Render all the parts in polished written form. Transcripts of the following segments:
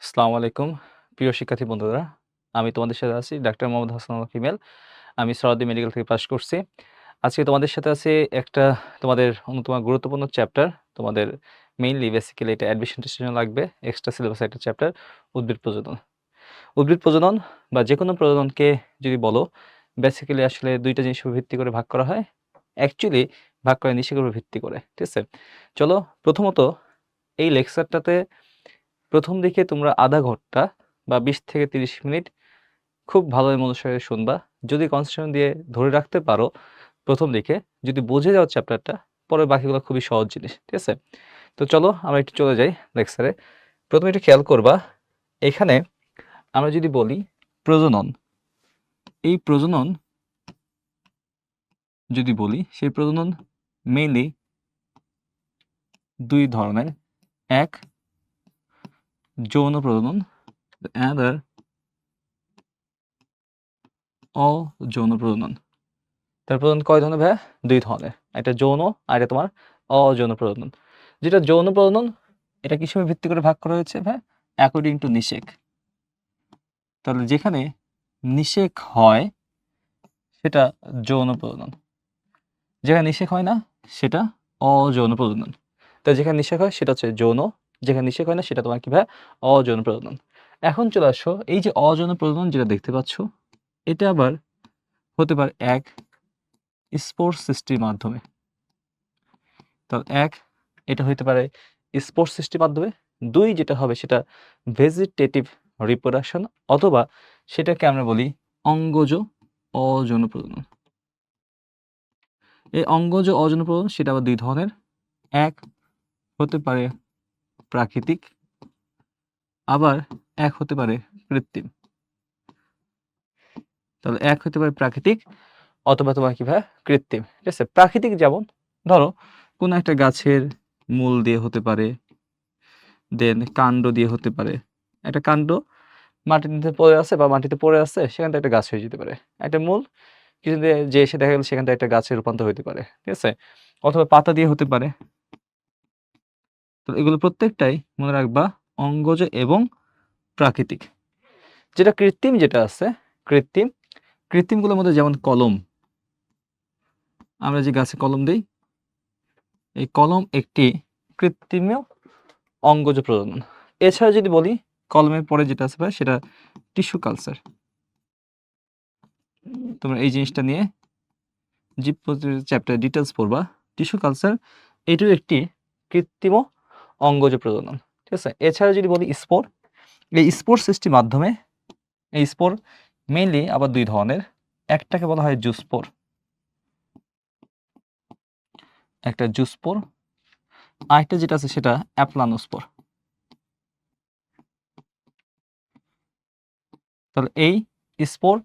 আসসালামু আলাইকুম প্রিয় শিক্ষার্থী বন্ধুরা। আমি তোমাদের সাথে আছি ডাক্তার মোহাম্মদ হাসানুল হিমেল। আমি সরাদি মেডিকেল থেকে পাস করছি। আজকে তোমাদের সাথে আছি একটা তোমাদের অন্যতম গুরুত্বপূর্ণ চ্যাপ্টার। তোমাদের মেইনলি বেসিক্যালি এটা অ্যাডমিশন টেস্টের জন্য লাগবে। এক্সট্রা সিলেবাসের একটা চ্যাপ্টার উদ্ভিদ প্রজনন। উদ্ভিদ প্রজনন বা যেকোনো প্রজননকে যদি বলো বেসিক্যালি আসলে ২ টা জিনিসের উপর ভিত্তি করে ভাগ করা হয়। অ্যাকচুয়ালি ভাগ করে নিষেকের উপর ভিত্তি করে। ঠিক আছে? চলো প্রথমত এই লেকচারটাতে প্রথম দিকে তোমরা আধা ঘন্টা বা ২০ থেকে ৩০ মিনিট খুব ভালোই মনোযোগ শুনবা। যদি কনসেন্ট্রেশন দিয়ে ধরে রাখতে পারো প্রথম দিকে, যদি বুঝে যাও চ্যাপ্টারটা, পরে বাকিগুলো খুবই সহজ জিনিস। ঠিক আছে? তো চলো আমরা একটু চলে যাই লেকচারে। প্রথমে একটু খেয়াল করবা, এখানে আমরা যদি বলি প্রজনন, এই প্রজনন যদি বলি সেই প্রজনন মেইনলি ২ ধরনের। এক যৌন প্রজনন, অ্যানাদার অযৌন প্রজনন। তার প্রজনন কয় ধরনের ভাইয়া? ২ ধরনের। একটা যৌন আর একটা তোমার অযৌন প্রজনন। যেটা যৌন প্রজনন এটা কিসের উপর ভিত্তি করে ভাগ করা হয়েছে ভাইয়া? অ্যাকর্ডিং টু নিষেক। তাহলে যেখানে নিষেক হয় সেটা যৌন প্রজনন, যেখানে নিষেক হয় না সেটা অযৌন প্রজনন। তাই যেখানে নিষেক হয় সেটা হচ্ছে যৌন, যেখানে নিষেক হয় না সেটা তোমার কি ভাইয়া? অযৌন প্রজনন। এখন চলে আসো, এই যে অযৌন প্রজনন যেটা দেখতে পাচ্ছ এটা আবার হতে পারে এক স্পোর সৃষ্টির মাধ্যমে। তাহলে এক এটা হইতে পারে স্পোর সৃষ্টির মাধ্যমে। ২ যেটা হবে সেটা ভেজিটেটিভ রিপ্রোডাকশন, অথবা সেটাকে আমরা বলি অঙ্গজ অযৌন প্রজনন। এই অঙ্গজ অযৌন প্রজনন সেটা আবার ২ ধরনের। এক হতে পারে প্রাকৃতিক, আবার এক হতে পারে কৃত্রিম। তাহলে এক হতে পারে প্রাকৃতিক অথবা তোমার কি ভাই কৃত্রিম। ঠিক আছে? প্রাকৃতিক যেমন ধরো কোনো একটা গাছের মূল দিয়ে হতে পারে, দেন কাণ্ড দিয়ে হতে পারে। একটা কাণ্ড মাটিতে পড়ে আছে বা মাটিতে পড়ে আছে, সেখান থেকে একটা গাছ হয়ে যেতে পারে। একটা মূল কিছু দিয়ে যে এসে দেখা গেল সেখান থেকে একটা গাছে রূপান্তর হইতে পারে। ঠিক আছে? অথবা পাতা দিয়ে হতে পারে। তো এগুলো প্রত্যেকটাই মনে রাখবা অঙ্গজ এবং প্রাকৃতিক। যেটা কৃত্রিম যেটা আছে, কৃত্রিম, কৃত্রিমগুলোর মধ্যে যেমন কলম, আমরা যে গাছে কলম দেই, এই কলম একটি কৃত্রিম অঙ্গজ প্রজনন। এছাড়া যদি বলি কলমের পরে যেটা আছে ভাই সেটা টিস্যু কালচার। তোমরা এই জিনিসটা নিয়ে জীবপ্রতির চ্যাপ্টার ডিটেলস পড়বা। টিস্যু কালচার এটিও একটি কৃত্রিম অঙ্গজ প্রজনন। ঠিক আছে? এছাড়া যদি বলি স্পোর, এই স্পোর সৃষ্টির মাধ্যমে, এই স্পোর মেইনলি আবার ২ ধরনের। একটাকে বলা হয় জুস্পোর, একটা জুস্পোর, আরেকটা যেটা আছে সেটা অ্যাপ্লানোস্পোর। তাহলে এই স্পোর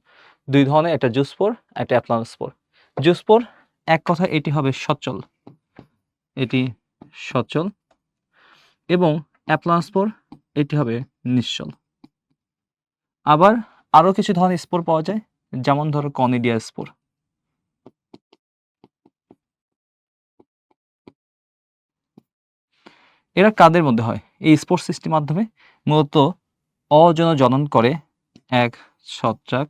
২ ধরনের, একটা জুস্পোর একটা অ্যাপ্লানোস্পোর। জুস্পোর এক কথায় এটি হবে সচল, এটি সচল, এবং অ্যাপ্লানোস্পোর এটি হবে নিশ্চল। আবার আরো কিছু ধরনের স্পোর পাওয়া যায়, যেমন ধরো কনিডিয়া স্পোর। এরা কাদের মধ্যে হয়? এই স্পোর সৃষ্টির মাধ্যমে মূলত অযৌন জনন করে এক ছত্রাক,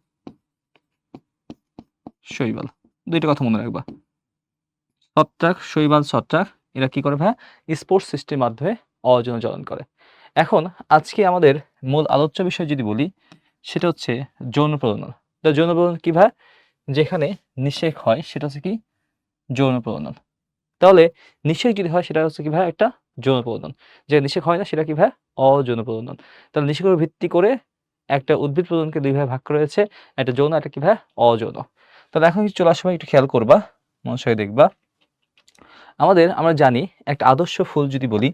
শৈবাল। ২টা কথা মনে রাখবা। ছত্রাক, শৈবাল, ছত্রাক এরা কি করে ভাইয়া? স্পোর সৃষ্টির মাধ্যমে অযৌন জনন করে। এখন আজকে আমাদের মূল আলোচ্য বিষয় যদি বলি সেটা হচ্ছে যৌন প্রজনন। তো যৌন প্রজনন কি ভাইয়া? যেখানে নিষেক হয় সেটা হচ্ছে কি? যৌন প্রজনন। তাহলে নিষেক যদি হয় সেটা হচ্ছে কি ভাইয়া? একটা যৌন প্রজনন। যেটা নিষেক হয় না সেটা কি ভাইয়া? অযৌন প্রজনন। তাহলে নিষেকের উপর ভিত্তি করে একটা উদ্ভিদ প্রজননকে ২ ভাগে ভাগ করা হয়েছে। একটা যৌন, একটা কি ভাইয়া? অযৌন। তাহলে এখন চলে আসার সময় একটু খেয়াল করবা, মনোযোগ দেখবা। আমরা জানি একটা আদর্শ ফুল যদি বলি,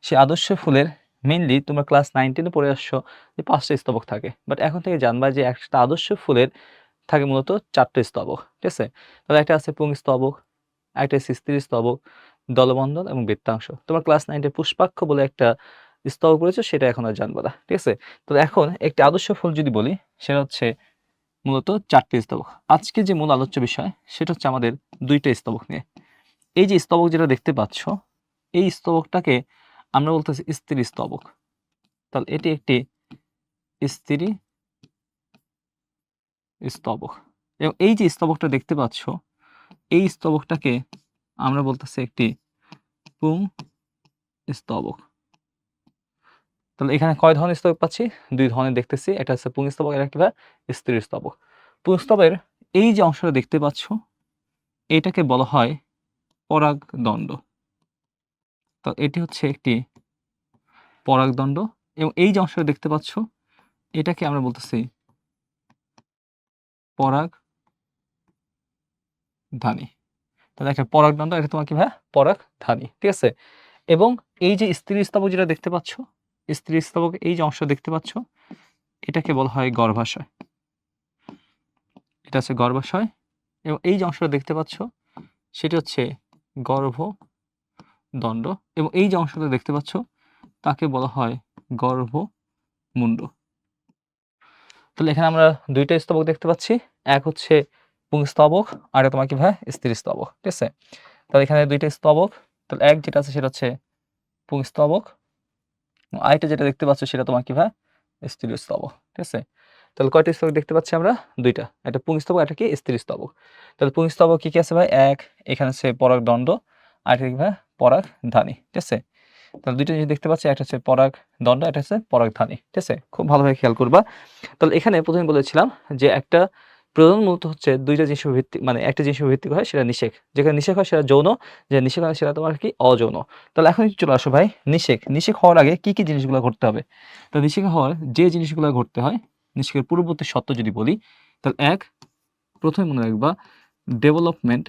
সেই আদর্শ ফুলের মেইনলি তোমরা ক্লাস 9-10 এ পড়ে আসছো যে ৫ টা স্তবক থাকে। বাট এখন থেকে জানবা যে একটা আদর্শ ফুলের থাকে মূলত ৪ টা স্তবক। ঠিক আছে? তাহলে একটা আছে পুংস্তবক, আরেকটা হচ্ছে স্ত্রীস্তবক, দলবন্ধন এবং বৃত্তাংশ। তোমরা ক্লাস 9 এ পুষ্পাক্ষ বলে একটা স্তবক পড়েছো, সেটা এখন আর জানবা না। ঠিক আছে? তো এখন একটি আদর্শ ফুল যদি বলি সেটা হচ্ছে মূলত ৪ টি স্তবক। আজকে যে মূল আলোচ্য বিষয় সেটা হচ্ছে আমাদের ২ টা স্তবক নিয়ে। এই যে স্তবক যেটা দেখতে পাচ্ছ, এই স্তবকটাকে আমরা বলতেছি স্ত্রী স্তবক। তাহলে এটি একটি স্ত্রী স্তবক। এবং এই যে স্তবকটা দেখতে পাচ্ছ, এই স্তবকটাকে আমরা বলতেছি একটি পুং স্তবক। তাহলে এখানে কয় ধরনের স্তবক পাচ্ছি? ২ ধরনের দেখতেছি। একটা হচ্ছে পুংস্তবক, আর একটা স্ত্রী স্তবক। পুংস্তবের এই যে অংশটা দেখতে পাচ্ছ, এটাকে বলা হয় পরাগদণ্ড। তো এটি হচ্ছে একটি পরাগদণ্ড, এবং এই যে অংশটা দেখতে পাচ্ছ, এটাকে আমরা বলতেছি পরাগধানী। তাহলে একটা পরাগদণ্ড, এটা তোমার কি ভাই? পরাগধানী, ঠিক আছে? এবং এই যে স্ত্রী স্তবক যেটা দেখতে পাচ্ছ, স্ত্রী স্তবক এই যে অংশ দেখতে পাচ্ছ, এটাকে বলা হয় গর্ভাশয়। এটা হচ্ছে গর্ভাশয়, এবং এই যে অংশটা দেখতে পাচ্ছ, সেটা হচ্ছে গর্ভদণ্ড, এবং এই যে অংশটা দেখতে পাচ্ছ, তাকে বলা হয় গর্ভমুণ্ড। তাহলে এখানে আমরা ২ টা স্তবক দেখতে পাচ্ছি। এক হচ্ছে পুংস্তবক, আর একটা তোমার কি ভাই? স্ত্রী স্তবক, ঠিক আছে? তাহলে এখানে ২ টা স্তবক। তাহলে এক যেটা আছে সেটা হচ্ছে পুংস্তবক, আরেকটা যেটা দেখতে পাচ্ছ সেটা তোমার কি ভাই? স্ত্রী স্তবক, ঠিক আছে? তাহলে কয়টা স্তবক দেখতে পাচ্ছি আমরা? ২ টা। একটা পুংস্তবক, একটা কি? স্ত্রী স্তবক। তাহলে পুংস্তবক কি আছে ভাই? এক, এখানে হচ্ছে পরাগদণ্ড, আরেকটা কি ভাই? পরাগধানী, ঠিক আছে? তাহলে ২ টা জিনিস দেখতে পাচ্ছি, একটা হচ্ছে পরাগদণ্ড, একটা হচ্ছে পরাগধানী, ঠিক আছে? খুব ভালোভাবে খেয়াল করবা। তাহলে এখানে প্রথমে বলেছিলাম যে একটা প্রজনন মূলত হচ্ছে ২ টা জিনিসের ভিত্তি, মানে একটা জিনিসের ভিত্তি হয়, সেটা নিষেক। যেখানে নিষেক হয় সেটা যৌন, যে নিষেক হয় সেটা তোমার কি? অযৌন। তাহলে এখন চলে আসো ভাই নিষেক। নিষেক হওয়ার আগে কি, কি জিনিসগুলো ঘটতে হবে? তো নিষেক হওয়ার যে জিনিসগুলো ঘটতে হয়, নিষেকের পূর্ববর্তী শর্ত যদি বলি, তাহলে এক, প্রথমে মনে রাখবা ডেভেলপমেন্ট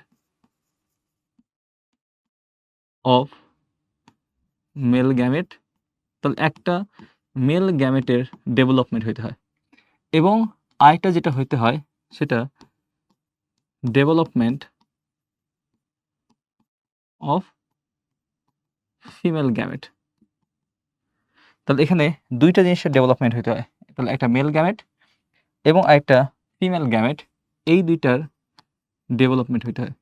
অফ মেল গ্যামেট। তাহলে একটা মেল গ্যামেটের ডেভেলপমেন্ট হইতে হয়, এবং আরেকটা যেটা হইতে হয় সেটা ডেভেলপমেন্ট অফ ফিমেল গ্যামেট। তাহলে এখানে ২ টা জিনিসের ডেভেলপমেন্ট হইতে হয়। তাহলে একটা মেল গ্যামেট এবং আরেকটা ফিমেল গ্যামেট, এই ২ টার ডেভেলপমেন্ট হইতে হয়।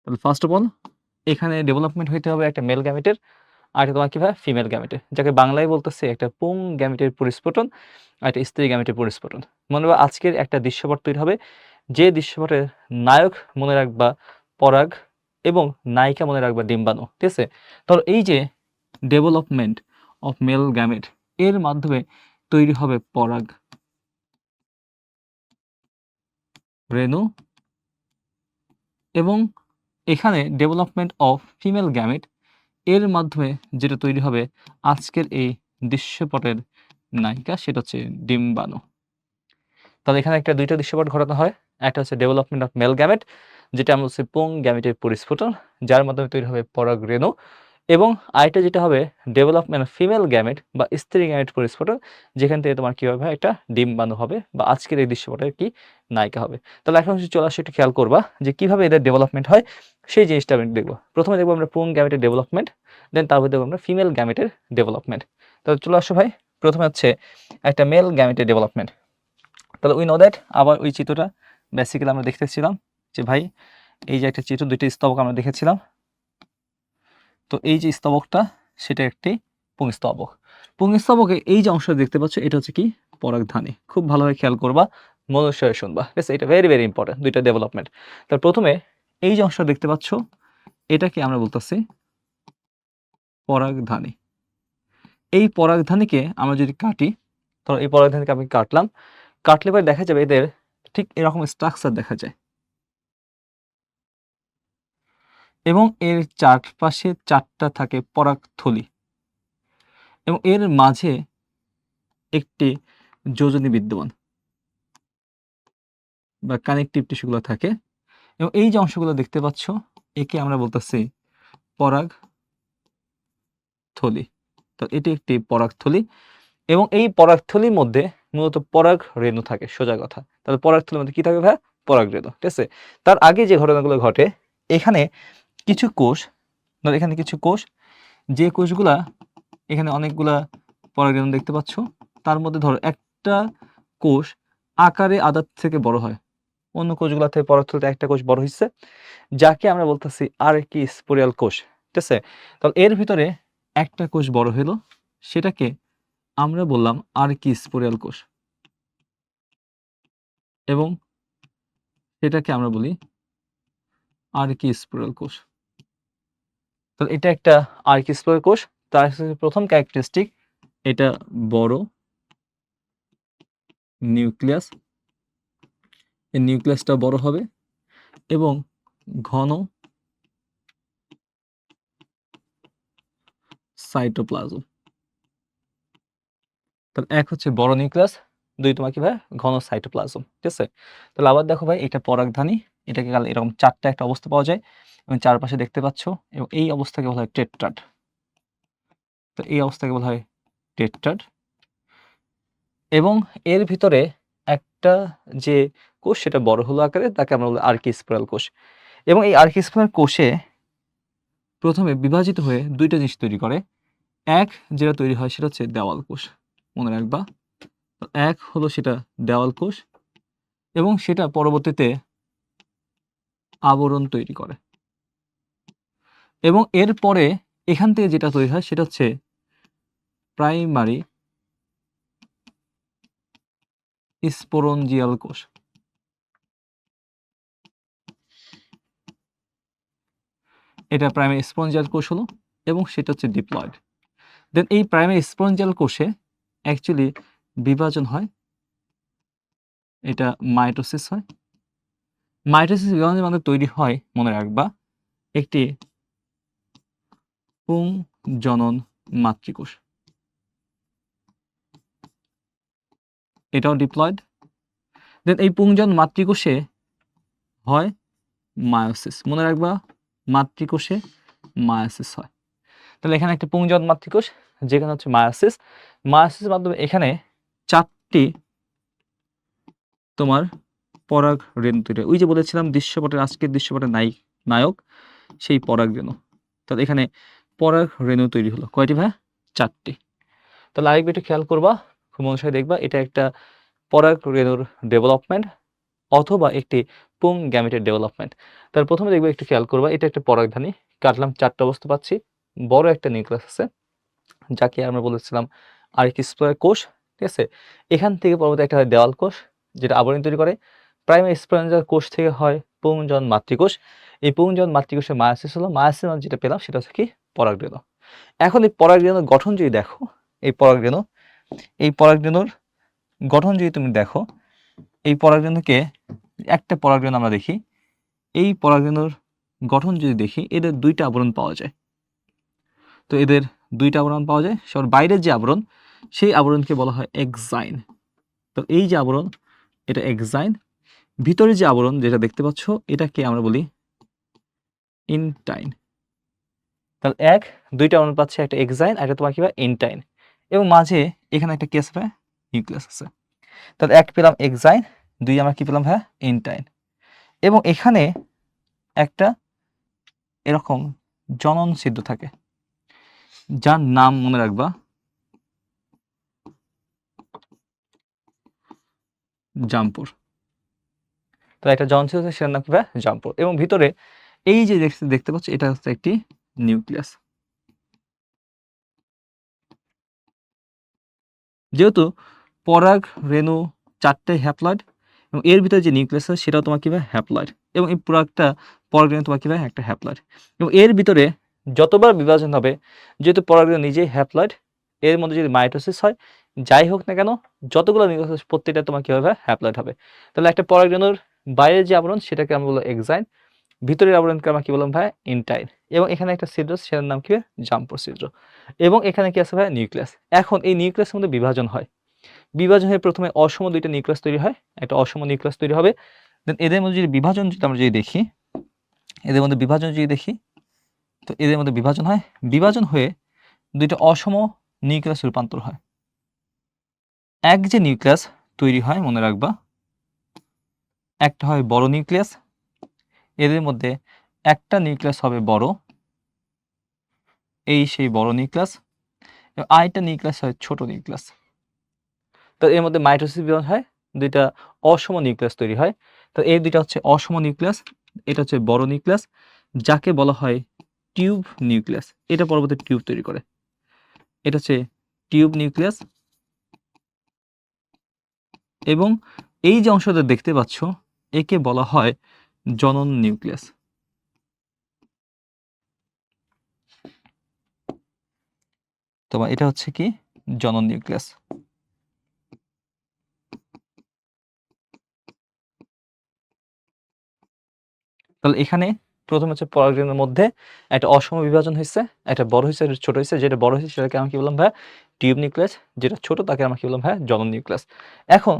তাহলে ফার্স্ট অফ অল এখানে ডেভেলপমেন্ট হইতে হবে একটা মেল গ্যামেটের, আর একটা তোমার কি ভাই? ফিমেল গ্যামেটের, যাকে বাংলায় বলতেছে একটা পুং গ্যামেটের পরিস্ফুটন, আর একটা স্ত্রী গ্যামেটের পরিস্ফুটন। মনে রাখবা আজকের একটা দৃশ্যপট তৈরি হবে, যে দৃশ্যপটের নায়ক মনে রাখবা পরাগ, এবং নায়িকা মনে রাখবা ডিম্বাণু, ঠিক আছে? ধরো এই যে ডেভেলপমেন্ট অফ মেল গ্যামেট, এর মাধ্যমে তৈরি হবে পরাগ রেণু, এবং এখানে ডেভেলপমেন্ট অফ ফিমেল গ্যামেট, এর মাধ্যমে যেটা তৈরি হবে আজকের এই দৃশ্যপটের নায়িকা, সেটা হচ্ছে ডিম্বাণু। তাহলে এখানে একটা ২ টা দৃশ্যপট ঘটানো হয়। একটা হচ্ছে ডেভেলপমেন্ট অফ মেল গ্যামেট, যেটা আমরা হচ্ছে পুং গ্যামেটের পরিস্ফুটন, যার মাধ্যমে তৈরি হবে পরাগ রেণু, এবং আরেকটা যেটা হবে ডেভেলপমেন্ট অফ ফিমেল গ্যামেট বা স্ত্রী গ্যামেট পরিস্ফুটন, যেখান থেকে তোমার কি হবে? একটা ডিম্বাণু হবে, বা আজকের এই দৃশ্যপটের কি? নায়িকা হবে। তাহলে এখন চলে আসো, একটু খেয়াল করবা যে কিভাবে এদের ডেভেলপমেন্ট হয়, সেই জিনিসটা আমি দেখব। প্রথমে দেখবো আমরা পুং গ্যামেটের ডেভেলপমেন্ট, দেন তারপর দেখবো আমরা ফিমেল গ্যামেটের ডেভেলপমেন্ট। তাহলে চলে আসো ভাই, প্রথমে হচ্ছে একটা মেল গ্যামেটের ডেভেলপমেন্ট। তাহলে উই নো দ্যাট, আবার ওই চিত্রটা বেসিক্যালি আমরা দেখতেছিলাম যে ভাই এই যে একটা চিত্র, ২ টা স্তবক আমরা দেখেছিলাম। তো এই যে স্তবকটা, সেটা একটি পুংস্তবক। পুংস্তবকে এই যে অংশটা দেখতে পাচ্ছ, এটা হচ্ছে কি? পরাগধানী। খুব ভালোভাবে খেয়াল করবা, মনোযোগ শুনবা, ঠিক আছে? এটা ভেরি ইম্পর্টেন্ট, ২ টা ডেভেলপমেন্ট। তার প্রথমে এই যে অংশটা দেখতে পাচ্ছ, এটাকে আমরা বলতেছি পরাগধানী। এই পরাগধানীকে আমরা যদি কাটি, ধরো এই পরাগধানীকে আমি কাটলাম, কাটলে পরে দেখা যাবে এদের ঠিক এরকম স্ট্রাকচার দেখা যায়, এবং এর চারপাশে ৪টা থাকে পরাগথলি, এবং এর মাঝে একটি যোজনী বিদ্যমান বা কানেকটিভ টিস্যুগুলো থাকে, এবং এই যে অংশগুলো দেখতে পাচ্ছ, একে আমরা বলতেছি পরাগথলি। তো এটি একটি পরাগথলি, এবং এই পরাগথলির মধ্যে মূলত পরাগ রেণু থাকে, সোজা কথা। তাহলে পরাগথলির মধ্যে কি থাকে ভাই? পরাগ রেণু, ঠিক আছে? তার আগে যে ঘটনাগুলো ঘটে, এখানে কিছু কোষ, ধর এখানে কিছু কোষ, যে কোষগুলা, এখানে অনেকগুলা পরাগরেণু দেখতে পাচ্ছ, তার মধ্যে ধরো একটা কোষ আকারে আদার থেকে বড় হয়, অন্য কোষগুলা থেকে পরাগথলিতে একটা কোষ বড় হইছে, যাকে আমরা বলতেছি আর কি? স্পোরিয়াল কোষ, ঠিক আছে? তাহলে এর ভিতরে একটা কোষ বড় হলো, সেটাকে আমরা বললাম আর্কিস্পোরিয়াল কোষ, এবং সেটাকে আমরা বলি আর্কিস্পোরিয়াল কোষ। তো এটা একটা আর্কিস্পোরিয়াল কোষ। তার প্রথম ক্যারেক্টারিস্টিক, এটা বড় নিউক্লিয়াস, এই নিউক্লিয়াসটা বড় হবে এবং ঘন সাইটোপ্লাজম। তাহলে এক হচ্ছে বড় নিউক্লিয়াস, দুই তোমার কি ভাই ঘন সাইটোপ্লাজম, ঠিক আছে। তাহলে আবার দেখো ভাই, এটা পরাগধানী, এটাকে এরকম চারটা একটা অবস্থা পাওয়া যায় এবং চারপাশে দেখতে পাচ্ছ, এবং এই অবস্থাকে বলা হয় টেট্রাড। তো এই অবস্থাকে বলা হয় টেট্রাড, এবং এর ভিতরে একটা যে কোষ সেটা বড় হলো আকারে, তাকে আমরা বলি আর্কিস্পোরাল কোষ। এবং এই আর্কিস্পোরাল কোষে প্রথমে বিভাজিত হয়ে দুইটা জিনিস তৈরি করে। এক যেটা তৈরি হয় সেটা হচ্ছে দেওয়াল কোষ, মনে রাখবা। এক হলো সেটা দেওয়াল কোষ, এবং সেটা পরবর্তীতে আবরণ তৈরি করে, এবং এরপরে এখান থেকে যেটা তৈরি হয় সেটা হচ্ছে প্রাইমারি স্পোরঞ্জিয়াল কোষ। এটা প্রাইমারি স্পঞ্জিয়াল কোষ হলো, এবং সেটা হচ্ছে ডিপ্লয়েড। দেন এই প্রাইমারি স্পঞ্জিয়াল কোষে অ্যাকচুয়ালি বিভাজন হয়, এটা মাইটোসিস হয়। মাইটোসিস বিভাজনের মাধ্যমে তৈরি হয়, মনে রাখবা, একটি পুংজনন মাতৃকোষ, এটাও ডিপ্লয়েড। দেন এই পুংজন মাতৃকোষে হয় মায়োসিস, মনে রাখবা, মাতৃকোষে মায়োসিস হয়। তাহলে এখানে একটা পুংজন মাতৃকোষ, যেখানে হচ্ছে মায়োসিস। মায়োসিসের মাধ্যমে এখানে চারটি তোমার পরাগ রেণু তৈরি হয়। ওই যে বলেছিলাম দৃশ্যপটের, আজকের দৃশ্যপটের নায়ক সেই পরাগ রেণু। তাহলে এখানে পরাগ রেণু তৈরি হলো কয়টি ভাই? চারটি। তাহলে আরেকবার একটু খেয়াল করবা, খুব মনোযোগ দেখবা, এটা একটা পরাগ রেণুর ডেভেলপমেন্ট অথবা একটি পুং গ্যামেটের ডেভেলপমেন্ট। তার প্রথমে দেখবে, একটু খেয়াল করবা, এটা একটা পরাগধানী, কাটলাম, চারটা অবস্থা পাচ্ছি, বড় একটা নিউক্লিয়াস আছে যাকে আমরা বলেছিলাম আর্কিস্পোরিয়াল কোষ, ঠিক আছে। এখান থেকে পরবর্তী একটা হয় দেওয়াল কোষ, যেটা আবরণ তৈরি করে। প্রাইমারি স্পঞ্জিয়াল কোষ থেকে হয় পুংজন মাতৃকোষ। এই পুংজন মাতৃকোষের মায়োসিস হলো, মায়োসিস যেটা পেলাম সেটা হচ্ছে কি পরাগ রেণু। এখন এই পরাগ রেণুর গঠন যদি দেখো, এই পরাগ রেণুর গঠন যদি তুমি দেখো, এই পরাগ রেণুকে, একটা পরাগ রেণু আমরা দেখি, এই পরাগ রেণুর গঠন যদি দেখি, এদের দুইটা আবরণ পাওয়া যায়। তো এদের দুইটা আবরণ পাওয়া যায়, সবার বাইরের যে আবরণ, সেই আবরণকে বলা হয় এক্সাইন। তো এই যে আবরণ, এটা এক্সাইন। ভিতরে যে আবরণ যেটা দেখতে পাচ্ছ, এটাকে আমরা বলি ইনটাইন। তাহলে দুইটা আবরণ পাচ্ছে, একটা এক্সাইন, একটা তোমার কি হয় ইনটাইন, এবং মাঝে এখানে একটা কি আছে, নিউক্লিয়াস আছে। তাহলে এক পেলাম এক্সাইন, দুই আমরা কি পেলাম ভাই ইনটাইন, এবং এখানে একটা এরকম জনন ছিদ্র থাকে, যার নাম মনে রাখবা জাম্পুর। তো একটা জনন ছিদ্র, সেটার নাম কি ভাই জাম্পুর, এবং ভিতরে এই যে দেখতে পাচ্ছ, এটা হচ্ছে একটি নিউক্লিয়াস। যেহেতু পরাগ রেণু চারটে হ্যাপ্লয়েড, এবং এর ভিতরে যে নিউক্লিয়াস আছে সেটাও তোমার কি ভাই হ্যাপ্লয়েড, এবং এই পুরো একটা পরাগ রেণু তোমার কি ভাই একটা হ্যাপ্লয়েড, এবং এর ভিতরে যতবার বিভাজন হবে, যেহেতু পরাগ রেণু নিজেই হ্যাপ্লয়েড, এর মধ্যে যদি মাইটোসিস হয়, যাই হোক না কেন, যতগুলো নিউক্লিয়াস প্রত্যেকটা তোমার কি হবে হ্যাপ্লয়েড হবে। তাহলে একটা পরাগ রেণুর বাইরের যে আবরণ সেটাকে আমরা বলবো এক্সাইন, ভিতরের আবরণকে আমরা কি বললাম ভাই ইনটাইন, এবং এখানে একটা ছিদ্র, সেটার নাম কি জাম্পুর ছিদ্র, এবং এখানে কি আছে ভাই নিউক্লিয়াস। এখন এই নিউক্লিয়াসের মধ্যে বিভাজন হয়, বিভাজন হয়ে প্রথমে অসম দুইটা নিউক্লিয়াস তৈরি হয়, একটা অসম নিউক্লিয়াস তৈরি হবে। দেন এদের মধ্যে যদি বিভাজন যদি আমরা যদি দেখি, এদের মধ্যে বিভাজন যদি দেখি, তো এদের মধ্যে বিভাজন হয়, বিভাজন হয়ে দুইটা অসম নিউক্লিয়াস রূপান্তর হয়। এক যে নিউক্লিয়াস তৈরি হয়, মনে রাখবা, একটা হয় বড় নিউক্লিয়াস, এদের মধ্যে একটা নিউক্লিয়াস হবে বড়, এই সেই বড় নিউক্লিয়াস, এবং আরেকটা নিউক্লিয়াস হয় ছোট নিউক্লিয়াস। তো এর মধ্যে মাইটোসিস বিভাজন হয়, দুইটা অসম নিউক্লিয়াস তৈরি হয়। তো এই দুইটা হচ্ছে অসম নিউক্লিয়াস, এটা হচ্ছে বড় নিউক্লিয়াস, যাকে বলা হয় টিউব নিউক্লিয়াস। এটা পরবর্তী টিউব তৈরি করে, এটা হচ্ছে টিউব নিউক্লিয়াস, এবং এই যে অংশটা দেখতে পাচ্ছ একে বলা হয় জনন নিউক্লিয়াস। তোমার এটা হচ্ছে কি জনন নিউক্লিয়াস। তাহলে এখানে প্রথম হচ্ছে পরাগরেণুর মধ্যে একটা অসম বিভাজন হয়েছে, একটা বড় হয়েছে, একটা ছোট হয়েছে। যেটা বড় হয়েছে সেটাকে আমরা কি বললাম ভাই? Tube nucleus. যেটা ছোট তাকে আমরা কি বললাম ভাই? জনন নিউক্লিয়াস। এখন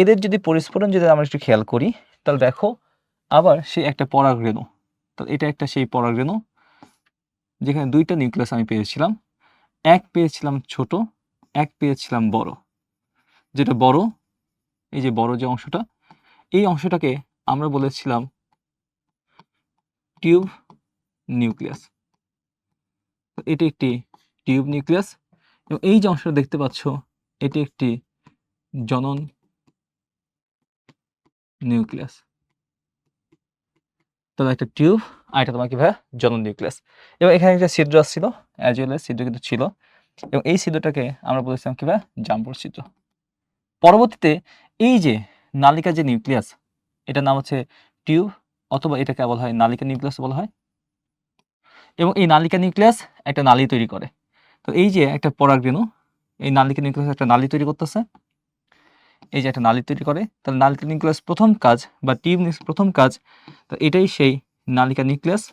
এদের যদি পরিস্ফুটন যদি আমরা একটু খেয়াল করি, তাহলে দেখো আবার সেই একটা পরাগরেণু। তাহলে এটা একটা সেই পরাগরেণু যেখানে দুইটা নিউক্লিয়াস আমি পেয়েছিলাম। এক পেয়েছিলাম ছোট, এক পেয়েছিলাম বড়। যেটা বড়, এই যে বড় যে অংশটা, এই অংশটাকে আমরা বলেছিলাম টিউব নিউক্লিয়াস। এটি একটি টিউব নিউক্লিয়াস এবং এই যে অংশটা দেখতে পাচ্ছ এটি একটি জনন নিউক্লিয়াস। তাহলে একটা টিউব আর এটা তোমার কি ভাই? জনন নিউক্লিয়াস। এবং এখানে একটা ছিদ্র ছিল, অ্যাজ ওয়েল এজ ছিদ্র কিন্তু ছিল, এবং এই ছিদ্রটাকে আমরা বলেছিলাম কি ভাই? জাম্বুর ছিদ্র। পরবর্তীতে এই যে নালিকা যে নিউক্লিয়াস, এটার নাম হচ্ছে টিউব, অথবা এটাকে বলা হয় নালিকা নিউক্লিয়াস বলা হয়। এবং এই নালিকা নিউক্লিয়াস একটা নালী তৈরি করে। তো এই যে একটা পরাগরেণু, এই নালিকা নিউক্লিয়াস একটা নালী তৈরি করতেছে, এই যে একটা নালী তৈরি করে। তাহলে নালিকা নিউক্লিয়াস প্রথম কাজ বা টিউব নিউক্লিয়াস প্রথম কাজ, তো এটাই সেই নালিকা নিউক্লিয়াস।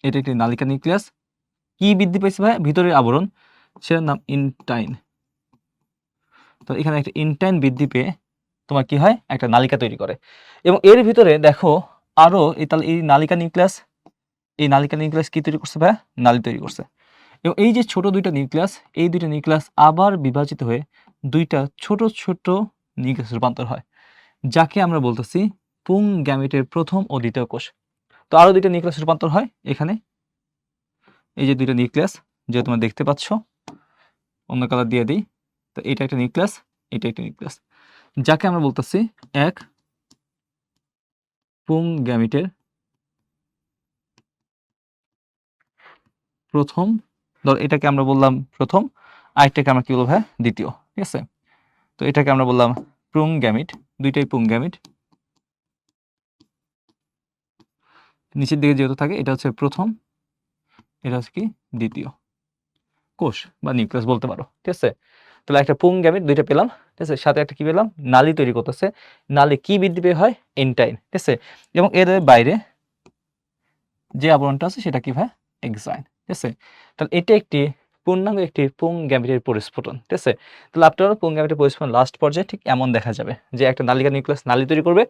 এটা একটি নালিকা নিউক্লিয়াস। কি বৃদ্ধি পাইছে ভাই? ভিতরের আবরণ, সেটার নাম ইনটাইন। তো এখানে একটা ইনটাইন বৃদ্ধি পেয়ে তোমার কি হয়? একটা নালিকা তৈরি করে। এবং এর ভিতরে দেখো আরো তাহলে এই নালিকা নিউক্লিয়াস, এই নালিকা নিউক্লিয়াস কি তৈরি করছে ভাই? নালী তৈরি করছে। এবং এই যে ছোট দুইটা নিউক্লিয়াস, এই দুইটা নিউক্লিয়াস আবার বিভাজিত হয়ে দুইটা ছোট ছোট নিউক্লিয়াস রূপান্তর হয়, যাকে আমরা বলতেছি পুং গ্যামেটের প্রথম ও দ্বিতীয় কোষ। তো আরো দুইটা নিউক্লিয়াস রূপান্তর হয় এখানে, এই যে দুইটা নিউক্লিয়াস যে তোমরা দেখতে পাচ্ছ, অন্য কালার দিয়ে দিই। তো এটা একটা নিউক্লিয়াস, এটা একটা নিউক্লিয়াস, যাকে আমরা বলতেছি এক পুং গ্যামেটের প্রথম, ধর এটাকে আমরা বললাম প্রথম, আরেকটাকে আমরা কি বলবো ভাই? দ্বিতীয়। ঠিক আছে, তো এটাকে আমরা বললাম পুং গ্যামিট, দুইটাই পুং গ্যামিট। নিচের দিকে যেহেতু থাকে এটা হচ্ছে প্রথম, এটা হচ্ছে কি দ্বিতীয় কোষ বা নিউক্লিয়াস বলতে পারো। ঠিক আছে, তাহলে একটা পুং গ্যামেট দুইটা পেলাম। ঠিক আছে, সাথে একটা কি পেলাম? নালী তৈরি করতেছে। নালী কি বৃদ্ধি পেয়ে হয়? ইনটাইন। ঠিক আছে, এবং এর বাইরে যে আবরণটা আছে সেটা কি ভাই? এক্সাইন। ঠিক আছে, তাহলে এটা একটি পূর্ণাঙ্গ একটি পুং গ্যামেটের পরিস্ফুটন। ঠিক আছে, তাহলে আপনারা পুং গ্যামেটের পরিস্ফুটন লাস্ট পর্যায়ে ঠিক এমন দেখা যাবে যে একটা নালিকা নিউক্লিয়াস নালী তৈরি করবে,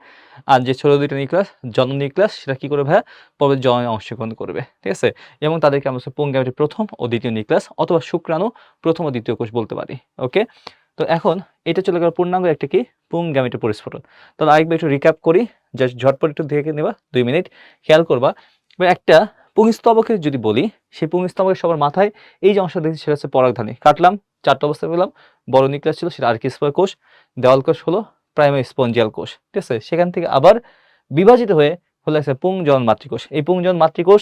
আর যে ছোট দুইটা নিউক্লিয়াস জনন নিউক্লিয়াস সেটা কি করবে ভাই? পরে জনে অংশগ্রহণ করবে। ঠিক আছে, এবং তাদেরকে আমরা পুং গ্যামেটের প্রথম ও দ্বিতীয় নিউক্লিয়াস অথবা শুক্রাণু প্রথম ও দ্বিতীয় কোষ বলতে পারি। ওকে, তো এখন এটা চলে গেল পূর্ণাঙ্গ একটা কি পুং গ্যামেটের পরিস্ফুটন। তাহলে আরেকবার একটু রিক্যাপ করি, জাস্ট ঝটপট একটু দেখে নেবা 2 মিনিট, খেয়াল করবা। একটা পুংস্তবকের যদি বলি, সেই পুংস্তবকের সবার মাথায় এই যে অংশটা দেখছি সেটা হচ্ছে পরাগধানী। কাটলাম, চারটা অবস্থা পেলাম। বড় নিউক্লিয়াস ছিল সেটা আর্কিস্পয় কোষ, দেওয়াল কোষ হলো প্রাইমারি স্পঞ্জিয়াল কোষ। ঠিক আছে, সেখান থেকে আবার বিভাজিত হয়ে হলো একটা পুংজন মাতৃকোষ। এই পুংজন মাতৃকোষ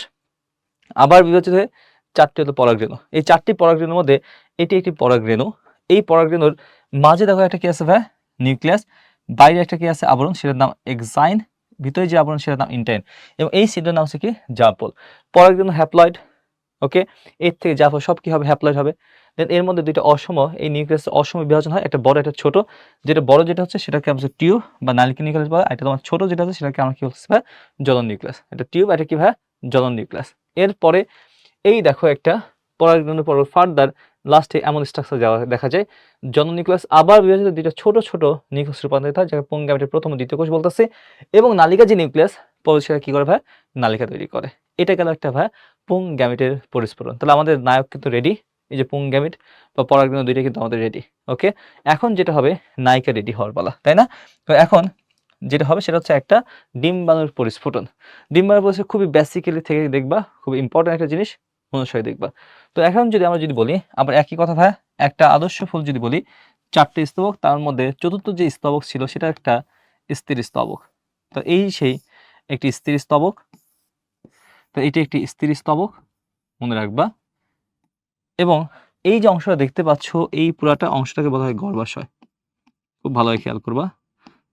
আবার বিভাজিত হয়ে চারটি হলো পরাগরেণু। এই চারটি পরাগরেণুর মধ্যে এটি একটি পরাগরেণু। এই পরাগরেণুর মাঝে দেখো একটা কি আছে ভাই? নিউক্লিয়াস। বাইরে একটা কি আছে? আবরণ, সেটার নাম এক্সাইন। ভিতরে যে আবরণ সেটার নাম ইন্টাইন। এবং এই ছিদ্রের নাম হচ্ছে কি? জাপল। পরাগরেণু হ্যাপ্লয়েড। ওকে, এর থেকে জাপল সব কি হবে? হ্যাপ্লয়েড হবে। দেন এর মধ্যে দুইটা অসম, এই নিউক্লিয়াস অসম বিভাজন হয়, একটা বড় একটা ছোট। যেটা বড় যেটা হচ্ছে সেটাকে আমরা টিউব বা নালিকা নিউক্লিয়াস বলা হয়। এটা তোমার ছোট যেটা আছে সেটাকে আমরা কি বলছি ভাই? জলন নিউক্লিয়াস। এটা টিউব, এটা কি ভাই? জলন নিউক্লিয়াস। এরপরে এই দেখো একটা পরাগরেণুর পর ফার্দার লাস্টে এমন স্ট্রাকচার দেখা যায়, জনন নিউক্লিয়াস আবার বিভাজিত দুইটা ছোট ছোট নিউক্লিয়াস রূপান্তরিত হয়, যাকে পুং গ্যামেটের প্রথম ও দ্বিতীয় কোষ বলতেছে। এবং নালিকা যে নিউক্লিয়াস পরে সেটা কি করে ভাই? নালিকা তৈরি করে। এটা গেল একটা ভাই পুং গ্যামেটের পরিস্ফুটন। তাহলে আমাদের নায়ক কিন্তু রেডি, এই যে পুং গ্যামেট বা পরাগরেণু দুইটা কিন্তু আমাদের রেডি। ওকে, এখন যেটা হবে নায়িকা রেডি হওয়ার পালা, তাই না? তো এখন যেটা হবে সেটা হচ্ছে একটা ডিম্বাণুর পরিস্ফুটন। ডিম্বাণুর পরিস্ফুটন খুবই বেসিক্যালি থেকে দেখবা, খুব ইম্পর্টেন্ট একটা জিনিস, অনুসারে দেখবা। তো এখন যদি আমরা যদি বলি আবার একই কথা ভাই, একটা আদর্শ ফুল যদি বলি, চারটে স্তবক, তার মধ্যে চতুর্থ যে স্তবক ছিল সেটা একটা স্থির স্তবক। তো এই সেই একটি স্থির স্তবক। তো এটি একটি স্থির স্তবক, মনে রাখবা। এবং এই যে অংশটা দেখতে পাচ্ছ, এই পুরাটা অংশটাকে বলা হয় গর্ভাশয়। খুব ভালোভাবে খেয়াল করবা।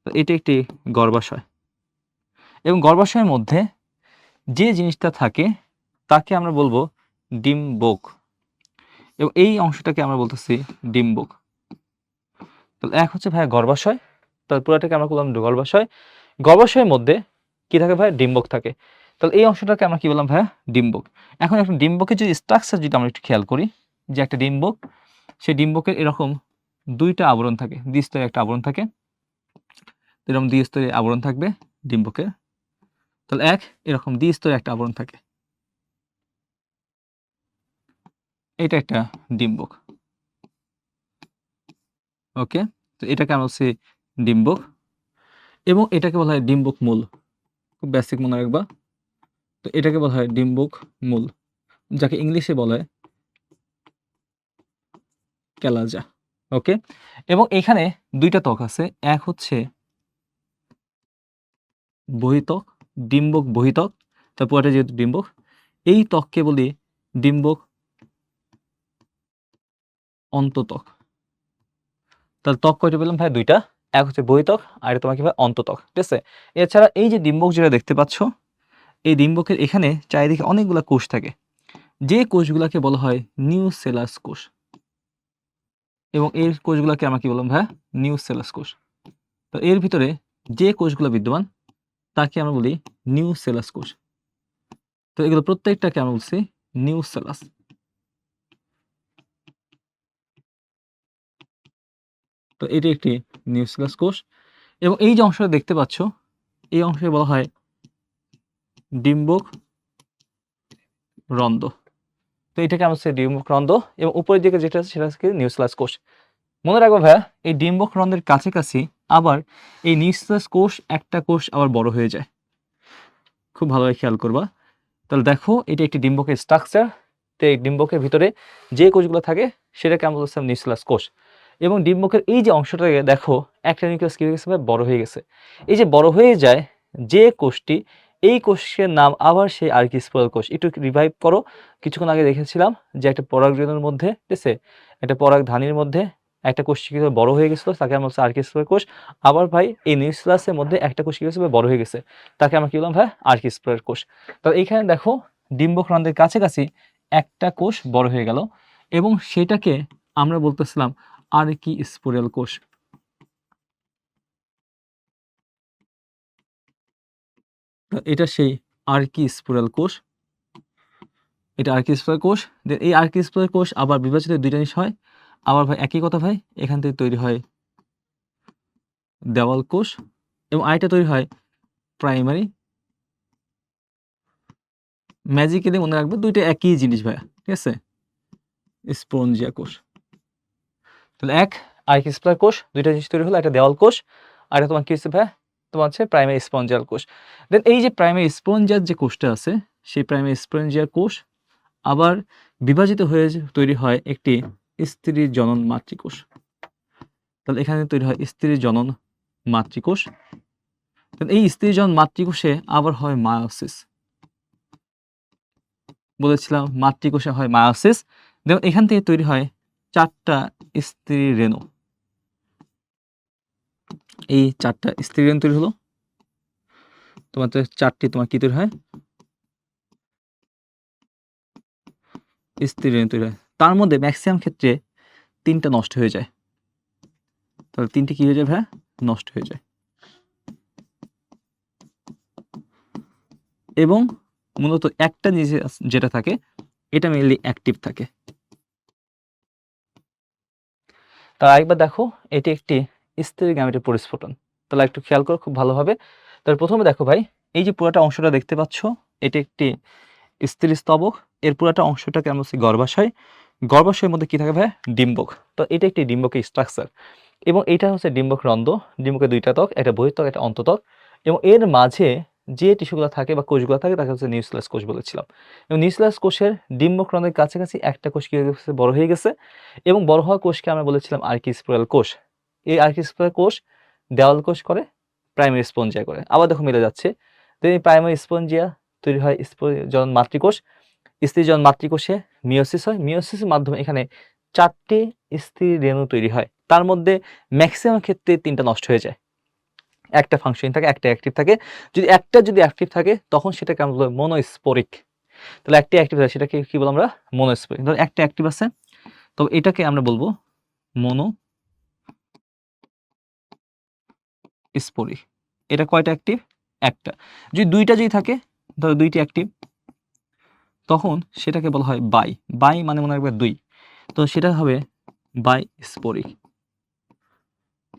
তো এটি একটি গর্ভাশয় এবং গর্ভাশয়ের মধ্যে যে জিনিসটা থাকে তাকে আমরা বলবো ডিম্বক এবং এই অংশটাকে আমরা বলতেছি ডিম্বক। তাহলে এক হচ্ছে ভাইয়া গর্ভাশয়, তার পুরাটাকে আমরা বললাম গর্ভাশয়। গর্ভাশয়ের মধ্যে কি থাকে ভাইয়া? ডিম্বক থাকে। তাহলে এই অংশটাকে আমরা কি বললাম ভাইয়া? ডিম্বক। এখন একটা ডিম্বকের যদি স্ট্রাকচার যদি আমরা একটু খেয়াল করি, যে একটা ডিম্বক, সেই ডিম্বকের এরকম দুইটা আবরণ থাকে, দ্বিস্তরীয় একটা আবরণ থাকে, এরকম দ্বিস্তরীয় আবরণ থাকবে ডিম্বকের। তাহলে এরকম দ্বিস্তরীয় একটা আবরণ থাকে, এটা একটা ডিম্বক। ওকে, তো এটাকে আমরা বলছি ডিম্বক এবং এটাকে বলা হয় ডিম্বক মূল। খুব বেসিক মনে রাখবা। তো এটাকে বলা হয় ডিম্বক মূল, যাকে ইংলিশে বলা হয় ক্যালাজা। ওকে, এবং এখানে দুইটা ত্বক আছে, এক হচ্ছে বহিত্বক, ডিম্বক বহিত্বক, তারপর এটা যেহেতু ডিম্বক, এই ত্বককে বলি ডিম্বক অন্তত্বক। তাহলে ত্বক কয়টা পেলাম ভাই? দুইটা, এক হচ্ছে বহিত্বক আর এটা তোমার কি ভাই? অন্তত্বক। ঠিক আছে, এছাড়া এই যে ডিম্বক যেটা দেখতে পাচ্ছ, এই ডিম্বকের এখানে চারিদিকে অনেকগুলো কোষ থাকে, যে কোষগুলোকে বলা হয় নিউসেলাস কোষ এবং এর কোষগুলোকে আমরা কি বললাম ভাই? নিউসেলাস কোষ। তো এর ভিতরে যে কোষগুলো বিদ্যমান তাকে আমরা বলি নিউসেলাস কোষ। তো এগুলো প্রত্যেকটাকে আমরা বলছি নিউসেলাস। তো এটি একটি নিউসেলাস কোষ এবং এই যে অংশটা দেখতে পাচ্ছ, এই অংশকে বলা হয় ডিম্বক রন্ধ্র। তো এটাকে আমরা বলছি ডিম্বক রন্ধ্র এবং উপরের দিকে যেটা আছে সেটা হচ্ছে নিউসেলাস কোষ। মনে রাখবো ভাইয়া, এই ডিম্বক রন্ধ্রের কাছাকাছি আবার এই নিউসেলাস কোষ একটা কোষ আবার বড় হয়ে যায়। খুব ভালোভাবে খেয়াল করবা। তাহলে দেখো, এটা একটি ডিম্বকের স্ট্রাকচার। তো এই ডিম্বকের ভিতরে যে কোষগুলো থাকে সেটাকে আমরা বলছিলাম নিউসেলাস কোষ এবং ডিম্বকের এই যে অংশটাকে দেখো, একটা নিউক্লিয়াস কি হয়ে গেছে ভাই? বড় হয়ে গেছে। এই যে বড় হয়ে যায় যে কোষটি, এই কোষের নাম আবার সেই আর্কিস্পোরাল কোষ। একটু রিভাইভ করো, কিছুক্ষণ আগে দেখেছিলাম যে একটা পরাগরেণুর মধ্যে, ঠিক আছে, একটা পরাগধানীর মধ্যে একটা কোষ কি বড় হয়ে গেছিল, তাকে আমরা বলছি আর্কিস্পোরাল কোষ। আবার ভাই এই নিউক্লিয়াসের মধ্যে একটা কোষ কি হয়েছে ভাই? বড় হয়ে গেছে, তাকে আমরা কি বললাম ভাই? আর্কিস্পোরাল কোষ। তো এইখানে দেখো, ডিম্বক রন্ধ্রের কাছাকাছি একটা কোষ বড় হয়ে গেল এবং সেটাকে আমরা বলতেছিলাম আর্কিস্পোরাল কোষ। এটা সেই আর্কিস্পোরাল কোষ, এটা আর্কিস্পোরাল কোষ। এই আর্কিস্পোরাল কোষ আবার বিভাজিত দুইটা জিনিস হয়। আবার ভাই একই কথা ভাই, এখান থেকে তৈরি হয় দেওয়াল কোষ এবং আরেকটা তৈরি হয় প্রাইমারি। ম্যাজিক্যালি মনে রাখবে দুইটা একই জিনিস ভাইয়া, ঠিক আছে, স্পঞ্জিয়া কোষ। তাহলে আর্কিস্পোরাল কোষ, দুইটা জিনিস তৈরি হলো, একটা দেওয়াল কোষ আর এটা তোমার কি হচ্ছে ভাইয়া? তোমার হচ্ছে প্রাইমারি স্পঞ্জিয়াল কোষ। দেন এই যে প্রাইমারি স্পঞ্জিয়ার যে কোষটা আছে, সেই প্রাইমারি স্পঞ্জিয়ার কোষ আবার বিভাজিত হয়ে তৈরি হয় একটি স্ত্রী জনন মাতৃকোষ। তাহলে এখানে তৈরি হয় স্ত্রী জনন মাতৃকোষ। এই স্ত্রী জনন মাতৃকোষে আবার হয় মায়োসিস। বলেছিলাম মাতৃকোষে হয় মায়োসিস। দেখুন এখান থেকে তৈরি হয় চারটা স্ত্রী রেণু। এই চারটা স্ত্রী রেণু তৈরি হলো, তোমার চারটি তোমার কি তৈরি হয়? স্ত্রী রেণু তৈরি হয়। তার মধ্যে ম্যাক্সিমাম ক্ষেত্রে তিনটা নষ্ট হয়ে যায়। তাহলে তিনটি কি হয়ে যায় ভাই? নষ্ট হয়ে যায় এবং মূলত একটা জিনিস যেটা থাকে, এটা মেইনলি অ্যাক্টিভ থাকে। তার একবার দেখো, এটি একটি স্ত্রী গ্যামেটের পরিস্ফুটন। তাহলে একটু খেয়াল করো খুব ভালোভাবে। তাহলে প্রথমে দেখো ভাই, এই যে পুরোটা অংশটা দেখতে পাচ্ছ, এটি একটি স্ত্রী স্তবক। এর পুরোটা অংশটাকে আমরা বলছি গর্ভাশয়। গর্ভাশয়ের মধ্যে কি থাকে ভাই? ডিম্বক। তো এটা একটি ডিম্বকের স্ট্রাকচার এবং এটা হচ্ছে ডিম্বক রন্ধ্র। ডিম্বকের দুইটা ত্বক, একটা বহিঃত্বক, একটা অন্তত্বক এবং এর মাঝে যে টিস্যুগুলো থাকে বা কোষগুলো থাকে তাকে হচ্ছে নিউক্লিয়াস কোষ বলেছিলাম। এবং নিউক্লিয়াস কোষের ডিম্বক রন্ধ্রের কাছাকাছি একটা কোষ কি হয়ে গেছে? বড় হয়ে গেছে এবং বড় হওয়া কোষকে আমরা বলেছিলাম আর্কিস্পোরাল কোষ। এই আর্কিস্পোরাল কোষ দেওয়াল কোষ করে, প্রাইমারি স্পঞ্জিয়া করে। আবার দেখো মিলে যাচ্ছে। তো এই প্রাইমারি স্পঞ্জিয়া তৈরি হয় জনন মাতৃকোষ। স্ত্রী জনন মাতৃকোষে মিওসিস হয়। মিওসিসের মাধ্যমে এখানে 4টি স্থির রেণু তৈরি হয়, তার মধ্যে ম্যাক্সিমাম ক্ষেত্রে 3টা নষ্ট হয়ে যায়। একটা ফাংশন থাকে, একটা অ্যাক্টিভ থাকে। যদি অ্যাক্টিভ থাকে তখন সেটাকে আমরা বলবো মনোস্পোরিক। তাহলে একটা অ্যাক্টিভ আছে সেটাকে কি বলবো আমরা? মনোস্পোরিক। ধরো একটা অ্যাক্টিভ আছে, তো এটাকে আমরা বলবো মনোস্পোরিক। এটা কয়টা অ্যাক্টিভ? একটা। যদি দুইটা যদি থাকে, ধরো দুইটি অ্যাক্টিভ, তখন সেটাকে বলা হয় বাই। বাই মানে মনে রাখবে দুই, তো সেটা হবে বাইস্পোরিক।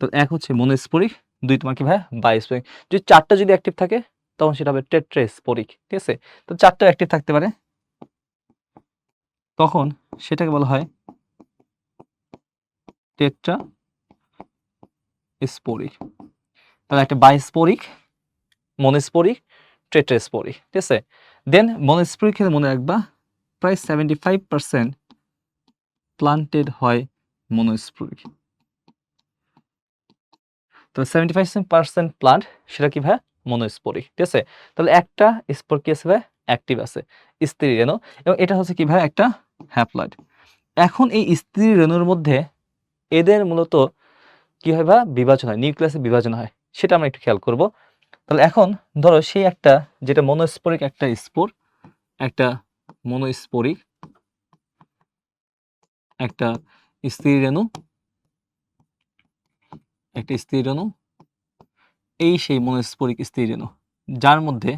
তো এক হচ্ছে মনোস্পোরিক, দুই তোমার কি ভাই? বাইস্পোরিক। যদি চারটা যদি অ্যাক্টিভ থাকে তখন সেটা হবে টেট্রাস্পোরিক। ঠিক আছে? তো চারটা অ্যাক্টিভ থাকতে পারে, তখন সেটাকে বলা হয় টেট্রাস্পোরিক। তাহলে একটা বাইস্পোরিক, মনোস্পোরিক, টেট্রাস্পোরিক। ঠিক আছে? দেন মনোস্পোরিক ক্ষেত্রে মনে রাখবা প্রায় 75% প্লান্টেড হয় মনোস্পোরিক। তো 75% প্লান্ট সেটা কি ভাই? মনোস্পোরিক। ঠিক আছে? তাহলে একটা স্পোর কি আছে ভাই? অ্যাক্টিভ আছে, স্ত্রী রেণু, এবং এটা হচ্ছে কি ভাই? একটা হ্যাপ্লয়েড। এখন এই স্ত্রী রেণুর মধ্যে এদের মূলত কি হয় ভাই? বিভাজন হয়, নিউক্লিয়াসে বিভাজন হয়, সেটা আমরা একটু খেয়াল করব। তাহলে এখন ধরো সেই একটা যেটা মনোস্পোরিক একটা স্পোর, একটা মনোস্পোরিক একটা স্ত্রী রেণু, একটা স্ত্রী রেণু, এই সেই মনোস্পোরিক স্ত্রী রেণু যার মধ্যে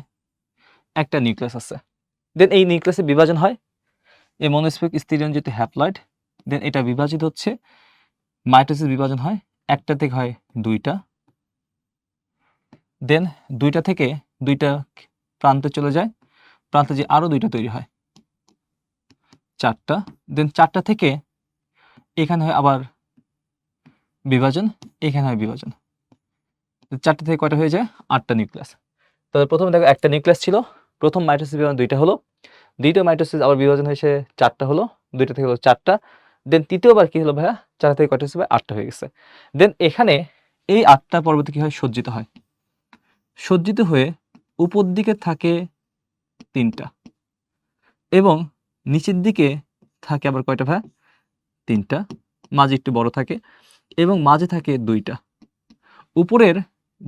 একটা নিউক্লিয়াস আছে। দেন এই নিউক্লিয়াসে বিভাজন হয়, এই মনোস্পোরিক স্ত্রী রেণু যেহেতু হ্যাপ্লয়েড, দেন এটা বিভাজিত হচ্ছে, মাইটোসিস বিভাজন হয়, একটা থেকে হয় দুইটা, দেন দুইটা থেকে দুইটা প্রান্তে চলে যায়, প্রান্তে যে আরো দুইটা তৈরি হয়, চারটা, দেন চারটা থেকে এখানে হয় আবার বিভাজন, এখানে হয় বিভাজন, চারটা থেকে কয়টা হয়ে যায়? 8টা নিউক্লিয়াস। তাহলে প্রথমে দেখো একটা নিউক্লিয়াস ছিল, প্রথম মাইটোসিস বিভাজন দুইটা হলো, দ্বিতীয় মাইটোসিস আবার বিভাজন হয়েছে চারটা হলো, দুইটা থেকে হলো চারটা, দেন তৃতীয়বার কি হলো ভাইয়া? 4 থেকে কয়টা হচ্ছে? 8টা হয়ে গেছে। দেন এখানে এই 8টা পরবর্তী কি হয়? সজ্জিত হয়, সজ্জিত হয়ে উপর দিকে থাকে 3টা এবং নিচের দিকে থাকে আবার কয়টা ভাইয়া? 3টা, মাঝে একটু বড় থাকে এবং মাঝে থাকে 2টা। উপরের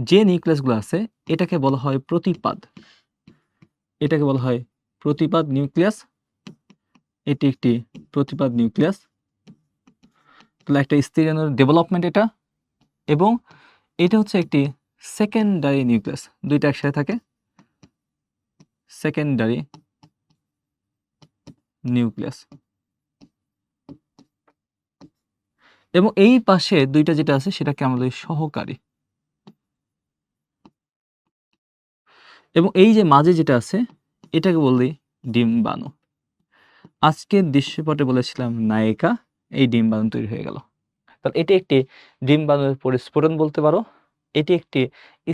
যে নিউক্লিয়াসগুলো আছে এটাকে বলা হয় প্রতিপাদ, এটাকে বলা হয় প্রতিপাদ নিউক্লিয়াস, এটি একটি প্রতিপাদ নিউক্লিয়াস। তাহলে একটা স্ত্রী রেণুর ডেভেলপমেন্ট এটা, এবং এটা হচ্ছে একটি সেকেন্ডারি নিউক্লিয়াস, দুইটা একসাথে থাকে, সেকেন্ডারি নিউক্লিয়াস। এবং এই পাশে দুইটা যেটা আছে সেটাকে আমরা বলি সহকারী, এবং এই যে মাঝে যেটা আছে এটাকে বলি ডিম্বাণু। আজকের দৃশ্যপটে বলেছিলাম নায়িকা, এই ডিম্বাণু তৈরি হয়ে গেল। তাহলে এটি একটি ডিম্বাণুর পরিস্ফুটন বলতে পারো, এটি একটি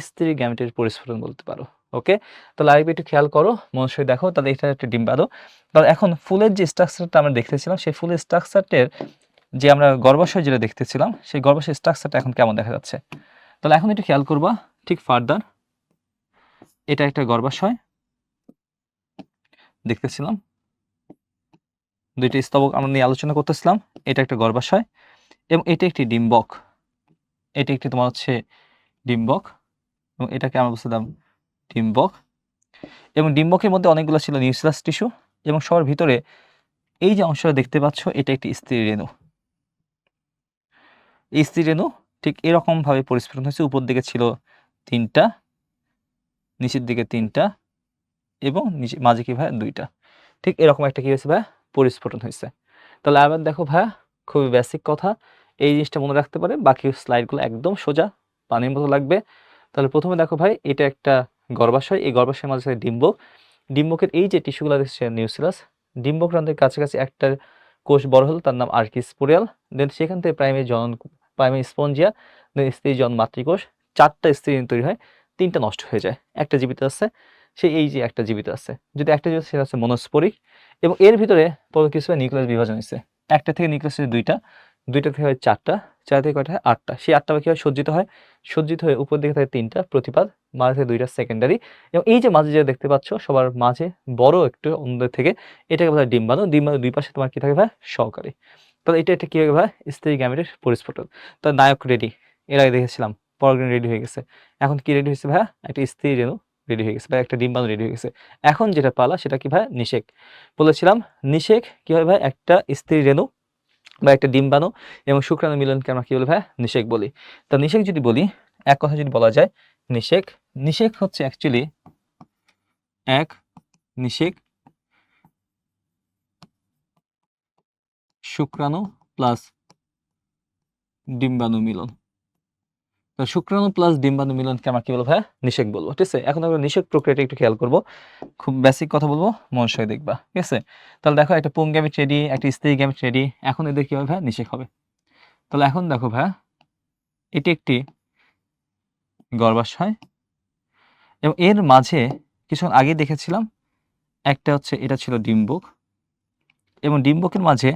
স্ত্রী গ্যামেটের পরিস্ফুটন বলতে পারো। ওকে, তাহলে আরেকবার একটু খেয়াল করো, মনোযোগ দেখো। তাহলে এটা একটা ডিম্বাণু। তাহলে এখন ফুলের যে স্ট্রাকচারটা আমরা দেখতেছিলাম, সেই ফুলের স্ট্রাকচারটার যে আমরা গর্ভাশয় যেটা দেখতেছিলাম, সেই গর্ভাশয় স্ট্রাকচারটা এখন কেমন দেখা যাচ্ছে? তাহলে এখন একটু খেয়াল করবা, ঠিক ফার্দার এটা একটা গর্ভাশয় দেখতেছিলাম, দুইটি স্তবক আমরা নিয়ে আলোচনা করতেছিলাম, এটা একটা গর্ভাশয় এবং এটা একটি ডিম্বক, এটি একটি তোমার হচ্ছে ডিম্বক, এবং এটাকে আমরা বলছিলাম ডিম্বক। এবং ডিম্বকের মধ্যে অনেকগুলো ছিল নিউক্লিয়াস টিস্যু, এবং সবার ভিতরে এই যে অংশটা দেখতে পাচ্ছ এটা একটি স্ত্রী রেণু। এই স্ত্রী রেণু ঠিক এরকম ভাবে পরিস্ফুটন হয়েছে, উপর দিকে ছিল 3টা, নিচের দিকে 3টা, এবং নিচে মাঝে কি ভাই? 2টা। ঠিক এরকম একটা কি হয়েছে ভাই? পরিস্ফুটন হয়েছে। তাহলে আবার দেখো ভাইয়া, খুবই বেসিক কথা, এই জিনিসটা মনে রাখতে পারে, বাকি স্লাইডগুলো একদম সোজা পানির মতো লাগবে। তাহলে প্রথমে দেখো ভাই, এটা একটা গর্ভাশয়, এই গর্ভাশয়ের মাঝে ডিম্বক, ডিম্বকের এই যে টিস্যুগুলো দেখছে নিউক্লিয়াস, ডিম্বক রন্ধ্রের কাছাকাছি একটা কোষ বড় হলো, তার নাম আর্কিস্পোরিয়াল। দেন সেখান থেকে প্রাইমারি জনন, প্রাইমারি স্পঞ্জিয়া, দেন স্ত্রী জন মাতৃকোষ, 4টা স্ত্রী তৈরি হয়, 3টা নষ্ট হয়ে যায়, একটা জীবিত আছে, সেই এই যে একটা জীবিত আছে, যদি একটা জীবিত সেটা হচ্ছে মনোস্পোরিক। এবং এর ভিতরে পরে কিছু নিউক্লিয়াস বিভাজন হয়েছে, একটা থেকে নিউক্লিয়াস হয়েছে 2টা, 2টা থেকে হয় 4টা, 4 থেকে কয়টা হয়? 8টা। সেই 8টা কি হয়? সজ্জিত হয়, সজ্জিত হয়ে উপর দিকে থাকে 3টা প্রতিপাদ, মাঝে থেকে 2টা সেকেন্ডারি, এবং এই যে মাঝে যেটা দেখতে পাচ্ছ সবার মাঝে বড় একটু অন্যদের থেকে, এটাকে বলা হয় ডিম্বাণু। ডিম্বাণু দুই পাশে তোমার কি থাকে ভাই? সহকারী। তাহলে এটা কি হবে ভাই? স্ত্রী গ্যামেটের পরিস্ফুটন। তো নায়ক রেডি, এর আগে দেখেছিলাম পরাগরেণু রেডি হয়ে গেছে। এখন কি রেডি হয়েছে ভাইয়া? একটা স্ত্রী রেণু রেডি হয়ে গেছে বা একটা ডিম্বাণু রেডি হয়ে গেছে। এখন যেটা পালা সেটা কি ভাইয়া? নিষেক। বলেছিলাম নিষেক কি হয় ভাই? একটা স্ত্রী রেণু বা একটা ডিম্বাণু এবং শুক্রাণু মিলনকে আমরা কি বলি ভাইয়া? নিষেক বলি। তো নিষেক যদি বলি, এক কথা যদি বলা যায় নিষেক, নিষেক হচ্ছে অ্যাকচুয়ালি এক নিষেক শুক্রাণু প্লাস ডিম্বাণু মিলন। তো শুক্রাণু প্লাস ডিম্বাণু মিলনকে আমরা কি বলবো ভাইয়া? নিষেক বলবো। ঠিক আছে? এখন আমরা নিষেক প্রক্রিয়াটা একটু খেয়াল করব। খুব বেসিক কথা বলবো, মন সয়ে দেখবা। ঠিক আছে? তাহলে দেখো একটা পুং গ্যামেট রেডি, একটা স্ত্রী গ্যামেট রেডি। এখন এদের কি হবে ভাইয়া? নিষেক হবে। তাহলে এখন দেখো ভাইয়া, এটি একটি গর্ভাশয় এবং এর মাঝে কিছুক্ষণ আগে দেখেছিলাম একটা হচ্ছে এটা ছিল ডিম্বক এবং ডিম্বকের মাঝে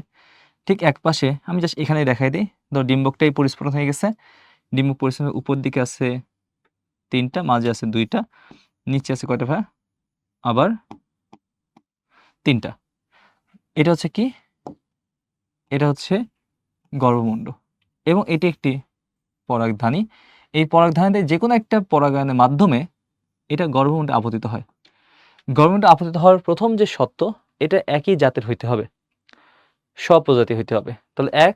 ঠিক একপাশে আমি জাস্ট এখানেই দেখাই দিই। ধর ডিম্বকটাই পরিস্ফুটন হয়ে গেছে। ডিম্বক পরিস্ফুটনের উপর দিকে আছে ৩টা, মাঝে আছে ২টা, নিচে আছে কয়টা ভাইয়া? আবার ৩টা। এটা হচ্ছে কি? এটা হচ্ছে গর্ভমুণ্ড এবং এটি একটি পরাগধানী। এই পরাগধানীতে যেকোনো একটা পরাগায়নের মাধ্যমে এটা গর্ভমুণ্ডে আপতিত হয়। গর্ভমুণ্ডে আপতিত হওয়ার প্রথম যে শর্ত, এটা একই জাতের হইতে হবে, স্বপ্রজাতি হইতে হবে। তাহলে এক,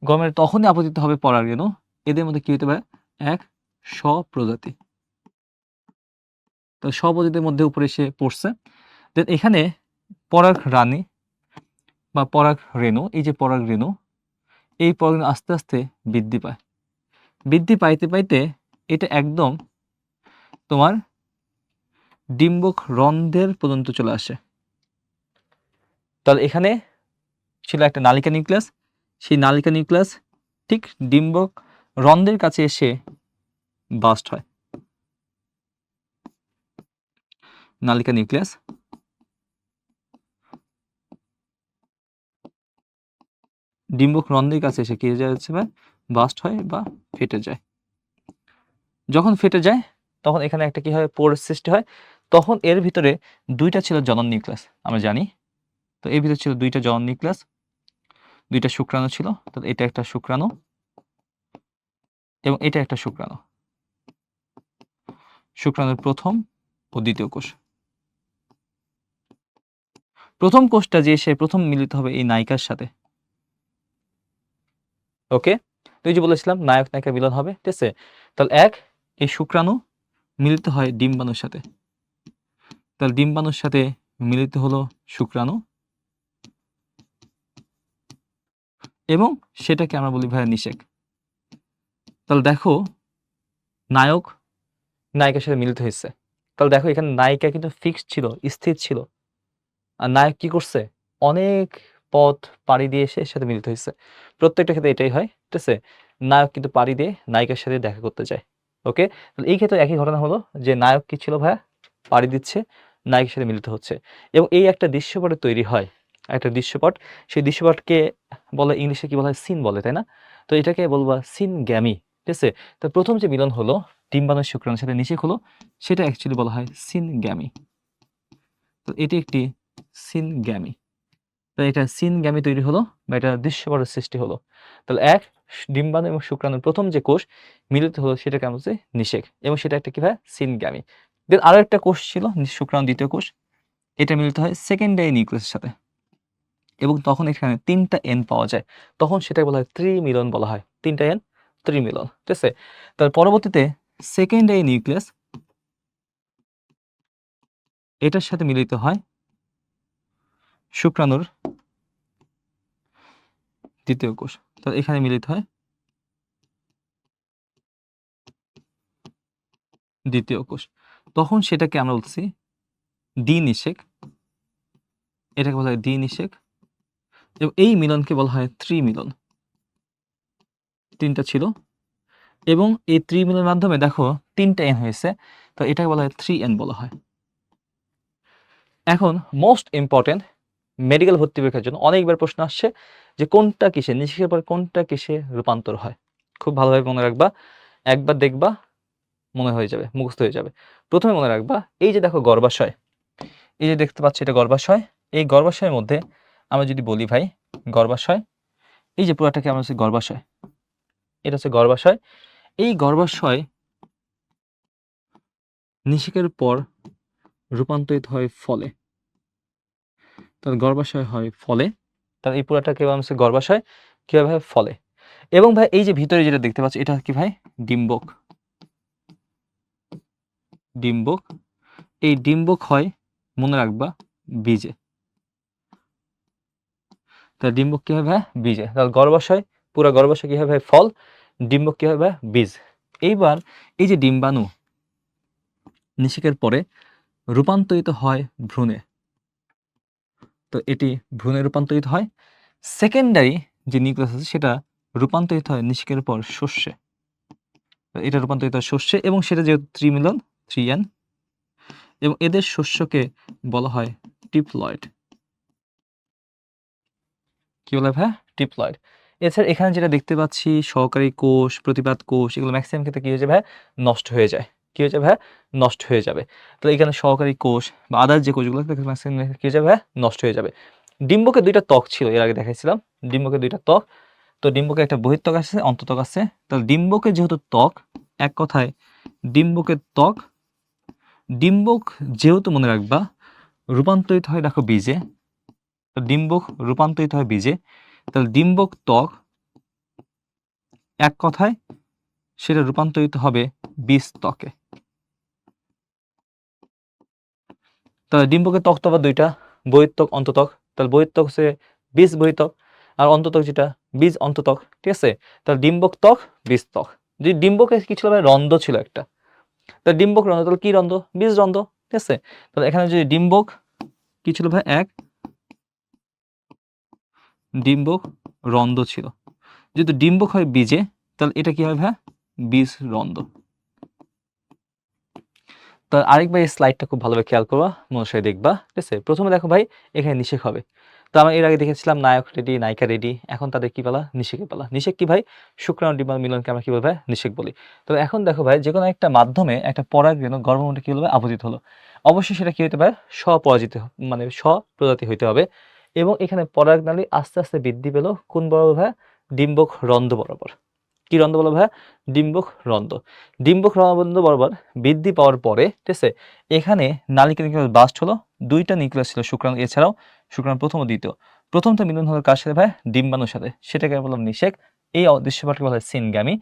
গর্ভমুণ্ডে তখনই আপতিত হবে পরাগরেণু এদের মধ্যে কি হইতে পারে? এক, স্বপ্রজাতি। তো স্বপ্রজাতির মধ্যে উপরে এসে পড়ছে। দেন এখানে পরাগরানী বা পরাগরেণু, এই যে পরাগরেণু, এই পরাগরেণু আস্তে আস্তে বৃদ্ধি পায়। বৃদ্ধি পাইতে পাইতে এটা একদম তোমার ডিম্বক রন্ধ্রের পর্যন্ত চলে আসে। তাহলে এখানে ছিল একটা নালিকা নিউক্লিয়াস, সেই নালিকা নিউক্লিয়াস ঠিক ডিম্বক রন্ধ্রের কাছে এসে বাস্ট হয়। নালিকা নিউক্লিয়াস ডিম্বক রন্ধ্রের কাছে এসে কি হয়ে যাচ্ছে ভাই? বাস্ট হয় বা ফেটে যায়। যখন ফেটে যায় তখন এখানে একটা কি হয়? পোর সৃষ্টি হয়। তখন এর ভিতরে ২টা ছিল জনন নিউক্লিয়াস, আমরা জানি। তো এর ভিতরে ছিল ২টা জনন নিউক্লিয়াস, ২টা শুক্রাণু ছিল। তো এটা একটা শুক্রাণু এবং এটা একটা শুক্রাণু। শুক্রাণুর প্রথম ও দ্বিতীয় কোষ। প্রথম কোষটা যে সে প্রথম মিলিত হবে এই নায়িকার সাথে। ওকে? তো এই যে বলেছিলাম নায়ক নায়িকা মিলন হবে। ঠিক আছে? তাহলে এক, এই শুক্রাণু মিলিত হয় ডিম্বাণুর সাথে। তাহলে ডিম্বাণুর সাথে মিলিত হলো শুক্রাণু এবং সেটাকে আমরা বলি ভাইয়া নিষেক। তাহলে দেখো নায়ক নায়িকার সাথে মিলিত হয়েছে। তাহলে দেখো এখানে নায়িকা কিন্তু ফিক্সড ছিল, স্থির ছিল। আর নায়ক কি করছে? অনেক পথ পাড়ি দিয়ে এসে এর সাথে মিলিত হইছে। প্রত্যেকটা ক্ষেত্রে এটাই হয়। ঠিক আছে? নায়ক কিন্তু পাড়ি দিয়ে নায়িকার সাথে দেখা করতে যায়। ওকে? তাহলে এই ক্ষেত্রে একই ঘটনা হলো যে নায়ক কি ছিল ভাইয়া? পাড়ি দিচ্ছে, নায়িকার সাথে মিলিত হচ্ছে। এবং এই একটা দৃশ্যপট তৈরি হয়। একটা দৃশ্যপট, সেই দৃশ্যপটকে বলে ইংলিশে কি বলা হয়? সিন বলে, তাই না? তো এটাকে বলবা সিনগ্যামি। ঠিক আছে? তো প্রথম যে মিলন হলো ডিম্বাণু শুক্রাণুর সাথে নিষেক হলো, সেটা অ্যাকচুয়ালি বলা হয় সিনগ্যামি। তো এটি একটি সিনগ্যামি। তো এটা সিনগ্যামি তৈরি হলো বা এটা দৃশ্যপটের সৃষ্টি হলো। তাহলে এক, ডিম্বাণু এবং শুক্রাণুর প্রথম যে কোষ মিলিত হলো সেটাকে আমরা বলছি নিষেক এবং সেটা একটা কি হয়? সিনগ্যামি। দেন আরো একটা কোষ ছিল শুক্রাণু দ্বিতীয় কোষ, এটা মিলিত হয় সেকেন্ডারি নিউক্লিয়াসের সাথে এবং তখন এখানে ৩টা এন পাওয়া যায়। তখন সেটাকে বলা হয় ত্রিমিলন বলা হয়। ৩টা এন ত্রিমিলন। ঠিক আছে? তার পরবর্তীতে সেকেন্ডারি নিউক্লিয়াস এটার সাথে মিলিত হয় শুক্রাণুর দ্বিতীয় কোষ। তো এখানে মিলিত হয় দ্বিতীয় কোষ। তখন সেটাকে আমরা বলছি দ্বিনিষেক। এটাকে বলা হয় দ্বিনিষেক এবং এই মিলনকে বলা হয় ত্রিমিলন। ৩টা ছিল এবং এই ত্রিমিলনের মাধ্যমে দেখো ৩টা এন হয়েছে। তো এটাকে বলা হয় 3n বলা হয়। এখন মোস্ট ইম্পর্টেন্ট মেডিকেল ভর্তি পরীক্ষার জন্য অনেকবার প্রশ্ন আসছে যে কোনটা কিসে, নিষেকের পর কোনটা কিসে রূপান্তর হয়। খুব ভালোভাবে মনে রাখবা, একবার দেখবা মনে হয়ে যাবে, মুখস্থ হয়ে যাবে। প্রথমে মনে রাখবা এই যে দেখো গর্ভাশয়, এই যে দেখতে পাচ্ছি এটা গর্ভাশয়। এই গর্ভাশয়ের মধ্যে আমরা যদি বলি ভাই গর্ভাশয়, এই যে পুরাটাকে আমরা হচ্ছে গর্ভাশয়, এটা হচ্ছে গর্ভাশয়। এই গর্ভাশয় নিষেকের পর রূপান্তরিত হয় ফলে, তাহলে গর্ভাশয় হয় ফলে, তাহলে এই পুরাটাকে বলা হচ্ছে গর্ভাশয়, কিভাবে হয় ফলে। এবং ভাই এই যে ভিতরে যেটা দেখতে পাচ্ছি এটা কি ভাই, ডিম্বক। ডিম্বক, এই ডিম্বক হয় মনে রাখবা বীজে। তাহলে ডিম্বক কি হবে, বীজে। তাহলে গর্ভাশয়, পুরো গর্ভাশয় কি হবে, ফল। ডিম্বক কি হবে, বীজ। এইবার এই যে ডিম্বাণু নিষেকের পরে রূপান্তরিত হয় ভ্রূণে, তো এটি ভ্রূণে রূপান্তরিত হয়। সেকেন্ডারি যে নিউক্লিয়াস আছে সেটা রূপান্তরিত হয় নিষেকের পর শস্যে, এটা রূপান্তরিত হয় শস্যে, এবং সেটা যেহেতু ত্রিমিলন, 3N, এবং এদের শস্যকে বলা হয় টিপ্লয়েড। কি বলা হয় ভাই, টিপ্লয়েড। এছাড়া এখানে যেটা দেখতে পাচ্ছি সহকারী কোষ, প্রতিপাদ কোষ, এগুলো ম্যাক্সিমাম ক্ষেত্রে কি হয়ে যাবে, নষ্ট হয়ে যায়। কি হয়ে যাবে, নষ্ট হয়ে যাবে। তো এখানে সহকারী কোষ বা আদার যে কোষগুলো ম্যাক্সিমাম কি হয়ে যাবে, নষ্ট হয়ে যাবে। ডিম্বকে দুইটা ত্বক ছিল, এর আগে দেখাইছিলাম ডিম্বকে দুইটা ত্বক। তো ডিম্বকে একটা বহিঃত্বক আছে, অন্তত্বক আছে। তাহলে ডিম্বকে যেহেতু ত্বক, এক কথায় ডিম্বকের ত্বক, ডিম্বক যেহেতু মনে রাখবা রূপান্তরিত হয় দেখো বীজে, তো ডিম্বক রূপান্তরিত হয় বীজে, তাহলে ডিম্বক ত্বক এক কথায় সেটা রূপান্তরিত হবে বীজ ত্বকে। তাহলে ডিম্বকের ত্বক তো আবার দুইটা, বহিঃত্বক, অন্তত্বক। তাহলে বহিঃত্বক হচ্ছে বীজ বহিঃত্বক, আর অন্তত্বক যেটা বীজ অন্তত্বক। ঠিক আছে, তাহলে ডিম্বক ত্বক, বীজ ত্বক। যদি ডিম্বকে কি ছিল ভাই, রন্ধ্র ছিল একটা, তাহলে ডিম্বক রন্ধ্র, তাহলে কি রন্ধ্র, বীজ রন্ধ্র। ঠিক আছে, তাহলে এখানে যদি ডিম্বক কি ছিল ভাই, এক ডিম্বক রন্ধ্র ছিল। যদি ডিম্বক হয় বীজে, তাহলে এটা কি হবে ভাই, বীজ রন্ধ্র। তো আরেকবার এই স্লাইডটা খুব ভালোভাবে খেয়াল করবা, মনোসায় দেখবা। ঠিক আছে, প্রথমে দেখো ভাই এখানে নিষেক হবে। তো আমরা এর আগে দেখেছিলাম নায়ক রেডি, নায়িকা রেডি, এখন তাদের কি পালা, নিষেকের পালা। নিষেক কি ভাই, শুক্রাণু ডিম্বাণু মিলনকে আমরা কি বলবো, নিষেক বলি। তো এখন দেখো ভাই যে কোনো একটা মাধ্যমে একটা পরাগরেণু গর্ভমুণ্ডে কি হলো, আবদ্ধ হলো। অবশ্যই সেটা কি হতে পারে, স্বপরাজিত, মানে স্বপ্রজাতি হইতে হবে। এবং এখানে পরাগনালী আস্তে আস্তে বৃদ্ধি পেল কোন বরাবর ভাই, ডিম্বক রন্ধ্র বরাবর। কি রন্ধ্র বলো ভাইয়া, ডিম্বক রন্ধ্র। ডিম্বক রন্ধ্র বরাবর বৃদ্ধি পাওয়ার পরে, ঠিক আছে, এখানে নালিকা নিউক্লিয়াস বাস্ট হলো। দুইটা নিউক্লিয়াস ছিল শুক্রাণু, এছাড়াও শুক্রাণু প্রথম ও দ্বিতীয়। প্রথমটা মিলন হলো কার সাথে ভাই, ডিম্বাণুর সাথে, সেটাকে বললাম নিষেক। এই দৃশ্যপটকে বলা হয় সিনগ্যামি।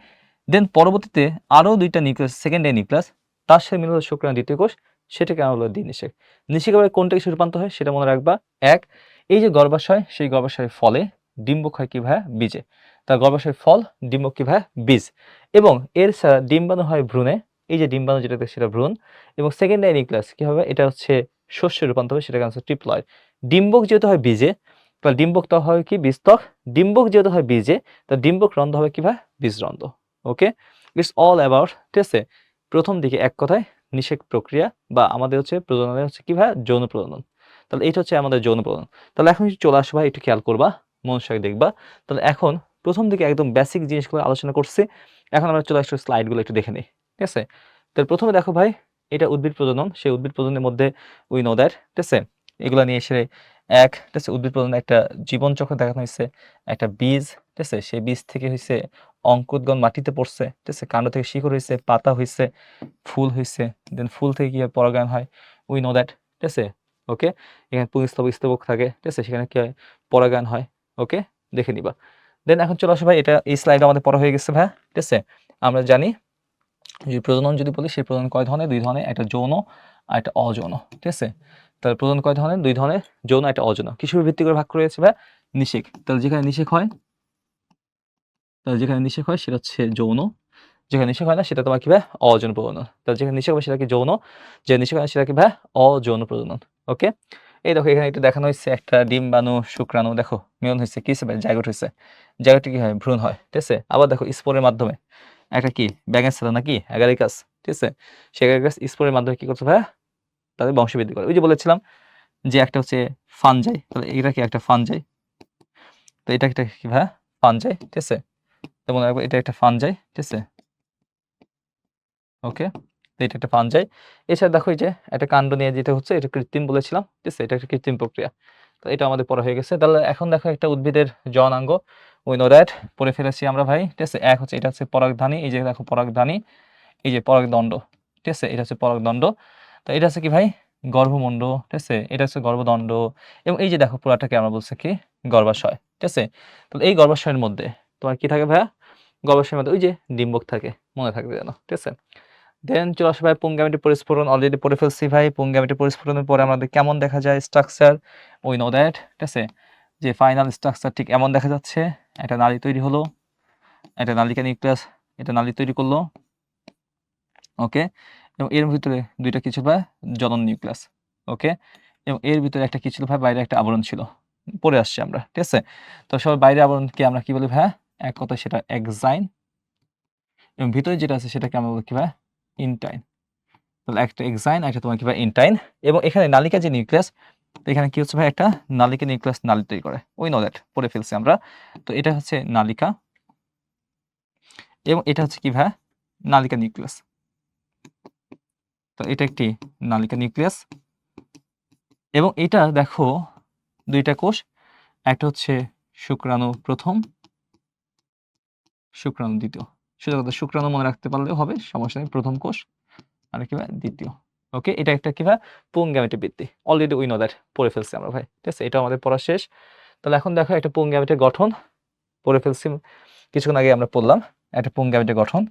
দেন পরবর্তীতে আরও দুইটা নিউক্লিয়াস, সেকেন্ডারি নিউক্লিয়াস, তার সাথে মিলন হলো শুক্রাণু দ্বিতীয় কোষ, সেটাকে আমরা বলবো দ্বিনিষেক। নিষেক আবার কোনটা কিছু রূপান্তর হয় সেটা মনে রাখবা। এক, এই যে গর্ভাশয়, সেই গর্ভাশয়ের ফলে ডিম্বক হয় কি ভাইয়া, বীজে। তার গর্ভাশয়ের ফল, ডিম্বক কি ভাইয়া, বীজ। এবং এর ছাড়া ডিম্বাণু হয় ভ্রূণে, এই যে ডিম্বাণু যেটা সেটা ভ্রূণ। এবং সেকেন্ডারি নিউক্লিয়াস কি হবে, এটা হচ্ছে শস্যে রূপান্তর হবে, সেটাকে হচ্ছে ট্রিপ্লয়েড। ডিম্বক যেহেতু হয় বীজে, তাহলে ডিম্বক ত্বক হয় কি, বীজত্বক। ডিম্বক যেহেতু হয় বীজে, তাহলে ডিম্বক রন্ধ্র হবে কি ভাই, বীজরন্ধ্র। ওকে, ইটস অল অ্যাবাউট, ঠিক আছে, প্রথম দিকে এক কথায় নিষেক প্রক্রিয়া, বা আমাদের হচ্ছে প্রজননের হচ্ছে কি ভাই, যৌন প্রজনন। তাহলে এটা হচ্ছে আমাদের যৌন প্রজনন। তাহলে এখন চলে আসো ভাই, একটু খেয়াল করবা, মনোযোগ দেখবা। তাহলে এখন প্রথম দিকে একদম বেসিক জিনিসগুলো আলোচনা করছি, এখন আমরা চলে আসছি স্লাইডগুলো একটু দেখে নিই। ঠিক আছে, তাহলে প্রথমে দেখো ভাই, এটা উদ্ভিদ প্রজনন। সেই উদ্ভিদ প্রজননের মধ্যে উই নো দ্যাট, ঠিক আছে, এগুলো নিয়ে এসে এক, ঠিক আছে, উদ্ভিদ প্রজননের একটা জীবনচক্র দেখানো হয়েছে। একটা বীজ, ঠিক আছে, সেই বীজ থেকে হয়েছে অঙ্কুরোদ্গম, মাটিতে পড়ছে, ঠিক আছে, কাণ্ড থেকে শিকড় হয়েছে, পাতা হয়েছে, ফুল হয়েছে, দেন ফুল থেকে কি হয়, পরাগায়ন হয়, উই নো দ্যাট। ঠিক আছে, ওকে, এখানে পুংস্তবক, স্তবক থাকে, ঠিক আছে, সেখানে কি হয়, পরাগায়ন হয়। ওকে, দেখে নিবা। দেন এখন চলে আসো ভাই, এটা এই স্লাইড আমাদের পড়া হয়ে গেছে ভাই। ঠিক আছে, আমরা জানি যে প্রজনন যদি বলি, সেই প্রজনন কয় ধরনের, দুই ধরনের, একটা যৌন আর একটা অযৌন। ঠিক আছে, তাহলে প্রজনন কয় ধরনের, দুই ধরনের, যৌন একটা অযৌন। কিসের ভিত্তি করে ভাগ করে রয়েছে ভাই, নিষেক। তাহলে যেখানে নিষেক হয়, সেটা হচ্ছে যৌন, যেখানে নিষেক হয় না সেটা তোমার কি ভাই, অযৌন প্রজনন। তাহলে যেখানে নিষেক হবে সেটা কি যৌন, যে নিষেক হয় না সেটা কি ভাই, অযৌন প্রজনন। ওকে, এই দেখো এখানে এটা দেখানো হয়েছে, একটা ডিম্বাণু শুক্রাণু দেখো মিলন হয়েছে, কি হিসেবে, জাইগোট হয়েছে। জাইগোটে কি হয়, ভ্রূণ হয়। ঠিক আছে, আবার দেখো স্পোরের মাধ্যমে একটা কি, ব্যাঙের ছাতা নাকি, অ্যাগারিকাস। ঠিক আছে, সেই অ্যাগারিকাস স্পোরের মাধ্যমে কি করছে ভাই, তাদের বংশবৃদ্ধি করে। ওই যে বলেছিলাম যে একটা হচ্ছে ফানজাই, তাহলে এটা কি একটা ফানজাই, তো এটা একটা কি ভাই, ফানজাই। ঠিক আছে, যেমন এটা একটা ফানজাই। ঠিক আছে, ওকে, তো এটা একটা ফানজাই। এছাড়া দেখো এই যে একটা কাণ্ড নিয়ে যেটা হচ্ছে, এটা কৃত্রিম বলেছিলাম। ঠিক আছে, এটা একটা কৃত্রিম প্রক্রিয়া। তো এটা আমাদের পড়া হয়ে গেছে। তাহলে এখন দেখো একটা উদ্ভিদের জননাঙ্গ। উই নো দ্যাট, পড়ে ফেলেছি আমরা ভাই, ঠিক আছে। এক হচ্ছে এটা হচ্ছে পরাগধানী, এই যে দেখো পরাগধানী, এই যে পরাগদণ্ড, ঠিক আছে, এটা হচ্ছে পরাগদণ্ড। তো এটা হচ্ছে কি ভাই গর্ভমুণ্ড, ঠিক আছে, এটা হচ্ছে গর্ভদণ্ড, এবং এই যে দেখো পুরাটাকে আমরা বলছি কি গর্ভাশয়, ঠিক আছে। তো এই গর্ভাশয়ের মধ্যে তোমার কি থাকে ভাইয়া, গর্ভাশয়ের মধ্যে ওই যে ডিম্বক থাকে, মনে থাকবে যেন, ঠিক আছে। দেন চলে আসে ভাই পুংগামিটি পরিস্ফুরণ, অলরেডি পড়ে ফেলছি ভাই। পুংগামিটি পরিস্ফুরণের পরে আমাদের কেমন দেখা যায় স্ট্রাকচার, উই নো দ্যাট, ঠিক আছে, যে ফাইনাল স্ট্রাকচার ঠিক এমন দেখা যাচ্ছে। একটা নালী তৈরি হলো, একটা নালিকা নিউক্লিয়াস, এটা নালী তৈরি করলো, ওকে। এবং এর ভিতরে দুইটা কিছু ভাই জনন নিউক্লিয়াস, ওকে। এবং এর ভিতরে একটা কি ছিল ভাই, বাইরে একটা আবরণ ছিল, পড়ে আসছে আমরা, ঠিক আছে। তো সবার বাইরে আবরণকে আমরা কি বলি ভাই, এক কথায় সেটা এক্সাইন, এবং ভিতরে যেটা আছে সেটাকে আমরা বলি কি ভাই ইনটাইন। তাহলে একটা এক্সাইন, একটা তোমার কি ভাই ইনটাইন। এবং এখানে নালিকা যে নিউক্লিয়াস, তো এখানে কি হচ্ছে ভাই একটা নালিকা নিউক্লিয়াস নালী তৈরি করে, উই নো দ্যাট, পড়ে ফেলছি আমরা। তো এটা হচ্ছে নালিকা, এবং এটা হচ্ছে কি ভাই নালিকা নিউক্লিয়াস। তো এটা একটি নালিকা নিউক্লিয়াস, এবং এটা দেখো দুইটা কোষ, একটা হচ্ছে শুক্রাণু প্রথম, শুক্রাণু দ্বিতীয়। সোজা কথা শুক্রাণু মনে রাখতে পারলেও হবে, সমস্যা নেই, প্রথম কোষ আর কি ভাই দ্বিতীয়, ওকে। এটা একটা কি ভাই পুংগামিটি বৃদ্ধি, অলরেডি উই নো দ্যাট, পড়ে ফেলছি আমরা ভাই, ঠিক আছে। এটা আমাদের পড়া শেষ। তাহলে এখন দেখো একটা পুংগামিটের গঠন, পড়ে ফেলছি কিছুক্ষণ আগে আমরা পড়লাম একটা পুংগামিটের গঠন।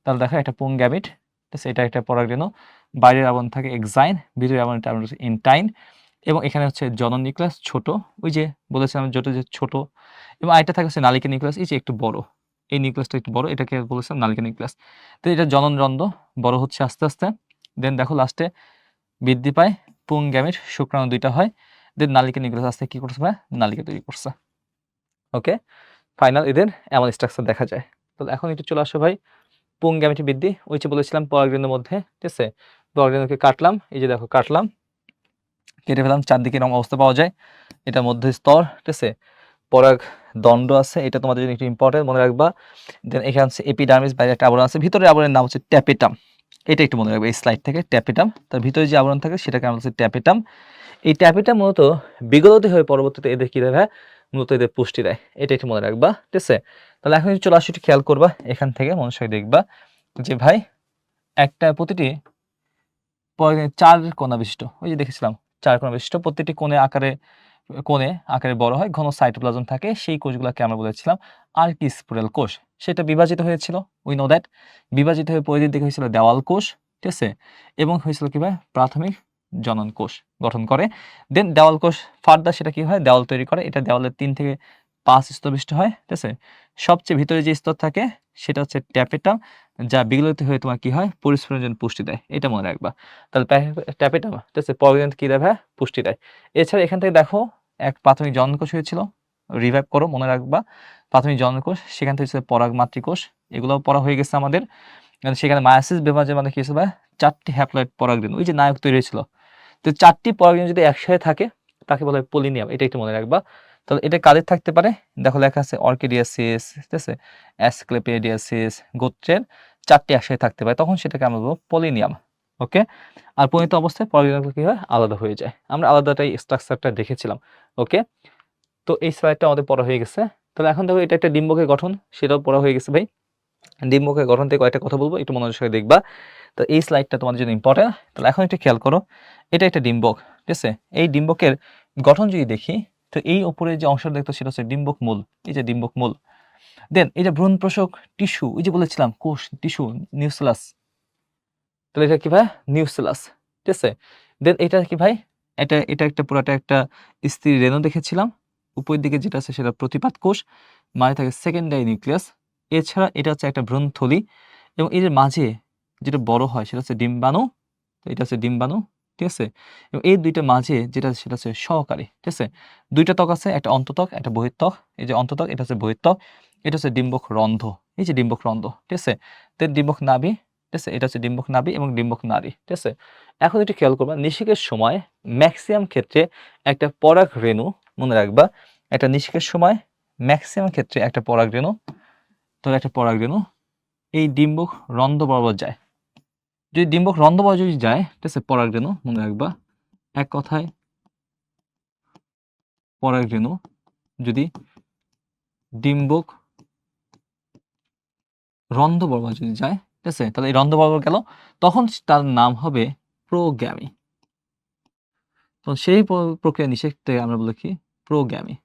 তাহলে দেখো একটা পুংগামিট, ঠিক আছে, এটা একটা পরাগরেণু, বাইরের আবরণ থাকে এক্সাইন, ভিতরের আবরণটা আমরা ইনটাইন, এবং এখানে হচ্ছে জনন নিউক্লিয়াস ছোট, ওই যে বলেছিলাম যত যে ছোট, এবং আরেকটা থাকে হচ্ছে নালিকা নিউক্লিয়াস, এই যে একটু বড়, এই নিউক্লিয়াসটা একটু বড়, এটাকে বলেছিলাম নালিকা নিউক্লিয়াস। তো এটা জনন রন্ধ্র, বড় হচ্ছে আস্তে আস্তে। দেন দেখো লাস্টে বৃদ্ধি পায় পুংগামিট, শুক্রাণু দুইটা হয়। দেন নালিকা নিউক্লিয়াস আস্তে কি করছে ভাই, নালিকা তৈরি করছে, ওকে। ফাইনাল এদের এমন স্ট্রাকচার দেখা যায়। তো এখন একটু চলে আসো ভাই পুংগামিটি বৃদ্ধি, ওই যে বলেছিলাম পরাগরেণুর মধ্যে, ঠিক আছে। পরাগরেণুকে কাটলাম, এই যে দেখো কাটলাম, কেটে ফেলাম, চারদিকে এরকম অবস্থা পাওয়া যায়। এটা মধ্য স্তর, ঠিক আছে। পরাগ দণ্ড আছে, এটা তোমাদের জন্য একটু ইম্পর্টেন্ট, মনে রাখবা। দেন এখানে হচ্ছে এপিডার্মিস, বাইরে একটা আবরণ আছে, ভিতরে আবরণের নাম হচ্ছে ট্যাপেটাম, এটা একটু মনে রাখবে এই স্লাইড থেকে, ট্যাপেটাম। তার ভিতরে যে আবরণ থাকে সেটাকে আমরা বলছি ট্যাপেটাম। এই ট্যাপেটাম মূলত বিগলতি হয়ে পরবর্তীতে এদের কি দেয়, মূলত এদের পুষ্টি দেয়, এটা একটু মনে রাখবা, ঠিক আছে। তাহলে এখন চলে আসো, একটু খেয়াল করবা, এখান থেকে মনোযোগ দেখবা যে ভাই একটা প্রতিটি চার কোণা বিশিষ্ট, ওই যে দেখেছিলাম চার কোণা বিশিষ্ট, প্রত্যেকটি কোণে আকারে বড় হয়, ঘন সাইটোপ্লাজম থাকে, সেই কোষগুলোকে আমরা বলেছিলাম আর্কিস্পোরেল কোষ। সেটা বিভাজিত হয়েছিল, উই নো দ্যাট, বিভাজিত হয়ে পরিধির দিকে হয়েছিল দেওয়াল কোষ, ঠিক আছে। এবং হয়েছিল কি ভাই প্রাথমিক জনন কোষ গঠন করে। দেন দেওয়াল কোষ ফার্দার সেটা কি হয়, দেওয়াল তৈরি করে, এটা দেওয়ালের 3 থেকে 5 স্তর বিশিষ্ট হয়, ঠিক আছে। সবচেয়ে ভিতরে যে স্তর থাকে সেটা হচ্ছে ট্যাপেটাম, যা বিগলিত হয়ে তোমার কি হয় পরিস্ফুরণের জন্য পুষ্টি দেয়, এটা মনে রাখবা। তাহলে ট্যাপেটাম, ঠিক আছে, পরাগরেণু কি দেয় ভাই, পুষ্টি দেয়। এছাড়া এখান থেকে দেখো এক প্রাথমিক জননকোষ হয়েছিল, রিভাইভ করো, মনে রাখবা প্রাথমিক জননকোষ, সেখান থেকে হচ্ছে পরাগ মাতৃকোষ, এগুলোও পড়া হয়ে গেছে আমাদের। সেখানে মায়াসিস বিভাজনের মানে কি হচ্ছে ভাই, 4টি হ্যাপ্লয়েড পরাগরেণু, ওই যে নায়ক তৈরি হয়েছিল। তো 4টি পরাগরেণু যদি একসাথে থাকে তাকে বলা হয় পলিনিয়াম, এটা একটু মনে রাখবা। তাহলে এটা কাদের থাকতে পারে, দেখো লেখা আছে অর্কিডিয়াসিস, ঠিক আছে, অ্যাসক্লেপিডিয়াসিস গোত্রের 4টি একসাথে থাকতে পারে, তখন সেটাকে আমরা বলবো পলিনিয়াম, ওকে। আর পরিণত অবস্থায় পরাগরেণু কি হয়, আলাদা হয়ে যায়, আমরা আলাদাটাই স্ট্রাকচারটা দেখেছিলাম, ওকে। তো এই স্লাইডটা আমাদের পড়া হয়ে গেছে। তাহলে এখন দেখো এটা একটা ডিম্বকের গঠন, সেটাও পড়া হয়ে গেছে ভাই। ডিম্বকের গঠন থেকে কয়েকটা কথা বলবো, একটু মনোযোগ সহকারে দেখবা। তো এই স্লাইডটা তোমাদের জন্য ইম্পর্টেন্ট। তাহলে এখন একটু খেয়াল করো, এটা একটা ডিম্বক, ঠিক আছে। এই ডিম্বকের গঠন যদি দেখি, তো এই উপরে যে অংশটা দেখতো সেটা হচ্ছে ডিম্বক মূল, এই যে ডিম্বক মূল। দেন এই যে ভ্রূণপোষক টিস্যু, ওই যে বলেছিলাম কোষ টিস্যু নিউক্লিয়াস, তাহলে এটা কি ভাই নিউক্লিয়াস, ঠিক আছে। দেন এটা কি ভাই, এটা একটা পুরাটা একটা স্ত্রী রেণু দেখেছিলাম, উপরের দিকে যেটা আছে সেটা প্রতিপাদ কোষ, মানে থাকে সেকেন্ডারি নিউক্লিয়াস। এছাড়া এটা হচ্ছে একটা ভ্রূণথলি, এবং এর মাঝে যেটা বড় হয় সেটা হচ্ছে ডিম্বাণু, তো এটা হচ্ছে ডিম্বাণু, ঠিক আছে। এবং এই দুইটা মাঝে যেটা সেটা হচ্ছে সহকারী, ঠিক আছে। দুইটা ত্বক আছে, একটা অন্তত্বক একটা বহিঃত্বক, এই যে অন্তত্বক এটা হচ্ছে বহিঃত্বক, এটা হচ্ছে ডিম্বক রন্ধ্র, এই যে ডিম্বক রন্ধ্র, ঠিক আছে। দেন ডিম্বক নাভি, ঠিক আছে, এটা হচ্ছে ডিম্বক নাভি এবং ডিম্বক নাড়ি, ঠিক আছে। এখন একটু খেয়াল করবা, নিষেকের সময় ম্যাক্সিমাম ক্ষেত্রে একটা পরাগ রেণু, মনে রাখবা একটা নিষেকের সময় ম্যাক্সিমাম ক্ষেত্রে একটা পরাগ রেণু, তাহলে একটা পরাগ রেণু এই ডিম্বক রন্ধ্র বরাবর যায়। যদি ডিম্বক রন্ধ্র বরাবর যদি যায়, ঠিক আছে, পরাগ রেণু, মনে রাখবা এক কথায় পরাগ রেণু যদি ডিম্বক রন্ধ্র বরাবর যদি যায়, ঠিক আছে, তাহলে এই রন্ধ্র বরাবর গেল, তখন তার নাম হবে প্রোগ্যামি। তো সেই প্রক্রিয়া নিষেধকে আমরা বলি কি? প্রোগ্যামি।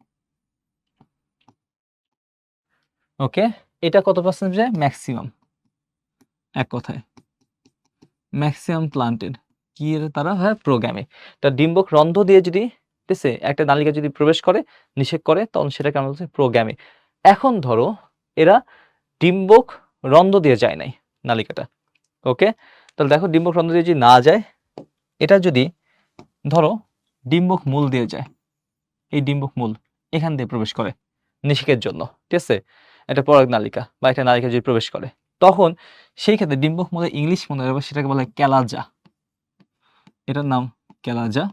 ওকে, এটা কত পার্সেন্ট যায়? ম্যাক্সিমাম। এক কথায় ম্যাক্সিমাম প্লান্টেড কি তারা হয়? প্রোগ্যামি। তা ডিম্বক রন্ধ্র দিয়ে যদি, ঠিক আছে, একটা নালিকা যদি প্রবেশ করে, নিষেধ করে, তখন সেটাকে আমরা বলছি প্রোগ্যামি। এখন ধরো এরা ডিম্বক রন্ধ্র দিয়ে যায় নাই নালিকাটা, ওকে, তাহলে দেখো ডিম্বক রন্ধ্র দিয়ে যদি না যায়, এটা যদি ধরো ডিম্বক মূল দিয়ে যায়, এই ডিম্বক মূল এখান দিয়ে প্রবেশ করে নিষেকের জন্য, ঠিক আছে, একটা পরাগ নালিকা বা একটা নালিকা যদি প্রবেশ করে, তখন সেই ক্ষেত্রে ডিম্বক মূলের ইংলিশ মনে রাখবে, সেটাকে বলা হয় ক্যালাজা। এটার নাম ক্যালাজা।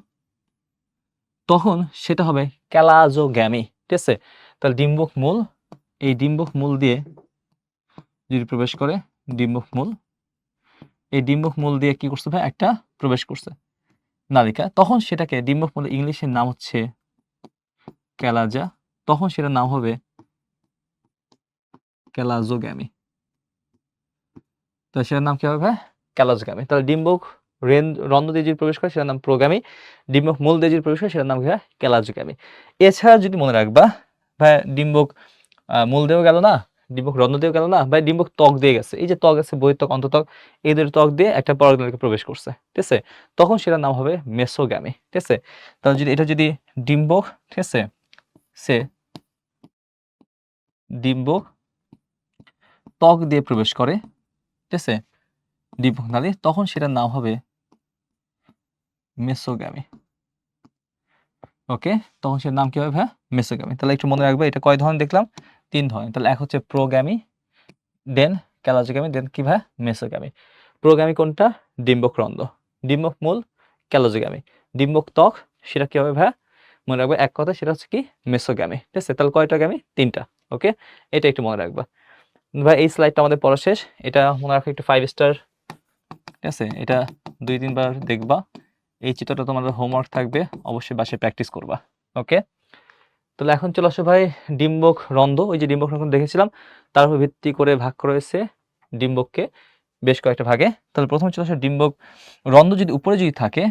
তখন সেটা হবে ক্যালাজোগ্যামি, ঠিক আছে। তাহলে ডিম্বক মূল, এই ডিম্বক মূল দিয়ে যদি প্রবেশ করে, ডিম্বক মূল, এই ডিম্বক মূল দিয়ে কি করছে ভাই? একটা প্রবেশ করছে নালিকা, তখন সেটাকে ডিম্বক মূলের ইংলিশের নাম হচ্ছে ক্যালাজা, তখন সেটার নাম হবে ক্যালাজোগ্যামি। তো সেটার নাম কি হবে ভাই? ক্যালাজোগ্যামি। তাহলে ডিম্বক রন্ধ্র দিয়ে যদি প্রবেশ করে, সেটার নাম প্রোগ্যামি। ডিম্বক মূল দিয়ে যদি প্রবেশ করে, সেটার নাম কি হয়? ক্যালাজোগ্যামি। এছাড়া যদি মনে রাখবা ভাই, ডিম্বক মূল দিয়েও গেল না, ডিম্বক রন্ধ্র দিয়েও গেল না ভাই, ডিম্বক ত্বক দিয়ে গেছে, এই যে ত্বক আছে, বহিঃত্বক অন্তঃত্বক, এই দুটো ত্বক দিয়ে একটা পরাগনালিকা প্রবেশ করছে, ঠিক আছে, তখন সেটার নাম হবে মেসোগ্যামি, ঠিক আছে। তাহলে যদি এটা যদি ডিম্বক, ঠিক আছে, সে ডিম্বক ত্বক দিয়ে প্রবেশ করে, ঠিক আছে, ডিম্বক নালী, তখন সেটার নাম হবে মেসোগ্যামি। ওকে, তখন সেটার নাম কি হবে ভাই? মেসোগ্যামি। তাহলে একটু মনে রাখবে, এটা কয় ধরনের দেখলাম? 3 ধরনের। তাহলে এক হচ্ছে প্রোগ্যামি, দেন ক্যালাজোগ্যামি, দেন কি ভাই? মেসোগ্যামি। প্রোগ্যামি কোনটা? ডিম্বক রন্ধ্র, ডিম্বক মূল ক্যালাজোগ্যামি, ডিম্বক ত্বক সেটা কি হবে ভাই? মনে রাখবে এক কথা, সেটা হচ্ছে কি? মেসোগ্যামি, ঠিক আছে। তাহলে কয়টা গ্যামি? 3টা। ওকে, এটা একটু মনে রাখবা ভাই। এই স্লাইডটা আমাদের পড়া শেষ, এটা মনে রাখো একটু 5 স্টার, ঠিক আছে, এটা 2-3 বার দেখবা। এই চিত্রটা তোমাদের হোমওয়ার্ক থাকবে, অবশ্যই বাসায় প্র্যাকটিস করবা। ওকে, তাহলে এখন চলে আসো ভাই ডিম্বক রন্ধ্র। ওই যে ডিম্বক রন্ধ্র দেখেছিলাম, তার উপর ভিত্তি করে ভাগ করা হয়েছে ডিম্বককে বেশ কয়েকটা ভাগে। তাহলে প্রথমে চলে আসো ডিম্বক রন্ধ্র যদি উপরে যদি থাকে,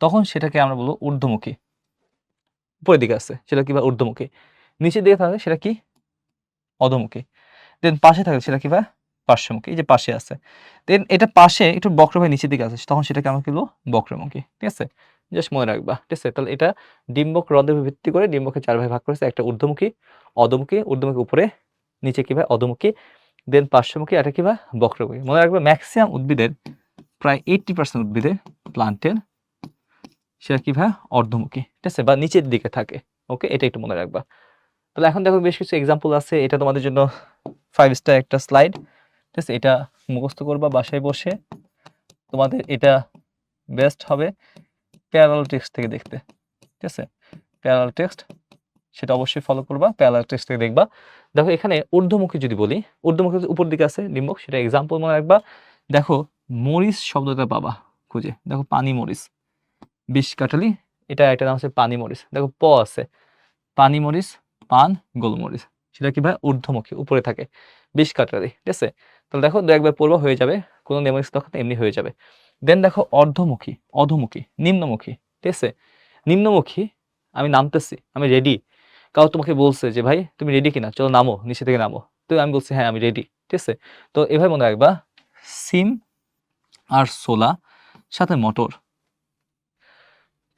তখন সেটাকে আমরা বলবো ঊর্ধ্বমুখী। উপরের দিকে আছে সেটা কি ভাই? ঊর্ধ্বমুখী। নিচের দিকে থাকে সেটা কি? অধোমুখী। দেন পাশে থাকে সেটা কি ভাই? পার্শ্বমুখী। এই যে পাশে আছে, দেন এটা পাশে একটু বক্রভাবে নিচের দিকে আছে, তখন সেটাকে আমরা কি বলবো? বক্রমুখী, ঠিক আছে, জাস্ট মনে রাখবা, ঠিক আছে। তাহলে এটা ডিম্বক রন্ধ্রের উপর ভিত্তি করে ডিম্বকে 4 ভাগে ভাগ করেছে, একটা ঊর্ধ্বমুখী, অধোমুখী, ঊর্ধ্বমুখী উপরে, নিচে কি ভাই? অধোমুখী, দেন পার্শ্বমুখী, এটা কি ভাই? বক্রমুখী। মনে রাখবে ম্যাক্সিমাম উদ্ভিদের, প্রায় 80% উদ্ভিদের প্লান্টের সেটা কি ভাই? অর্ধমুখী, ঠিক আছে, বা নিচের দিকে থাকে। ওকে, এটা একটু মনে রাখবা। তাহলে এখন দেখো বেশ কিছু এক্সাম্পল আছে, এটা তোমাদের জন্য 5 স্টার একটা স্লাইড, ঠিক আছে, এটা মুখস্থ করবা বাসায় বসে, তোমাদের এটা বেস্ট হবে প্যারালাল টেক্সট থেকে দেখতে, ঠিক আছে, প্যারালাল টেক্সট সেটা অবশ্যই ফলো করবা, প্যারালাল টেক্সট থেকে দেখবা। দেখো এখানে ঊর্ধ্বমুখী যদি বলি, ঊর্ধ্বমুখী উপর দিকে আছে ডিম্বক, সেটা এক্সাম্পল মনে রাখবা। দেখো মরিচ শব্দটা পাবা খুঁজে, দেখো পানি মরিচ, বিষ কাঠালি, এটা একটা নাম হচ্ছে পানি মরিচ। দেখো প আছে, পানি মরিচ, পান, গোলমরিচ, সেটা কি ভাই? ঊর্ধ্বমুখী, উপরে থাকে, বিষ কাটারি, ঠিক আছে। তাহলে দেখো 2-1 পড়বা, হয়ে যাবে, কোনো নেমরিক্স তখন এমনি হয়ে যাবে। দেন দেখো অর্ধমুখী, অধোমুখী, নিম্নমুখী, ঠিক আছে। নিম্নমুখী, আমি নামতেছি, আমি রেডি, কাউ তোমাকে বলছে যে ভাই তুমি রেডি কিনা, চলো নামো, নিচে থেকে নামো, তো আমি বলছি হ্যাঁ আমি রেডি, ঠিক আছে। তো এভাবে মনে রাখবা, সিম আর সোলা সাথে মটর,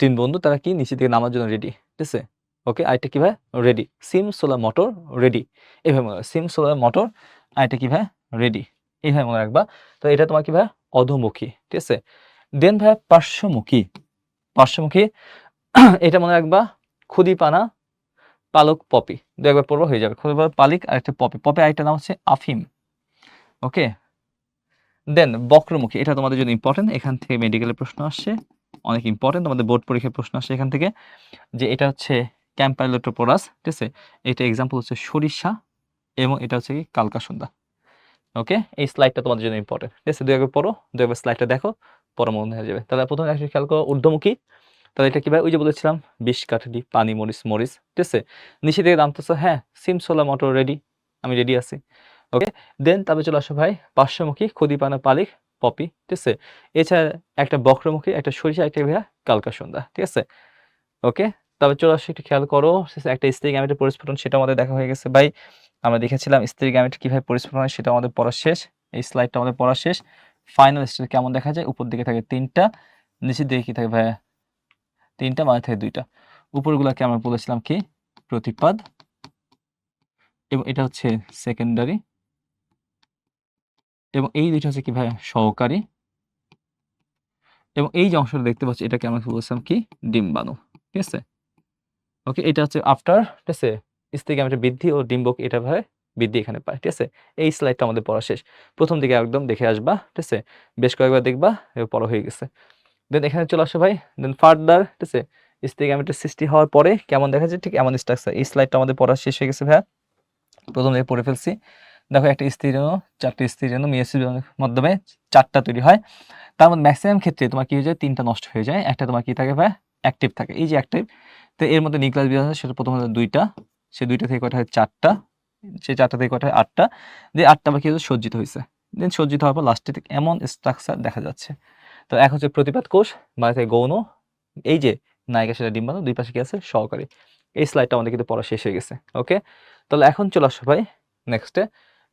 3 বন্ধু, তারা কি নিচে থেকে নামার জন্য রেডি, ঠিক আছে। ওকে, আরেকটা কি ভাই? রেডি, সিম সোলার মটর রেডি, এইভাবে মনে রাখবা, সিম সোলার মটর, আরেকটা কি ভাই? রেডি, এইভাবে মনে রাখবা। তো এটা তোমার কি ভাই? অধোমুখী, ঠিক আছে। দেন ভাই পার্শ্বমুখী, পার্শ্বমুখী এটা মনে রাখবা, খুদিপানা, পালক, পপি, 2-1 পড়বা, হয়ে যাবে। খুদিপানা, পালিক, আর একটা পপি, পপি আরেকটা নাম হচ্ছে আফিম। ওকে, দেন বক্রমুখী, এটা তোমাদের জন্য ইম্পর্টেন্ট, এখান থেকে মেডিকেলের প্রশ্ন আসছে, অনেক ইম্পর্টেন্ট, তোমাদের বোর্ড পরীক্ষার প্রশ্ন আসছে এখান থেকে, যে এটা হচ্ছে ক্যাম্পাইলোটোপোরাস, ঠিক আছে, এটা এক্সাম্পল হচ্ছে সরিষা, এবং এটা হচ্ছে কি? কালকাসুন্দা। ওকে, এই স্লাইডটা তোমাদের জন্য ইম্পর্টেন্ট, ঠিক আছে, 2-1 পড়ো, 2-1 স্লাইডটা দেখো, পরে মনে হয়ে যাবে। তাহলে প্রথমে একটু খেয়াল করো ঊর্ধ্বমুখী, তাহলে এটা কি ভাই? ওই যে বলেছিলাম 20 কাঠালি পানি মরিচ, ঠিক আছে? নিচে থেকে নামতেছে, হ্যাঁ, সিম সোলা মটর রেডি, আমি রেডি আছি। ওকে? দেন তারপরে চলে আসো ভাই পার্শ্বমুখী খদিপানা পালিক পপি, ঠিক আছে? এছাড়া একটা বক্রমুখী, একটা সরিষা, একটা ভাইয়া কালকা সন্ধ্যা, ঠিক আছে? ওকে? তবে চলে আসো একটু খেয়াল করো, একটা স্ত্রী গ্যামেটের পরিস্ফুটন সেটা আমাদের দেখা হয়ে গেছে ভাই। আমরা দেখেছিলাম স্ত্রী গ্যামেট কিভাবে পরিস্ফুটন হয় সেটা আমাদের পড়া শেষ। এই স্লাইডটা আমাদের পড়া শেষ। ফাইনাল স্টেজ কেমন দেখা যায়? উপর দিকে থাকে 3টা, নিচের দিকে কি থাকে ভাইয়া? 3টা, মাঝে থাকে 2টা। উপরগুলাকে আমরা বলেছিলাম কি? প্রতিপাদ, এবং এটা হচ্ছে সেকেন্ডারি, এবং এই 2টা হচ্ছে কি ভাইয়া? সহকারী, এবং এই যে অংশটা দেখতে পাচ্ছি এটাকে আমরা বলেছিলাম কি? ডিম্বাণু, ঠিক আছে? ওকে, এটা হচ্ছে আফটার, ঠিক আছে? স্ত্রী গ্যামেটের বৃদ্ধি ও ডিম্বক এটা ভাই বৃদ্ধি এখানে পায়, ঠিক আছে? এই স্লাইডটা আমাদের পড়া শেষ। প্রথম দিকে একদম দেখে আসবা, ঠিক আছে? বেশ কয়েকবার দেখবা, এবার পড়া হয়ে গেছে। দেন এখানে চলে আসো ভাই, দেন ফার্দার, ঠিক আছে? স্ত্রী গ্যামেটের সৃষ্টি হওয়ার পরে কেমন দেখা যায়? ঠিক এমন স্ট্রাকচার। এই স্লাইডটা আমাদের পড়া শেষ হয়ে গেছে ভাইয়া। প্রথম দিকে পড়ে ফেলছি। দেখো একটা স্ত্রী রেণু, 4টি স্ত্রী রেণু মেয়োসিস মাধ্যমে 4টা তৈরি হয়। তার মধ্যে ম্যাক্সিমাম ক্ষেত্রে তোমার কি হয়ে যায়? 3টা নষ্ট হয়ে যায়। একটা তোমার কি থাকে ভাই? অ্যাক্টিভ থাকে। এই যে অ্যাক্টিভ, তো এর মধ্যে নিউক্লিয়াস বিভাজন হয় সেটা প্রথমত 2টা, সে 2টা থেকে কয়টা হয়? 4টা, সেই 4টা থেকে কয়টা হয়? 8টা, দিয়ে 8টা বাকি হচ্ছে সজ্জিত হইছে। দেন সজ্জিত হওয়ার পর লাস্টে এমন স্ট্রাকচার দেখা যাচ্ছে। তো এখন হচ্ছে প্রতিপাদ কোষ, মানে থেকে গৌণ, এই যে নায়িকা সেটা ডিম্বাণু, 2 পাশে কি আছে? সহকারী। এই স্লাইডটা আমাদের কিন্তু পড়া শেষ হয়ে গেছে। ওকে? তাহলে এখন চলে আসো ভাই নেক্সটে,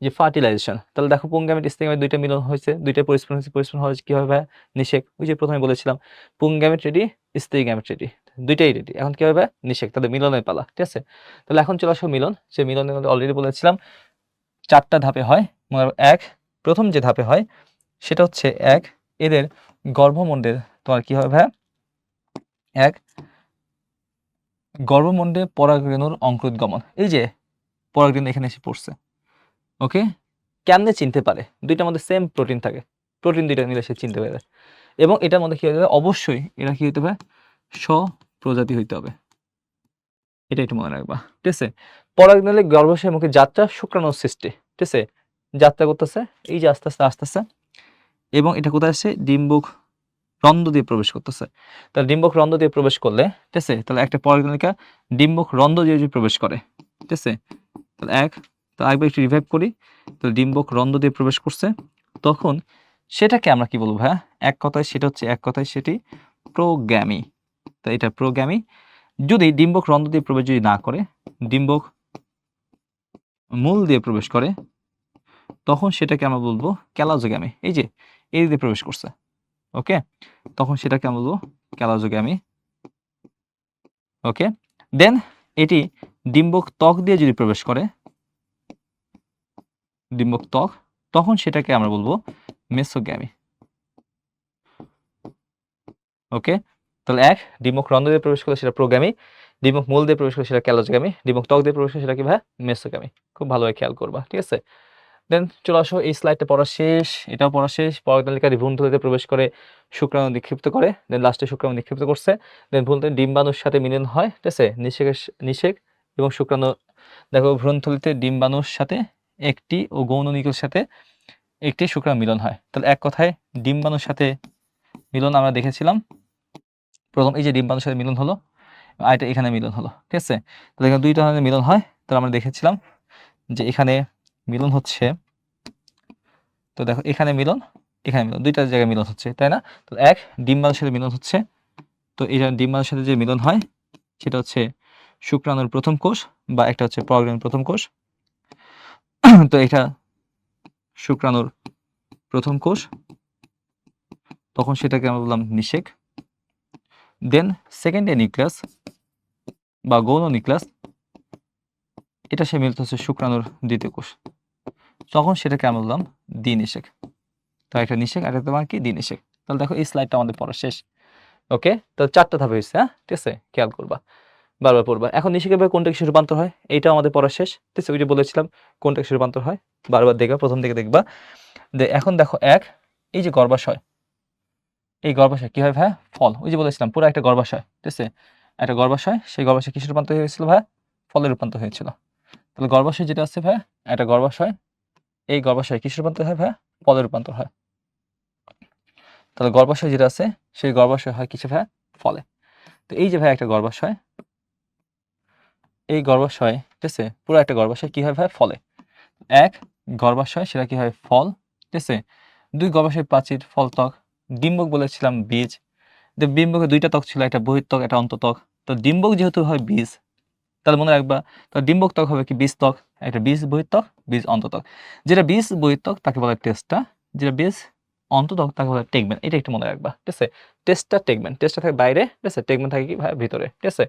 যে ফার্টিলাইজেশন। তাহলে দেখো পুংগ্যামেট স্ত্রী গ্যামেট 2টা মিলন হয়েছে, 2টা পরিস্ফুটন হয়েছে, পরিস্ফুটন হওয়া কি হবে ভাই? নিষেক। ওই যে প্রথমে বলেছিলাম পুংগ্যামেট রেডি, স্ত্রী গ্যামেট রেডি, 2টাই রেডি। এখন কি হবে? নিষেক। তাহলে মিলনের পালা, ঠিক আছে? তাহলে এখন চলে আসো মিলন। সে মিলনের মধ্যে অলরেডি বলেছিলাম 4টা ধাপে হয়। প্রথম যে ধাপে হয় সেটা হচ্ছে এদের গর্ভমুণ্ডের তোমার কি হবে ভাইয়া? গর্ভমুণ্ডে পরাগরেণুর অঙ্কুরোদ্গমন। এই যে পরাগরেণু এখানে এসে পড়ছে। ওকে? কেমনে চিনতে পারে? 2টার মধ্যে সেম প্রোটিন থাকে। প্রোটিন 2টা মিলে সে চিনতে পারে। এবং এটার মধ্যে কি হতে হবে? অবশ্যই এরা কি হতে হবে? স্বপ্রজাতি হইতে হবে। এটা একটু মনে রাখবা। ঠিক আছে? পরাগরেণুর গর্ভাশয়ের মুখে যাত্রা শুক্রাণুর সৃষ্টি। ঠিক আছে? যাত্রা করতেছে এই যে আস্তে আস্তে, এবং এটা কোথায় আসছে? ডিম্বক রন্ধ্র দিয়ে প্রবেশ করতেছে। তাহলে ডিম্বক রন্ধ্র দিয়ে প্রবেশ করলে, ঠিক আছে? তাহলে একটা পরাগরেণুকা ডিম্বক রন্ধ্র দিয়ে যদি প্রবেশ করে, ঠিক আছে? তাহলে তো আরেকবার একটু রিভাইভ করি। তাহলে ডিম্বক রন্ধ্র দিয়ে প্রবেশ করছে, তখন সেটাকে আমরা কি বলবো ভাইয়া? এক কথায় সেটি প্রোগ্যামি। তো এটা প্রোগ্যামি। যদি ডিম্বক রন্ধ্র দিয়ে প্রবেশ যদি না করে, ডিম্বক মূল দিয়ে প্রবেশ করে, তখন সেটাকে আমরা বলবো ক্যালোজোগ্যামি। এই যে এই দিয়ে প্রবেশ করছে, ওকে? তখন সেটাকে আমরা বলবো ক্যালোজোগ্যামি। ওকে? দেন এটি ডিম্বক ত্বক দিয়ে যদি প্রবেশ করে, ডিম্বক ত্বক, তখন সেটাকে আমরা বলবো মেসোগ্যামি। ওকে? তাহলে ডিম্বক রন্ধ্র দিয়ে প্রবেশ করলে সেটা প্রোগ্যামি, ডিম্বক মূল দিয়ে প্রবেশ করলে সেটা ক্যালোজোগ্যামি, ডিম্বক ত্বক দিয়ে প্রবেশ করলে সেটা কি ভাই? মেসোগ্যামি। খুব ভালোভাবে খেয়াল করবা, ঠিক আছে? দেন চলে আসো, এই স্লাইডটা পড়া শেষ, এটাও পড়া শেষ। পরাগনালিকা ভ্রূণথলিতে প্রবেশ করে শুক্রাণু নিক্ষিপ্ত করে, দেন লাস্টে শুক্রাণু নিক্ষিপ্ত করছে, দেন ভ্রূণথলি ডিম্বাণুর সাথে মিলন হয়, ঠিক আছে? নিষেক এবং শুক্রাণু, দেখো ভ্রূণথলিতে ডিম্বাণুর সাথে একটি ও গৌণনিকের সাথে একটি শুক্রাণু মিলন হয়। তাহলে এক কথায় ডিম্বাণুর সাথে মিলন আমরা দেখেছিলাম। প্রথম এই যে ডিম্বাণুর সাথে মিলন হলো, আর এটা এখানে মিলন হলো, ঠিক আছে? তাহলে এখানে 2 ধরনের মিলন হয়। তাহলে আমরা দেখেছিলাম যে এখানে মিলন হচ্ছে, তো দেখো এখানে মিলন, এখানে মিলন, 2টা জায়গায় মিলন হচ্ছে, তাই না? তো ডিম্বাণুর সাথে মিলন হচ্ছে। তো এই ডিম্বাণুর সাথে যে মিলন হয় সেটা হচ্ছে শুক্রাণুর প্রথম কোষ, বা একটা হচ্ছে পরাগরেণুর প্রথম কোষ। তো এটা শুক্রাণুর প্রথম কোষ, তখন সেটাকে আমরা বললাম নিষেক। দেন সেকেন্ডারি নিউক্লিয়াস বা গৌণ নিউক্লিয়াস, এটা সে মিলত হচ্ছে শুক্রাণুর দ্বিতীয় কোষ, তখন সেটাকে আমরা বললাম দ্বিনিষেক। তো একটা নিষেক আর একটা তোমার কি? দ্বিনিষেক। তাহলে দেখো এই স্লাইডটা আমাদের পড়া শেষ। ওকে? তো 4টা ধাপ হয়েছে, হ্যাঁ? ঠিক আছে? খেয়াল করবা, বারবার পড়বা। এখন নিষেকের ভাবে কোনটা কিসে রূপান্তর হয়? এইটাও আমাদের পড়া শেষ, ঠিক আছে? ওই যে বলেছিলাম কোনটা কিসে রূপান্তর হয়, বারবার দেখবা, প্রথম থেকে দেখবা। এখন দেখো এই যে গর্ভাশয়, এই গর্ভাশয় কি হয় ভাই? ফল। ওই যে বলেছিলাম পুরো একটা গর্ভাশয়, ঠিক আছে? একটা গর্ভাশয়, সেই গর্ভাশয় কিসে রূপান্তর হয়েছিল ভাই? ফলে রূপান্তর হয়েছিল। তাহলে গর্ভাশয় যেটা আছে ভাই, একটা গর্ভাশয়, এই গর্ভাশয় কিসে রূপান্তর হয় ভাই? ফলে রূপান্তর হয়। তাহলে গর্ভাশয় যেটা আছে সেই গর্ভাশয় হয় কিসে ভাই? ফলে। তো এই যে ভাই একটা গর্ভাশয়, এই গর্ভাশয়, ঠিক আছে, পুরো একটা গর্ভাশয় কি হয় ভাই, ফলে। এক গর্ভাশয়, সেটা কি হয়, ফল, ঠিক আছে। দুই গর্ভাশয় প্রাচীর, ফলত্বক। ডিম্বক বলেছিলাম বীজ। ডিম্বকে দুইটা ত্বক ছিল, একটা বহিঃত্বক, একটা অন্তঃত্বক। তো ডিম্বক যেহেতু হয় বীজ, তাহলে মনে রাখবা, তো ডিম্বক ত্বক হবে কি, বীজ ত্বক। একটা বীজ বহিঃত্বক, বীজ অন্তঃত্বক। যেটা বীজ বহিঃত্বক তাকে বলে টেস্টা, যেটা বীজ অন্তঃত্বক তাকে বলে টেগমেন্ট। এটা একটু মনে রাখবা, ঠিক আছে। টেস্টা টেগমেন্ট, টেস্টা থাকে বাইরে, ঠিক আছে, টেগমেন্ট থাকে কি ভাই, ভিতরে, ঠিক আছে।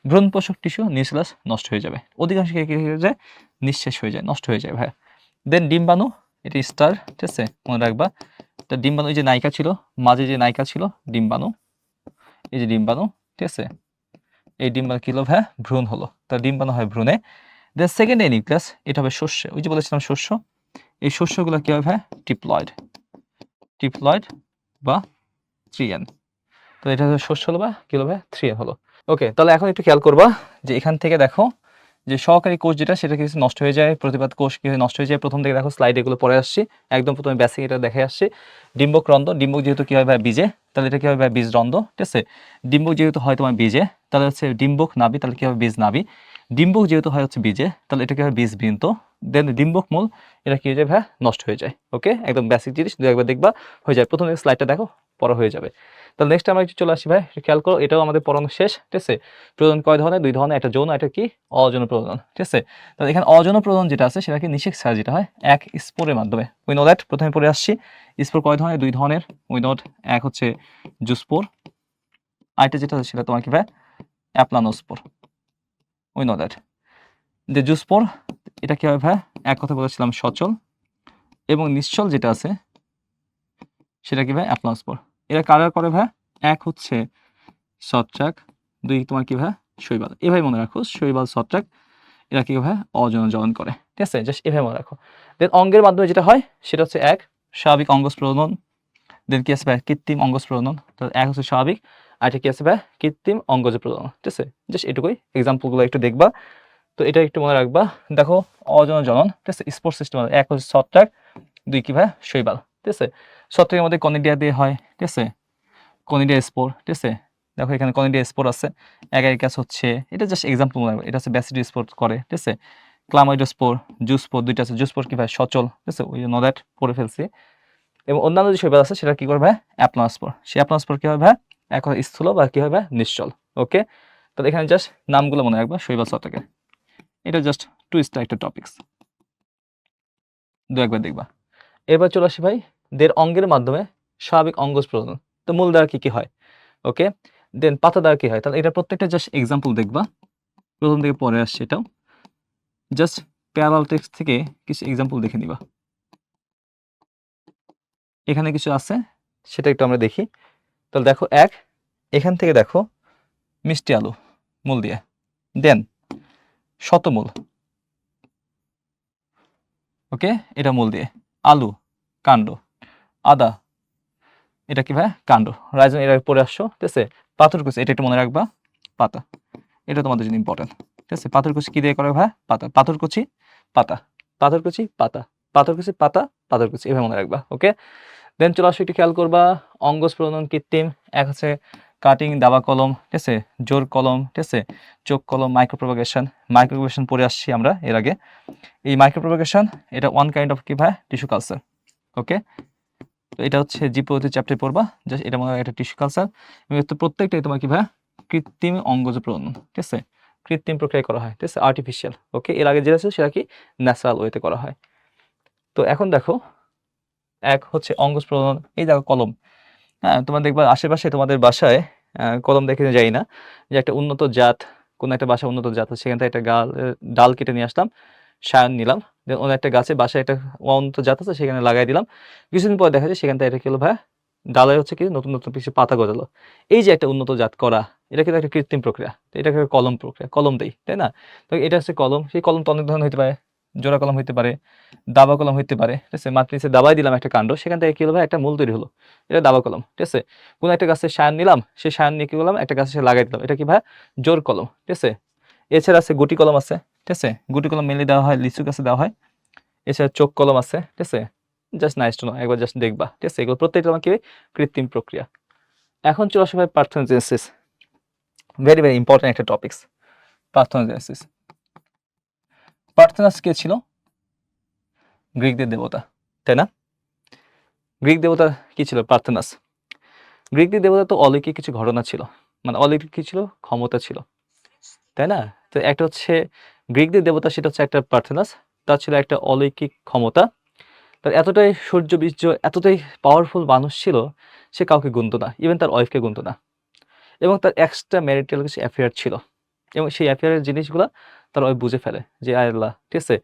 ভ্রূণ পোষক টিস্যু নিউক্লিয়াস নষ্ট হয়ে যাবে, অধিকাংশ কি হয়ে যায়, নিঃশেষ হয়ে যায়, নষ্ট হয়ে যায় ভাই। দেন ডিম্বাণু, এটা স্টার, ঠিক আছে, মনে রাখবা। তো ডিম্বাণু, এই যে নায়িকা ছিল, মাঝে যে নায়িকা ছিল ডিম্বাণু, এই যে ডিম্বাণু, ঠিক আছে। এই ডিম্বাণু কি হলো ভাই, ভ্রূণ হলো। তো ডিম্বাণু হয় ভ্রূণে। দেন সেকেন্ড নিউক্লিয়াস, এটা হবে শস্য, ওই যে বলেছিলাম শস্য। এই শস্যগুলো কি হবে ভাই, টিপ্লয়েড, টিপ্লয়েড বা থ্রিএন। তো এটা হলো শস্য হলো বা কি হলো ভাই, থ্রিএন হলো। ওকে, তাহলে এখন একটু খেয়াল করবা যে এখান থেকে দেখো যে সহকারী কোষ যেটা, সেটা কিছু নষ্ট হয়ে যায়, প্রতিপাদ কোষ কি নষ্ট হয়ে যায়। প্রথম থেকে দেখো স্লাইড এগুলো পরে আসছি, একদম প্রথমে বেসিক এটা দেখে আসছি। ডিম্বক রন্ধ্র, ডিম্বক যেহেতু কি হয় ভাই বীজে, তাহলে এটা কি হবে ভাই, বীজ রন্ধ্র, ঠিক আছে। ডিম্বক যেহেতু হয় তোমার বীজে, তাহলে হচ্ছে ডিম্বক নাভি, তাহলে কি হবে বীজ নাভি। ডিম্বক যেহেতু হয় হচ্ছে বীজে, তাহলে এটা কি হবে বীজ বৃন্ত। দেন ডিম্বক মূল, এটা কি হয়ে যায় ভাই, নষ্ট হয়ে যায়। ওকে, একদম বেসিক জিনিস, দু একবার দেখবা হয়ে যায়। প্রথমে স্লাইডটা দেখো, পরে হয়ে যাবে। তাহলে নেক্সট আমরা একটু চলে আসি ভাই, খেয়াল করো, এটাও আমাদের পড়ানো শেষ, ঠিক আছে। প্রজনন কয় ধরনের, দুই ধরনের, একটা যৌন, একটা কি অযৌন প্রজনন, ঠিক আছে। তাহলে এখানে অযৌন প্রজনন যেটা আছে, সেটা কি নিষেক ছাড়া যেটা হয়, এক স্পোরের মাধ্যমে। উই নো দ্যাট, প্রথমে পড়ে আসছি। স্পোর কয় ধরনের, দুই ধরনের। উই নোট, এক হচ্ছে জুস্পোর, আরেকটা যেটা সেটা তোমার কি ভাই, অ্যাপ্লানোস্পোর। We know that. যে জুস্পোর, এটা কি হবে ভাই, এক কথা বলেছিলাম সচল, এবং নিশ্চল যেটা আছে সেটা কি ভাই, অ্যাপ্লানোস্পোর। এরা কারা করে ভাই, এক হচ্ছে ছত্রাক, দুই তোমার কি ভাই, শৈবাল। এভাবে মনে রাখো, শৈবাল, ছত্রাক, এরা কি ভাই, অযৌন জ্বলন করে, ঠিক আছে। জাস্ট এভাবে মনে রাখো। দেন অঙ্গের মাধ্যমে যেটা হয়, সেটা হচ্ছে এক স্বাভাবিক অঙ্গজ প্রজনন। দেন কি আছে ভাই, কৃত্রিম অঙ্গজ প্রজনন। তো এক হচ্ছে স্বাভাবিক, আর এটা কি আছে ভাই, কৃত্রিম অঙ্গজ প্রজনন, ঠিক আছে। জাস্ট এটুকুই, এক্সাম্পলগুলো একটু দেখবা। তো এটা একটু মনে রাখবা। দেখো অযৌন জ্বলন, ঠিক আছে, স্পোর সিস্টেম, এক হচ্ছে ছত্রাক, দুই কি ভাই, শৈবাল, ঠিক আছে। ছত্রাকের মধ্যে কনিডিয়া দিয়ে হয়, ঠিক আছে, কনিডিয়া স্পোর, ঠিক আছে। দেখো এখানে কনিডিয়া স্পোর আছে। এগারিকাস হচ্ছে, এটা জাস্ট এক্সাম্পল মনে রাখবে, এটা হচ্ছে ব্যাসিডি স্পোর করে, ঠিক আছে। ক্লামাইডোস্পোর, জুস্পোর, দুইটা আছে। জুস্পোর কি ভাই, সচল, ঠিক আছে, ওই নো দ্যাট, পড়ে ফেলছি। এবং অন্যান্য যে শৈবাল আছে, সেটা কি করবে, অ্যাপ্লানোস্পোর। সেই অ্যাপ্লানোস্পোর কি হবে, এক স্থূল বা কি হবে, নিশ্চল। ওকে, তাহলে এখানে জাস্ট নামগুলো মনে রাখবা শৈবাল ছত্রাকের। এটা জাস্ট টুইস্ট একটা টপিকস, দু একবার দেখবা। এবার চলে আসি ভাই, দের অঙ্গের মাধ্যমে স্বাভাবিক অঙ্গজ প্রজনন। তো মূল দ্বারা কি কি হয়, ওকে। দেন পাতা দ্বারা কি হয়, তাহলে এটা প্রত্যেকটা জাস্ট এক্সাম্পল দেখবা, প্রথম থেকে পরে আসছে। এটাও জাস্ট প্যারালাল টেক্সট থেকে কিছু এক্সাম্পল দেখে নিবা। এখানে কিছু আছে, সেটা একটু আমরা দেখি। তাহলে দেখো, এক, এখান থেকে দেখো মিষ্টি আলু মূল দিয়ে, দেন শতমূল, ওকে, এটা মূল দিয়ে। আলু কাণ্ড, আদা এটা কি ভাই, কাণ্ড। রাইজন এর আগে পড়ে আসছো, ঠিক আছে। পাথরকুচি, এটা একটু মনে রাখবা, পাতা, এটা তোমাদের জন্য ইম্পর্টেন্ট, ঠিক আছে। পাথরকুচি কি দিয়ে করে ভাই, পাতা, পাথরকুচি পাতা, পাথরকুচি পাতা, পাথরকুচি পাতা, পাথরকুচি, এভাবে মনে রাখবা। ওকে, দেন চলে আসো, একটু খেয়াল করবা। অঙ্গজ প্রজনন কৃত্রিম, এক হচ্ছে কাটিং, দাবা কলম, ঠিক আছে, জোর কলম, ঠিক আছে, চোখ কলম, মাইক্রোপ্রোপাগেশন। মাইক্রোপ্রোপাগেশন পড়ে আসছি আমরা এর আগে। এই মাইক্রোপ্রোপাগেশন, এটা ওয়ান কাইন্ড অফ কি ভাই, টিস্যু কালচার। ওকে, তো এটা হচ্ছে জীবপ্রগতি চ্যাপ্টারে পড়বা, জাস্ট এটা মনে হয় একটা টিস্যু কালচার। এবং তো প্রত্যেকটাই তোমার কি ভাই, কৃত্রিম অঙ্গজ প্রজনন, ঠিক আছে, কৃত্রিম প্রক্রিয়া করা হয়, ঠিক আছে, আর্টিফিশিয়াল। ওকে, এর আগে যেটা ছিল সেটা কি, ন্যাচারাল ওয়েতে করা হয়। তো এখন দেখো, এক হচ্ছে অঙ্গজ প্রজনন। এই দেখো কলম, হ্যাঁ, তোমার দেখবা আশেপাশে তোমাদের বাসায় কলম দেখে যাই না, যে একটা উন্নত জাত, কোনো একটা বাসায় উন্নত জাত আছে, সেখান থেকে একটা ডাল কেটে নিয়ে আসলাম, সায়ন নিলাম, দেন অন্য একটা গাছে বাসায় একটা উন্নত জাত আছে, সেখানে লাগাই দিলাম। কিছুদিন পর দেখা যায় সেখান থেকে এটা কি হলো ভাই, ডালে হচ্ছে কি নতুন নতুন কিছু পাতা গজালো। এই যে একটা উন্নত জাত করা, এটা কিন্তু একটা কৃত্রিম প্রক্রিয়া। তো এটাকে কলম প্রক্রিয়া, কলম দেই, তাই না। তো এটা হচ্ছে কলম। সেই কলম তো অনেক ধরনের হতে পারে, জোড়া কলম হইতে পারে, দাবা কলম হইতে পারে, ঠিক আছে। মাটির নিচে দাবাই দিলাম একটা কাণ্ড, সেখান থেকে কি হলো ভাই, একটা মূল তৈরি হলো, এটা দাবা কলম, ঠিক আছে। কোনো একটা গাছের সায়ান নিলাম, সেই সায়ান নিয়ে কি করলাম, একটা গাছে লাগাই দিলাম, এটা কি ভাই, জোর কলম, ঠিক আছে। এছাড়া আছে গুটি কলম আছে, ঠিক আছে, গুটি কলম মেনলি দেওয়া হয় লিচু গাছে দেওয়া হয়। এছাড়া চোখ কলম আছে, ঠিক আছে। জাস্ট নাইস টু নো, একবার জাস্ট দেখবা, ঠিক আছে। এগুলো প্রত্যেকটা আমাকে কৃত্রিম প্রক্রিয়া। এখন চলে আসে ভাই পার্থেনোজেনেসিস। ভেরি ভেরি ইম্পর্টেন্ট একটা টপিকস, পার্থেনোজেনেসিস। পার্থেনাস কে ছিল? গ্রিকদের দেবতা, তাই না? গ্রিক দেবতা কি ছিল? পার্থেনাস। গ্রিকদের দেবতা তো অলৌকিক কিছু ঘটনা ছিল, মানে অলৌকিক কি ছিল? ক্ষমতা ছিল, তাই না? তো একটা হচ্ছে গ্রিকদের দেবতা, সেটা হচ্ছে একটা পার্থেনাস, তার ছিল একটা অলৌকিক ক্ষমতা। তার এতটাই সূর্যবীর্য, এতটাই পাওয়ারফুল মানুষ ছিল, সে কাউকে গুনতো না, ইভেন তার ওয়াইফকে গুনতো না। এবং তার এক্সট্রা ম্যারিটাল কিছু অ্যাফেয়ার ছিল, এবং সেই অ্যাফেয়ারের জিনিসগুলো তার ওয়াইফ বুঝে ফেলে যে আয় আল্লাহ, ঠিক আছে,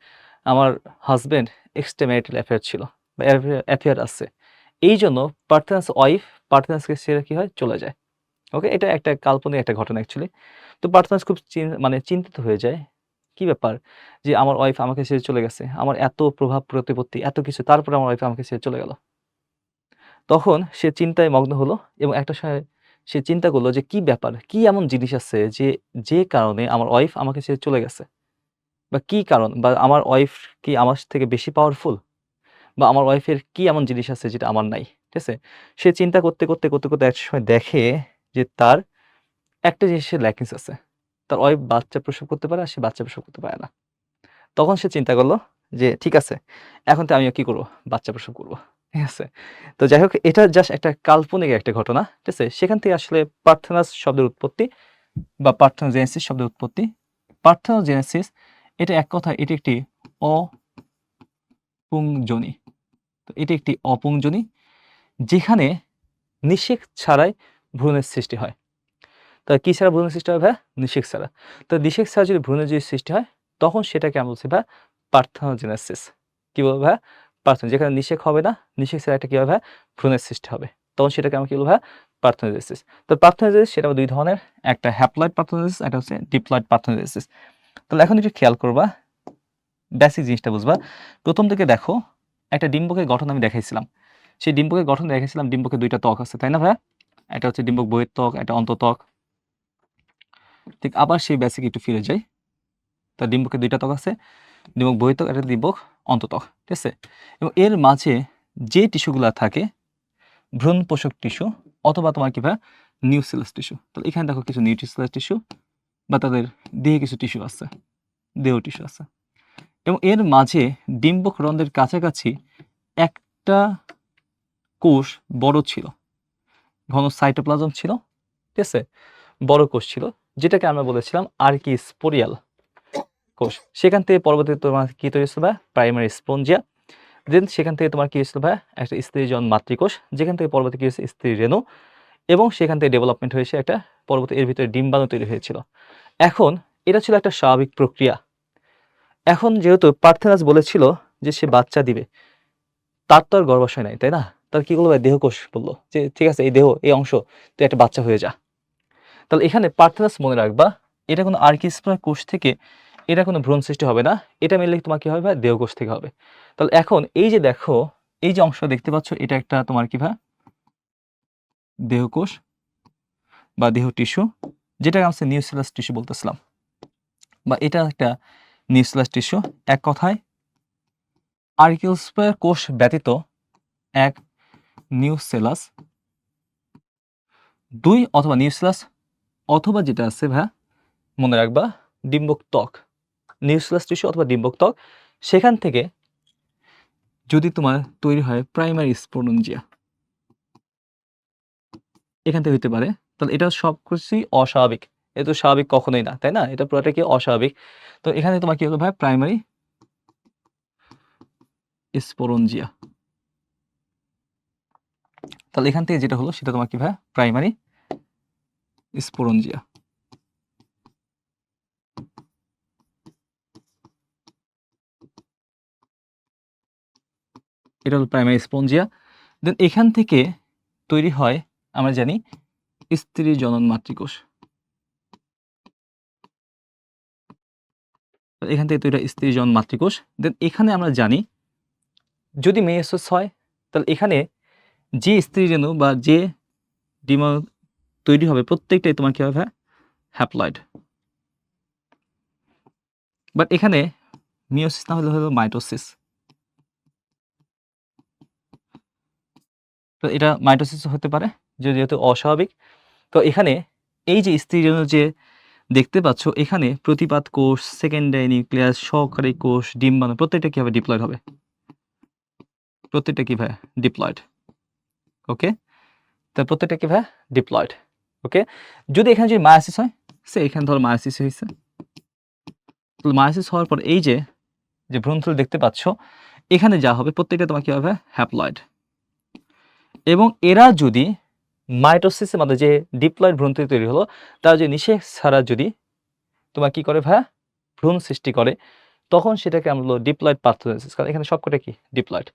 আমার হাজব্যান্ড এক্সট্রা ম্যারিটাল অ্যাফেয়ার ছিল বা অ্যাফেয়ার আছে, এই জন্য পার্থেনাস ওয়াইফ পার্থেনাসকে ছেড়ে কি হয়? চলে যায়। ওকে, এটা একটা কাল্পনিক একটা ঘটনা অ্যাকচুয়ালি। তো পার্থেনাস খুব মানে চিন্তিত হয়ে যায়, কি ব্যাপার যে আমার ওয়াইফ আমাকে ছেড়ে চলে গেছে, আমার এত প্রভাব প্রতিপত্তি এত কিছু, তারপরে আমার ওয়াইফ আমাকে ছেড়ে চলে গেল। তখন সে চিন্তায় মগ্ন হলো, এবং একটা সময় সে চিন্তা করলো যে কি ব্যাপার, কি এমন জিনিস আছে যে যে কারণে আমার ওয়াইফ আমাকে ছেড়ে চলে গেছে, বা কি কারণ, বা আমার ওয়াইফ কি আমার থেকে বেশি পাওয়ারফুল, বা আমার ওয়াইফের কি এমন জিনিস আছে যেটা আমার নাই, ঠিক আছে? সে চিন্তা করতে করতে করতে করতে এক সময় দেখে যে তার একটা জিনিসের ল্যাকিংস আছে, তার ওয়াইফ বাচ্চা প্রসব করতে পারে আর সে বাচ্চা প্রসব করতে পারে না। তখন সে চিন্তা করলো যে ঠিক আছে, এখন তো আমিও কি করবো? বাচ্চা প্রসব করবো, ঠিক আছে? তো যাই হোক, এটা জাস্ট একটা কাল্পনিক একটা ঘটনা, ঠিক আছে? সেখান থেকে আসলে পার্থেনাস শব্দের উৎপত্তি বা পার্থেনোজেনেসিস শব্দের উৎপত্তি। পার্থেনোজেনেসিস, এটা এক কথায় এটি একটি অপুংজনি। তো এটি একটি অপুংজনি, যেখানে নিষেক ছাড়াই ভ্রূণের সৃষ্টি হয়। তা কি ছাড়া ভ্রূণের সৃষ্টি হয় ভাইয়া? নিষেক ছাড়া। তো নিষেক ছাড়া যদি ভ্রূণের যদি সৃষ্টি হয়, তখন সেটাকে আমরা বলছি ভাইয়া পার্থেনোজেনেসিস। কি বলবো ভাইয়া? পার্থেনো, যেখানে নিষেক হবে না, নিষেক ছাড়া একটা কি হবে ভাইয়া? ভ্রূণের সৃষ্টি হবে। তখন সেটাকে আমরা কি বলবো ভাইয়া? পার্থেনোজেনেসিস। তো পার্থেনোজেনেসিস সেটা দুই ধরনের, একটা হ্যাপ্লয়েড পার্থেনোজেনেসিস, একটা হচ্ছে ডিপ্লয়েড পার্থেনোজেনেসিস। তাহলে এখন একটু খেয়াল করবা, বেসিক জিনিসটা বুঝবা। প্রথম থেকে দেখো, একটা ডিম্বকের গঠন আমি দেখাইছিলাম। সেই ডিম্বকের গঠন দেখাইছিলাম, ডিম্বকের দুইটা ত্বক আছে, তাই না ভাইয়া? একটা হচ্ছে ডিম্বক বহিঃত্বক, একটা অন্তঃত্বক। ঠিক আবার সেই বেসিক একটু ফিরে যাই। তার ডিম্বকের দুইটা ত্বক আছে, ডিম্বক বহিঃত্বক, একটা ডিম্বক অন্তঃত্বক, ঠিক আছে? এবং এর মাঝে যে টিস্যুগুলা থাকে, ভ্রূণ পোষক টিস্যু অথবা তোমার কি ভাইয়া? Nucellus tissue. তাহলে এখানে দেখো কিছু নিউট্রিসেলাস টিস্যু, বা তাদের দেহে কিছু টিস্যু আছে, দেহ টিস্যু আছে। এবং এর মাঝে ডিম্বক রন্ধ্রের কাছাকাছি একটা কোষ বড় ছিল, ঘন সাইটোপ্লাজম ছিল, ঠিক আছে? বড় কোষ ছিল, যেটাকে আমরা বলেছিলাম আর্কিস্পোরিয়াল কোষ। সেখান থেকে পরবর্তীতে তোমার কি তৈরি হয়েছিল ভাইয়া? Primary Spongia. দেন সেখান থেকে তোমার কি হয়েছিল ভাইয়া? একটা স্ত্রীজন মাতৃকোষ, যেখান থেকে পরবর্তী কি হয়েছে? স্ত্রী রেণু। এবং সেখান থেকে ডেভেলপমেন্ট হয়েছে একটা পরবর্তী, এর ভিতরে ডিম্বাণু তৈরি হয়েছিল। এখন এটা ছিল একটা স্বাভাবিক প্রক্রিয়া। এখন যেহেতু পার্থেনাস বলেছিল যে সে বাচ্চা দিবে, তার তো আর গর্ভাশয় নাই, তাই না? তার কি করলো ভাই? দেহকোষ বললো যে ঠিক আছে, এই দেহ, এই অংশ, তুই একটা বাচ্চা হয়ে যা। তাহলে এখানে পার্থেনাস মনে রাখবা, এটা কোনো আর্কিস্পোরিয়াল কোষ থেকে এটা কোনো ভ্রূণ সৃষ্টি হবে না, এটা মেনলি তোমার কি হবে ভাই? দেহকোষ থেকে হবে। তাহলে এখন এই যে দেখো, এই যে অংশ দেখতে পাচ্ছ, এটা একটা তোমার কি ভাই? দেহকোষ বা দেহ টিস্যু, যেটাকে আমরা নিউসেলাস টিস্যু বলতেছিলাম, বা এটা একটা নিউসেলাস টিস্যু। এক কথায় আর্কিওস্পোর কোষ ব্যতীত এক নিউসেলাস, দুই অথবা নিউসেলাস, অথবা যেটা আছে ভাইয়া মনে রাখবা ডিম্বক ত্বক, নিউসেলাস টিস্যু অথবা ডিম্বক ত্বক, সেখান থেকে যদি তোমার তৈরি হয় প্রাইমারি স্পোরঞ্জিয়া, এখান থেকে হইতে পারে। তাহলে এটা সব কিছুই অস্বাভাবিক, এটা তো স্বাভাবিক কখনোই না, তাই না? এটা পুরোটা কি অস্বাভাবিক। তো এখানে তোমার কি হলো ভাই? প্রাইমারি স্পোরঞ্জিয়া। তাহলে এখান থেকে যেটা হলো সেটা তোমার কি ভাই? প্রাইমারি স্পোরঞ্জিয়া। এটা হলো প্রাইমারি স্পঞ্জিয়া। দেন এখান থেকে তৈরি হয়, আমরা জানি, স্ত্রী জনন মাতৃকোষ। এখান থেকে তৈরি হয় স্ত্রী জনন মাতৃকোষ। দেন এখানে আমরা জানি, যদি মেয়োসিস হয়, তাহলে এখানে যে স্ত্রী রেণু বা যে ডিম্বাণু তৈরি হবে, প্রত্যেকটাই তোমার কি হবে? হ্যাপ্লয়েড। বাট এখানে মিওসিস না হলে হলো মাইটোসিস। তো এটা মাইটোসিস হতে পারে, যেহেতু অস্বাভাবিক। তো এখানে এই যে স্ত্রীজন্য যে দেখতে পাচ্ছ এখানে প্রতিপাদ কোষ, সেকেন্ডারি নিউক্লিয়াস, সহকারী কোষ, ডিম্বাণু প্রত্যেকটা কিভাবে ডিপ্লয়েড হবে? প্রত্যেকটা কিভাবে ডিপ্লয়েড। ওকে, তা প্রত্যেকটা কিভাবে ডিপ্লয়েড। ওকে, যদি এখানে যদি মায়োসিস হয়, সে এখানে ধরো মায়োসিস হয়েছে, তো মায়োসিস হওয়ার পর এই যে যে ভ্রূণথলি দেখতে পাচ্ছ এখানে যা হবে প্রত্যেকটা তোমার কি হবে হ্যাপ্লয়েড। এবং এরা যদি মাইটোসিসের মধ্যে যে ডিপ্লয়েড ভ্রূণথলি তৈরি হলো তার যে নিষেক ছাড়া যদি তোমার কি করে ভাইয়া ভ্রূণ সৃষ্টি করে, তখন সেটাকে আমরা বলবো ডিপ্লয়েড পার্থেনোজেনেসিস, কারণ এখানে সবকটা কি ডিপ্লয়েড।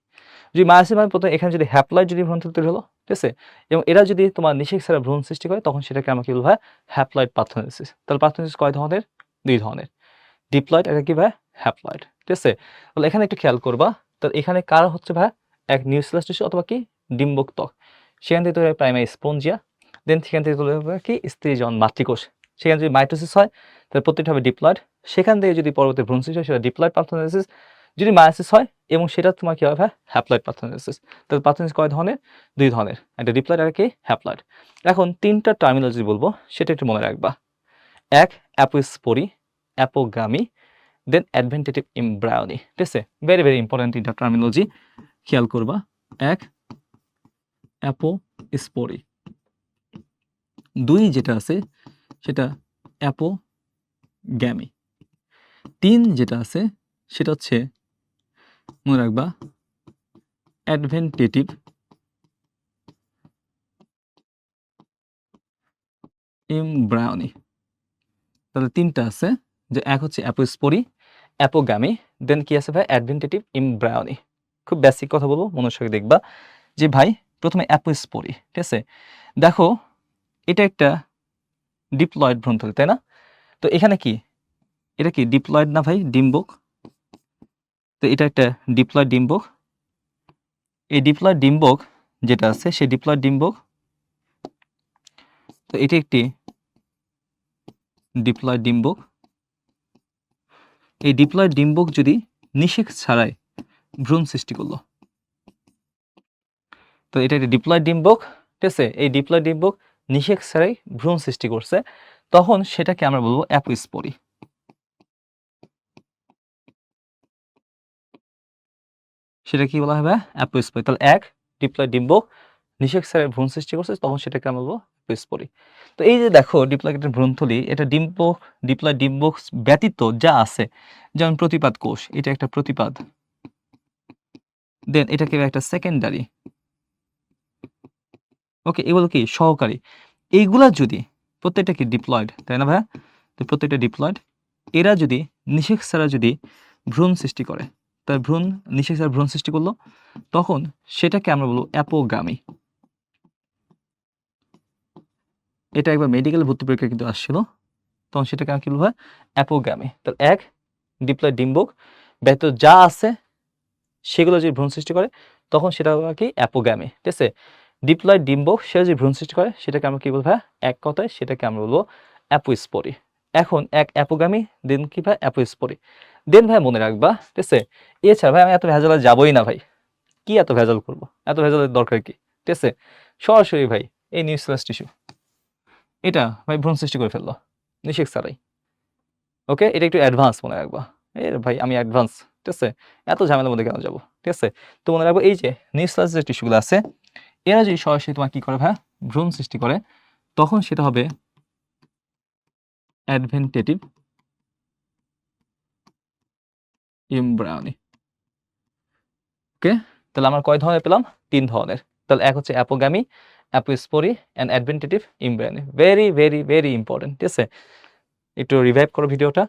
যদি মায়োসিস মানে প্রথমে এখানে যদি হ্যাপ্লয়েড যদি ভ্রূণথলি তৈরি হলো, ঠিক আছে, এবং এরা যদি তোমার নিষেক ছাড়া ভ্রূণ সৃষ্টি করে তখন সেটাকে আমরা কি বলবো ভাইয়া হ্যাপ্লয়েড পার্থেনোজেনেসিস। তাহলে পার্থেনোজেনেসিস কয় ধরনের? 2 ধরনের, ডিপ্লয়েড আর কি ভাইয়া হ্যাপ্লয়েড, ঠিক আছে। তাহলে এখানে একটু খেয়াল করবা, তাহলে এখানে কার হচ্ছে ভাইয়া এক নিউক্লিয়াস টিস্যু অথবা কি ডিম্বক ত্বক, সেখান থেকে তৈরি হয় প্রাইমারি স্পঞ্জিয়া, দেন সেখান থেকে তৈরি হবে কি স্ত্রীজন মাতৃকোষ, সেখানে যদি মাইটোসিস হয় তাহলে প্রত্যেকটা হবে ডিপ্লয়েড, সেখান থেকে যদি পরবর্তী ভ্রূণ সৃষ্টি হয় সেটা ডিপ্লয়েড পার্থেনোজেনেসিস, যদি মায়োসিস হয় এবং সেটা তোমার কি হবে ভাইয়া হ্যাপ্লয়েড পার্থেনোজেনেসিস। তাহলে পার্থেনোজেনেসিস কয় ধরনের? 2 ধরনের, একটা ডিপ্লয়েড আর কি হ্যাপ্লয়েড। এখন 3টা টার্মিনোলজি বলবো সেটা একটু মনে রাখবা। এক অ্যাপোস্পোরি, অ্যাপোগামি, দেন অ্যাডভেন্টেটিভ এমব্রায়োনি, ঠিক আছে। ভেরি ভেরি ইম্পর্টেন্ট 3টা টার্মিনোলজি, খেয়াল করবা। এক অ্যাপোস্পোরি, 2 যেটা আছে সেটা অ্যাপোগ্যামি, 3 যেটা আছে সেটা হচ্ছে মনে রাখবা অ্যাডভেন্টেটিভ এমব্রায়োনি। তাহলে 3টা আছে, যে এক হচ্ছে অ্যাপোস্পোরি, অ্যাপোগ্যামি, দেন কি আছে ভাই অ্যাডভেন্টেটিভ এমব্রায়োনি। খুব বেসিক কথা বলবো, মনোযোগ সহকারে দেখবা যে ভাই প্রথমে অ্যাপোস্পোরি, ঠিক আছে। দেখো এটা একটা ডিপ্লয়েড ভ্রূণথলি, তাই না? তো এখানে কি এটা কি ডিপ্লয়েড না ভাই ডিম্বক? তো এটা একটা ডিপ্লয়েড ডিম্বক। এই ডিপ্লয়েড ডিম্বক যেটা আছে সেই ডিপ্লয়েড ডিম্বক, তো এটি একটি ডিপ্লয়েড ডিম্বক। এই ডিপ্লয়েড ডিম্বক যদি নিষেক ছাড়াই ভ্রূণ সৃষ্টি করলো, তো এটা একটি ডিপ্লয়েড ডিম্বক, ঠিক আছে। এই ডিপ্লয়েড ডিম্বক নিষেক ছাড়াই ভ্রূণ সৃষ্টি করছে, তখন সেটাকে আমরা বলবো অ্যাপোস্পোরি। সেটা কি বলা হবে? অ্যাপোস্পোরি। তাহলে এক ডিপ্লয়েড ডিম্বক নিষেক ছাড়াই ভ্রূণ সৃষ্টি করছে, তখন সেটাকে আমরা বলবো অ্যাপোস্পোরি। তো এই যে দেখো ডিপ্লয়েড ভ্রূণথলি, এটা ডিম্বক ডিপ্লয়েড ডিম্বক ব্যতীত যা আছে, যেমন প্রতিপাদ কোষ, এটা একটা প্রতিপাদ, দেন এটাকে একটা সেকেন্ডারি, ওকে, এগুলো কি সহকারী। এইগুলা যদি প্রত্যেকটা কি ডিপ্লয়েড, তাই না ভাইয়া? তো প্রত্যেকটা ডিপ্লয়েড, এরা যদি নিষেক ছাড়া যদি ভ্রূণ সৃষ্টি করে, তাই ভ্রূণ নিষেক ছাড়া ভ্রূণ সৃষ্টি করলো, তখন সেটাকে আমরা বলবো অ্যাপোগামী। এটা একবার মেডিকেল ভর্তি পরীক্ষা কিন্তু আসছিল, তখন সেটাকে আমরা কি বলবো? অ্যাপোগামী। তাহলে এক ডিপ্লয়েড ডিম্বক ব্যতীত যা আছে সেগুলো যদি ভ্রূণ সৃষ্টি করে, তখন সেটা হবে কি অ্যাপোগামী, ঠিক আছে। ডিপ্লয়েড ডিম্বক সে যদি ভ্রূণ সৃষ্টি করে সেটাকে আমরা কি বলবো ভাই? এক কথায় সেটাকে আমরা বলবো অ্যাপোস্পোরি। এখন এক অ্যাপোগামী, দেন কি ভাই অ্যাপোস্পোরি, দেন ভাই মনে রাখবা, ঠিক আছে। এছাড়া ভাই আমি এত ভেজালে যাবোই না ভাই, কি এত ভেজাল করবো, এত ভেজালের দরকার কি, ঠিক আছে। সরাসরি ভাই এই নিউক্লিয়াস টিস্যু এটা ভাই ভ্রূণ সৃষ্টি করে ফেললো নিষেক ছাড়াই। ওকে, এটা একটু অ্যাডভান্স মনে রাখবা। ভাই আমি অ্যাডভান্স, ঠিক আছে, এত ঝামেলার মধ্যে কেন যাবো, ঠিক আছে। তো মনে রাখবো এই যে নিউক্লিয়াস যে টিস্যুগুলো আছে এরা যদি সরাসরি তোমার কি করে ভাই ভ্রূণ সৃষ্টি করে, তখন সেটা হবে অ্যাডভেন্টেটিভ এমব্রায়োনি। ওকে, তাহলে আমরা কয় ধরনের পেলাম? 3 ধরনের। তাহলে এক হচ্ছে apogamy, apospory and adventitive embryony. Very very very important, ঠিক আছে। একটু রিভাইভ করো ভিডিওটা,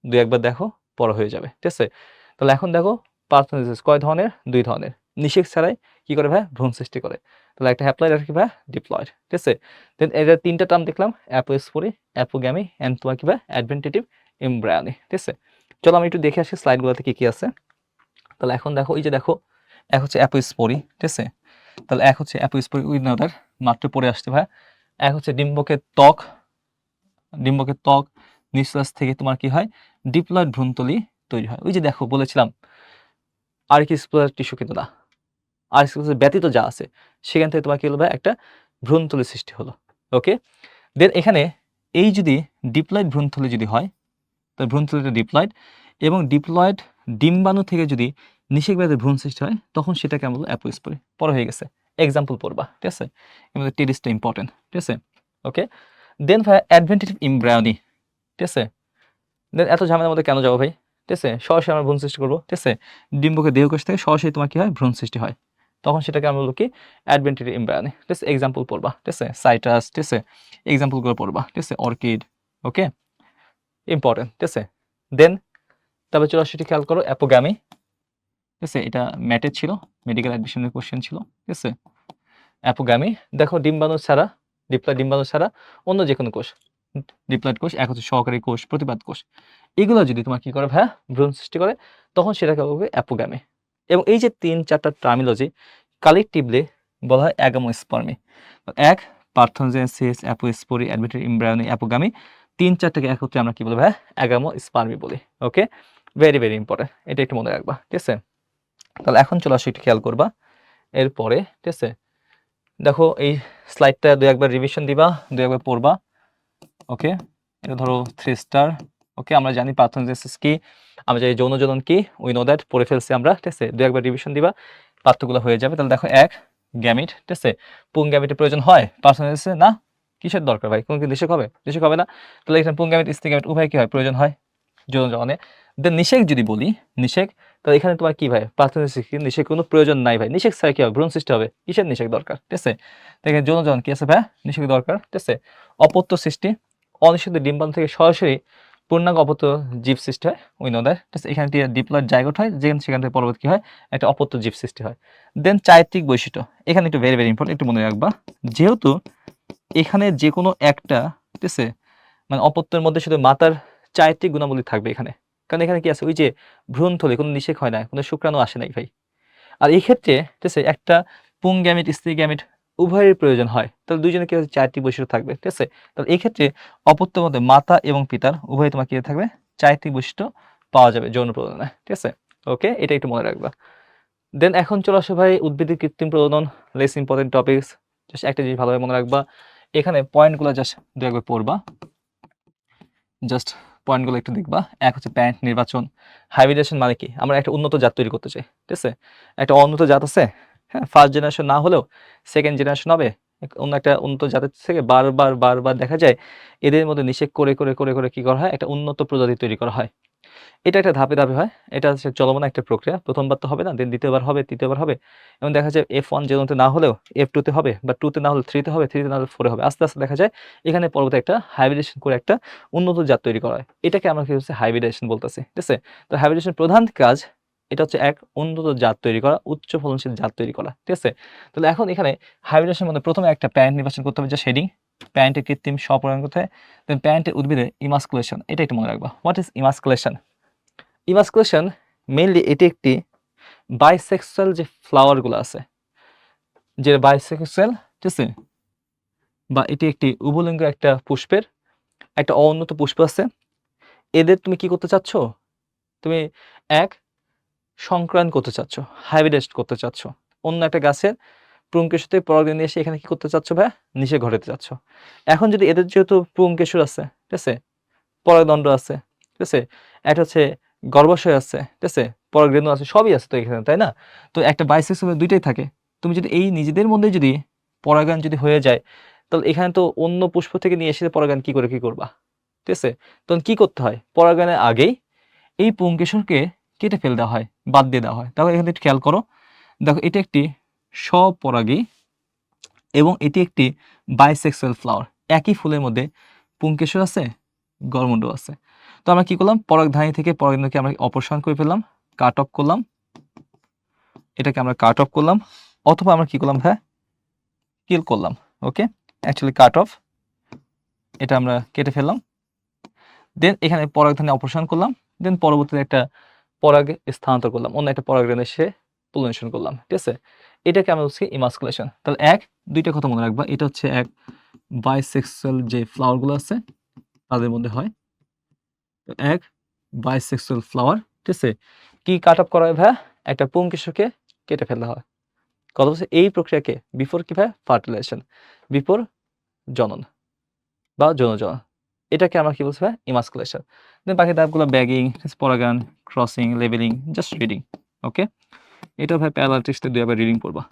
2-1 বার দেখো, পড়া হয়ে যাবে, ঠিক আছে। তাহলে এখন দেখো পার্থেনোজেনেসিস কয় ধরনের? 2 ধরনের। নিষেক ছাড়াই কি করে ভাই ভ্রূণ সৃষ্টি করে। তাহলে একটা হ্যাপ্লয়েড আর কি ভাই ডিপ্লয়েড, ঠিক আছে। দেন এর 3টা টার্ম দেখলাম, অ্যাপোস্পোরি, অ্যাপোগামী এন্ড তোমার কি ভাই অ্যাডভেন্টেটিভ এমব্রায়োনি, ঠিক আছে। চলো আমি একটু দেখে আসি স্লাইডগুলোতে কি কি আছে। তাহলে এখন দেখো এই যে দেখো এক হচ্ছে অ্যাপোস্পোরি, ঠিক আছে। তাহলে এক হচ্ছে অ্যাপোস্পোরি উইথ নাউটার, মাত্র পড়ে আসতে ভাই। এক হচ্ছে ডিম্বকের ত্বক, ডিম্বকের ত্বক নিউক্লিয়াস থেকে তোমার কি হয় ডিপ্লয়েড ভ্রূণথলি তৈরি হয়। ওই যে দেখো বলেছিলাম আর্কিস্কুলার টিস্যু কিন্তু না, আর্কিস্কুলার ব্যতীত যা আছে সেখান থেকে তোমার কি হলো ভাই একটা ভ্রূণথলি সৃষ্টি হলো। ওকে, দেন এখানে এই যদি ডিপ্লয়েড ভ্রূণথলি যদি হয়, তো ভ্রূণথলিটা ডিপ্লয়েড, এবং ডিপ্লয়েড ডিম্বাণু থেকে যদি নিষেক ব্যাধের ভ্রূণ সৃষ্টি হয়, তখন সেটাকে আমরা বলবো অ্যাপোস্পোরি। পরে হয়ে গেছে, এক্সাম্পল পড়বা, ঠিক আছে? এবং টেরিসটা ইম্পর্টেন্ট, ঠিক আছে? ওকে, দেন ভাই অ্যাডভেন্টেটিভ ইমব্রায়োনি, ঠিক আছে? দেন এত ঝামেলার মধ্যে কেন যাবো ভাই, ঠিক আছে? সরাসরি আমরা ভ্রূণ সৃষ্টি করবো, ঠিক আছে? ডিম্বকে দেহকোষ থেকে সরাসরি তোমার কি হয়, ভ্রূণ সৃষ্টি হয়, তখন সেটাকে আমরা বলবো কি, অ্যাডভেন্টেটিভ ইমব্রায়োনি, ঠিক আছে? এক্সাম্পল পড়বা, ঠিক আছে? সাইটাস, ঠিক আছে? এক্সাম্পলগুলো পড়বা, ঠিক আছে? অর্কিড, ওকে, ইম্পর্টেন্ট, ঠিক আছে? দেন তারপর 84টি খেয়াল করো, অ্যাপোগ্যামি, ঠিক আছে? এটা ম্যাটে ছিল, মেডিকেল অ্যাডমিশনের কোশ্চেন ছিল, ঠিক আছে? অ্যাপোগ্যামি, দেখো ডিম্বাণু ছাড়া, ডিপ্লয়েড ডিম্বাণু ছাড়া অন্য যে কোনো কোষ, ডিপ্লয়েড কোষ, এক হচ্ছে সহকারী কোষ, প্রতিপাদ কোষ, এগুলো যদি তোমার কি করে ভাইয়া, ভ্রূণ সৃষ্টি করে, তখন সেটাকে বলবে অ্যাপোগ্যামি। এবং এই যে 3-4টা টার্মিনোলজি কালেকটিভলি বলা হয় অ্যাগামোস্পার্মি। এক, পার্থেনোজেনেসিস, অ্যাপোস্পোরি, অ্যাডভেন্টেটিভ ইমব্রায়োনি, অ্যাপোগ্যামি, 3-4টাকে একত্রে আমরা কি বলবো ভাইয়া, অ্যাগামোস্পার্মি বলি। ওকে, ভেরি ভেরি ইম্পর্টেন্ট, এটা একটু মনে রাখবা, ঠিক আছে? তাহলে এখন চলে আসো, একটু খেয়াল করবা এরপরে, ঠিক আছে? দেখো এই স্লাইডটা 2-1বার রিভিশন দিবা, 2-1বার পড়বা, ওকে? এটা ধরো 3 স্টার, ওকে? আমরা জানি পার্থেনোজেনেসিস কি, আমরা জানি যৌন জনন কি, উই নো দ্যাট, পড়ে ফেলছি আমরা, ঠিক আছে? 2-1বার রিভিশন দিবা, পাঠ্যগুলো হয়ে যাবে। তাহলে দেখো, এক, গ্যামিট, ঠিক আছে? পুং গ্যামিটের প্রয়োজন হয় পার্থেনোজেনেসিসে? না। কিসের দরকার ভাই, কোনো কি নিষেক হবে? নিষেক হবে না। তাহলে এখানে পুং গ্যামিট, স্ত্রী গ্যামিট উভয় কি হয়, প্রয়োজন হয় যৌন জননে। দেন নিষেক যদি বলি, নিষেক, তাহলে এখানে তোমার কি ভাই, পার্থেনোজেনেসিস কি, নিষেক কোনো প্রয়োজন নাই ভাই। নিষেক ছাড়া কি হবে, ভ্রূণ সৃষ্টি হবে, কিসের নিষেক দরকার, ঠিক আছে? তো এখানে যৌন জনন কি আছে ভাই, নিষেক দরকার, ঠিক আছে? অপত্য সৃষ্টি, অনিষিদ্ধ ডিম্বাণু থেকে সরাসরি পূর্ণাঙ্গ অপত্য জীব সৃষ্টি হয়, উই নো দ্যাট, ঠিক আছে? এখানে ডিপ্লয়েড জাইগোট হয়, সেখান থেকে পরবর্তী কি হয়, একটা অপত্য জীব সৃষ্টি হয়। দেন চারিত্রিক বৈশিষ্ট্য, এখানে একটু ভেরি ভেরি ইম্পর্টেন্ট, একটু মনে রাখবা, যেহেতু এখানে যে কোনো একটা, ঠিক আছে, মানে অপত্যের মধ্যে শুধু মাতার চারিত্রিক গুণাবলী থাকবে এখানে, কারণ এখানে কি আছে, ওই যে ভ্রূণথলি, কোনো নিষেক হয় না, কোনো শুক্রাণু আসে নাই ভাই। আর এই ক্ষেত্রে, ঠিক আছে, একটা পুং গ্যামিট, স্ত্রী গ্যামিট উভয়ের প্রয়োজন হয়, তাহলে দুইজনে কি চারটি বৈশিষ্ট্য থাকবে, ঠিক আছে? তাহলে এই ক্ষেত্রে অপত্যের মধ্যে মাতা এবং পিতার উভয় তোমার কি থাকবে, চারটি বৈশিষ্ট্য পাওয়া যাবে যৌন প্রজননে, ঠিক আছে? ওকে, এটা একটু মনে রাখবা। দেন এখন চলে আসো ভাই, উদ্ভিদের কৃত্রিম প্রজনন, লেস ইম্পর্টেন্ট টপিকস। জাস্ট একটা জিনিস ভালোভাবে মনে রাখবা, এখানে পয়েন্টগুলো জাস্ট 2-1বার পড়বা, জাস্ট পয়েন্টগুলো একটু দেখবা। এক হচ্ছে প্যারেন্ট নির্বাচন। হাইব্রিডেশন মানে কি, আমরা একটা উন্নত জাত তৈরি করতে চাই, ঠিক আছে? একটা উন্নত জাত আছে, হ্যাঁ, ফার্স্ট জেনারেশন না হলেও সেকেন্ড জেনারেশন হবে, অন্য একটা উন্নত জাতের থেকে বারবার বারবার দেখা যায় এদের মধ্যে নিষেক করে করে করে করে কি করা হয়, একটা উন্নত প্রজাতি তৈরি করা হয়। এটা একটা ধাপে ধাপে হয়, এটা হচ্ছে চলমান একটা প্রক্রিয়া। প্রথমবার তো হবে না, দেন দ্বিতীয়বার হবে, তৃতীয়বার হবে, এবং দেখা যায় F1 জেনোতে না হলেও F2 তে হবে, বা 2 তে না হলে 3 তে হবে, 3 তে না হলে 4 এ হবে। আস্তে আস্তে দেখা যায় এখানে পরবর্তী একটা হাইব্রিডেশন করে একটা উন্নত জাত তৈরি করা হয়। এটাকে আমরা কি হচ্ছে, হাইব্রিডেশন বলতেছি, ঠিক আছে? তো হাইব্রিডেশন প্রধান কাজ, এটা হচ্ছে এক, উন্নত জাত তৈরি করা, উচ্চ ফলনশীল জাত তৈরি করা, ঠিক আছে? তাহলে এখন এখানে হাইব্রিডেশনের মধ্যে প্রথমে একটা প্যারেন্ট নির্বাচন করতে হবে, যা শেডিং, প্যারেন্টের কৃত্রিম স্বপরাগণ করতে হয়, দেন প্যারেন্টের উদ্ভিদের ইমাস্কুলেশন, এটা একটু মনে রাখবা। What is emasculation? Emasculation mainly এটি একটি বাইসেক্সুয়াল যে ফ্লাওয়ারগুলো আছে, যে বাইসেক্সুয়াল, ঠিক আছে, বা এটি একটি উভলিঙ্গ একটা পুষ্পের একটা অউন্নত পুষ্প আছে, এদের তুমি কি করতে চাচ্ছ, তুমি এক, সংক্রায়ণ করতে চাচ্ছ, হাইব্রিডেশন করতে চাচ্ছ, অন্য একটা গাছের পুংকেশুতে পরাগণ নিয়ে এসে এখানে কি করতে চাচ্ছ ভাই, নিষেক ঘটাতে চাচ্ছ। এখন যদি এদের যেহেতু পুংকেশুর আছে, ঠিক আছে, পরাগদণ্ড আছে, ঠিক আছে, একটা হচ্ছে গর্ভাশয় আছে, ঠিক আছে, পরাগরেণু আছে, সবই আছে তো এখানে, তাই না? তো একটা বাইসেক্সুয়াল দুইটাই থাকে। তুমি যদি এই নিজেদের মধ্যে যদি পরাগায়ন যদি হয়ে যায়, তাহলে এখানে তো অন্য পুষ্প থেকে নিয়ে এসে পরাগায়ন কি করে কি করবা, ঠিক আছে? তখন কি করতে হয়, পরাগায়নের আগেই এই পুংকেশরকে কেটে ফেলে দেওয়া হয়, বাদ দিয়ে দেওয়া হয়। তাহলে এখানে একটু খেয়াল করো, দেখো এটা একটি স্বপরাগী এবং এটি একটি বাইসেক্সুয়াল ফ্লাওয়ার। একই ফুলের মধ্যে পুংকেশর আছে, গলমুণ্ড আছে। তো আমরা কি করলাম, পরাগধানী থেকে পরাগরেণুকে আমরা অপসারণ করে ফেললাম, কাট অফ করলাম, এটাকে আমরা কাট অফ করলাম, অথবা আমরা কি করলাম ভাই, কিল করলাম। ওকে, অ্যাকচুয়ালি কাট অফ, এটা আমরা কেটে ফেললাম। দেন এখানে পরাগধানী অপসারণ করলাম, দেন পরবর্তীতে একটা পরাগ স্থানান্তর করলাম, অন্য একটা পরাগরেণু এসে পলিনেশন করলাম, ঠিক আছে? এটাকে আমরা বলছি ইমাস্কুলেশন। তাহলে এক, দুইটা কথা মনে রাখবা, এটা হচ্ছে এক, বাইসেক্সুয়াল যে ফ্লাওয়ারগুলো আছে তাদের মধ্যে হয়, এক, বাইসেক্সুয়াল ফ্লাওয়ার, ঠিক আছে, কি কাট অফ করা হয় ভাইয়া, একটা পুংকেশরকে কেটে ফেলা হয়। কথা বলছে এই প্রক্রিয়াকে বিফোর কি ভাইয়া, ফার্টিলাইজেশন, বিফোর জনন। বা যৌন জ্বলন। এটাকে আমরা কি বলছি ভাই? ইমাস্কুলেশন। দেন বাকি ধাপগুলো ব্যাগিং, পরাগায়ন, ক্রসিং, লেবেলিং, জাস্ট রিডিং। ওকে? এটা ভাই প্যারালাল টেক্সটে ২ বার রিডিং পড়বা।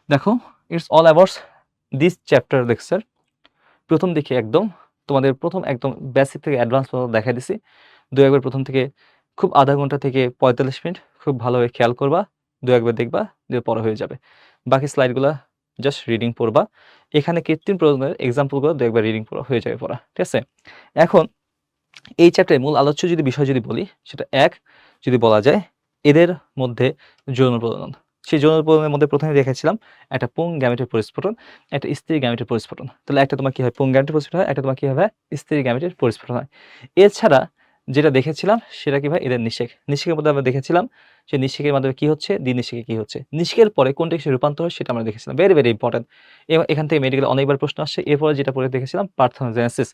দেখো, it's all about this chapter lecture. প্রথম দিকে একদম তোমাদের প্রথম একদম বেসিক থেকে অ্যাডভান্স পর্যন্ত দেখাই দিছি। ২ একবার প্রথম থেকে খুব আধা ঘন্টা থেকে ৪৫ মিনিট খুব ভালোভাবে খেয়াল করবা। ২ একবার দেখবা, দিয়ে পড়া হয়ে যাবে। বাকি স্লাইডগুলা জাস্ট রিডিং পড়বা। এখানে কৃত্রিম প্রজননের এক্সাম্পলগুলো ২ একবার রিডিং পড়া হয়ে যাবে পড়া। ঠিক আছে? এখন এই চ্যাপ্টারের মূল আলোচ্য বিষয় যদি বলি, সেটা ১ যদি বলা যায় এদের মধ্যে যৌন প্রজনন। সেই যৌন প্রজননের মধ্যে ১ম এ দেখেছিলাম একটা পুং গ্যামেটের পরিস্ফুটন, একটা স্ত্রী গ্যামেটের পরিস্ফুটন। তাহলে একটা তোমার কি হয়? পুং গ্যামেটের পরিস্ফুটন হয়, একটা তোমার কি হবে? স্ত্রী গ্যামেটের পরিস্ফুটন হয়। এছাড়া যেটা দেখেছিলাম সেটা কি ভাই? এদের নিষেক। নিষেকের মধ্যে আমরা দেখেছিলাম সেই নিষেকের মাধ্যমে কি হচ্ছে? দ্বিনিষেকে কি হচ্ছে? নিষেকের পরে কোনটা কিসে রূপান্তর হয় সেটা আমরা দেখেছিলাম। Very, very important. এখান থেকে মেডিকেলে অনেকবার প্রশ্ন আসছে। এরপরে যেটা পড়ে দেখেছিলাম parthenogenesis.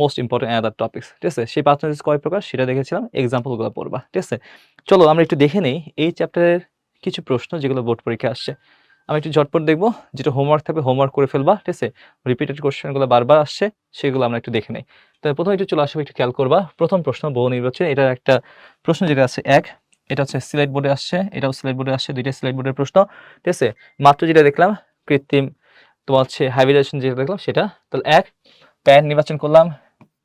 Most important another topics. ঠিক আছে? সেই পার্থেনোজেনেসিস কয় প্রকার সেটা দেখেছিলাম। এক্সাম্পলগুলো পড়বা। ঠিক আছে? চলো আমরা একটু দেখে নেই এই চ্যাপ্টারের কিছু প্রশ্ন যেগুলো বোর্ড পরীক্ষায় আসছে। আমি একটু ঝটপট দেখব, যেটা হোমওয়ার্ক থাকবে হোমওয়ার্ক করে ফেলবা। ঠিক আছে? রিপিটেড কোয়েশ্চেনগুলো বারবার আসছে, সেগুলো আমরা একটু দেখে নেই। তাহলে ১ম একটু চলে আসবে, একটু খেয়াল করবা। প্রথম প্রশ্ন বহু নির্বাচনী। এটার একটা প্রশ্ন যেটা আছে ১, এটা হচ্ছে সিলেট বোর্ডে আসছে, এটাও সিলেট বোর্ডে আসছে, ২ টা সিলেট বোর্ডের প্রশ্ন। ঠিক আছে? মাত্র যেটা দেখলাম কৃত্রিম তোমার হচ্ছে হাইব্রিডাইজেশন যেটা দেখলাম সেটা। তাহলে ১ প্যান নির্বাচন করলাম,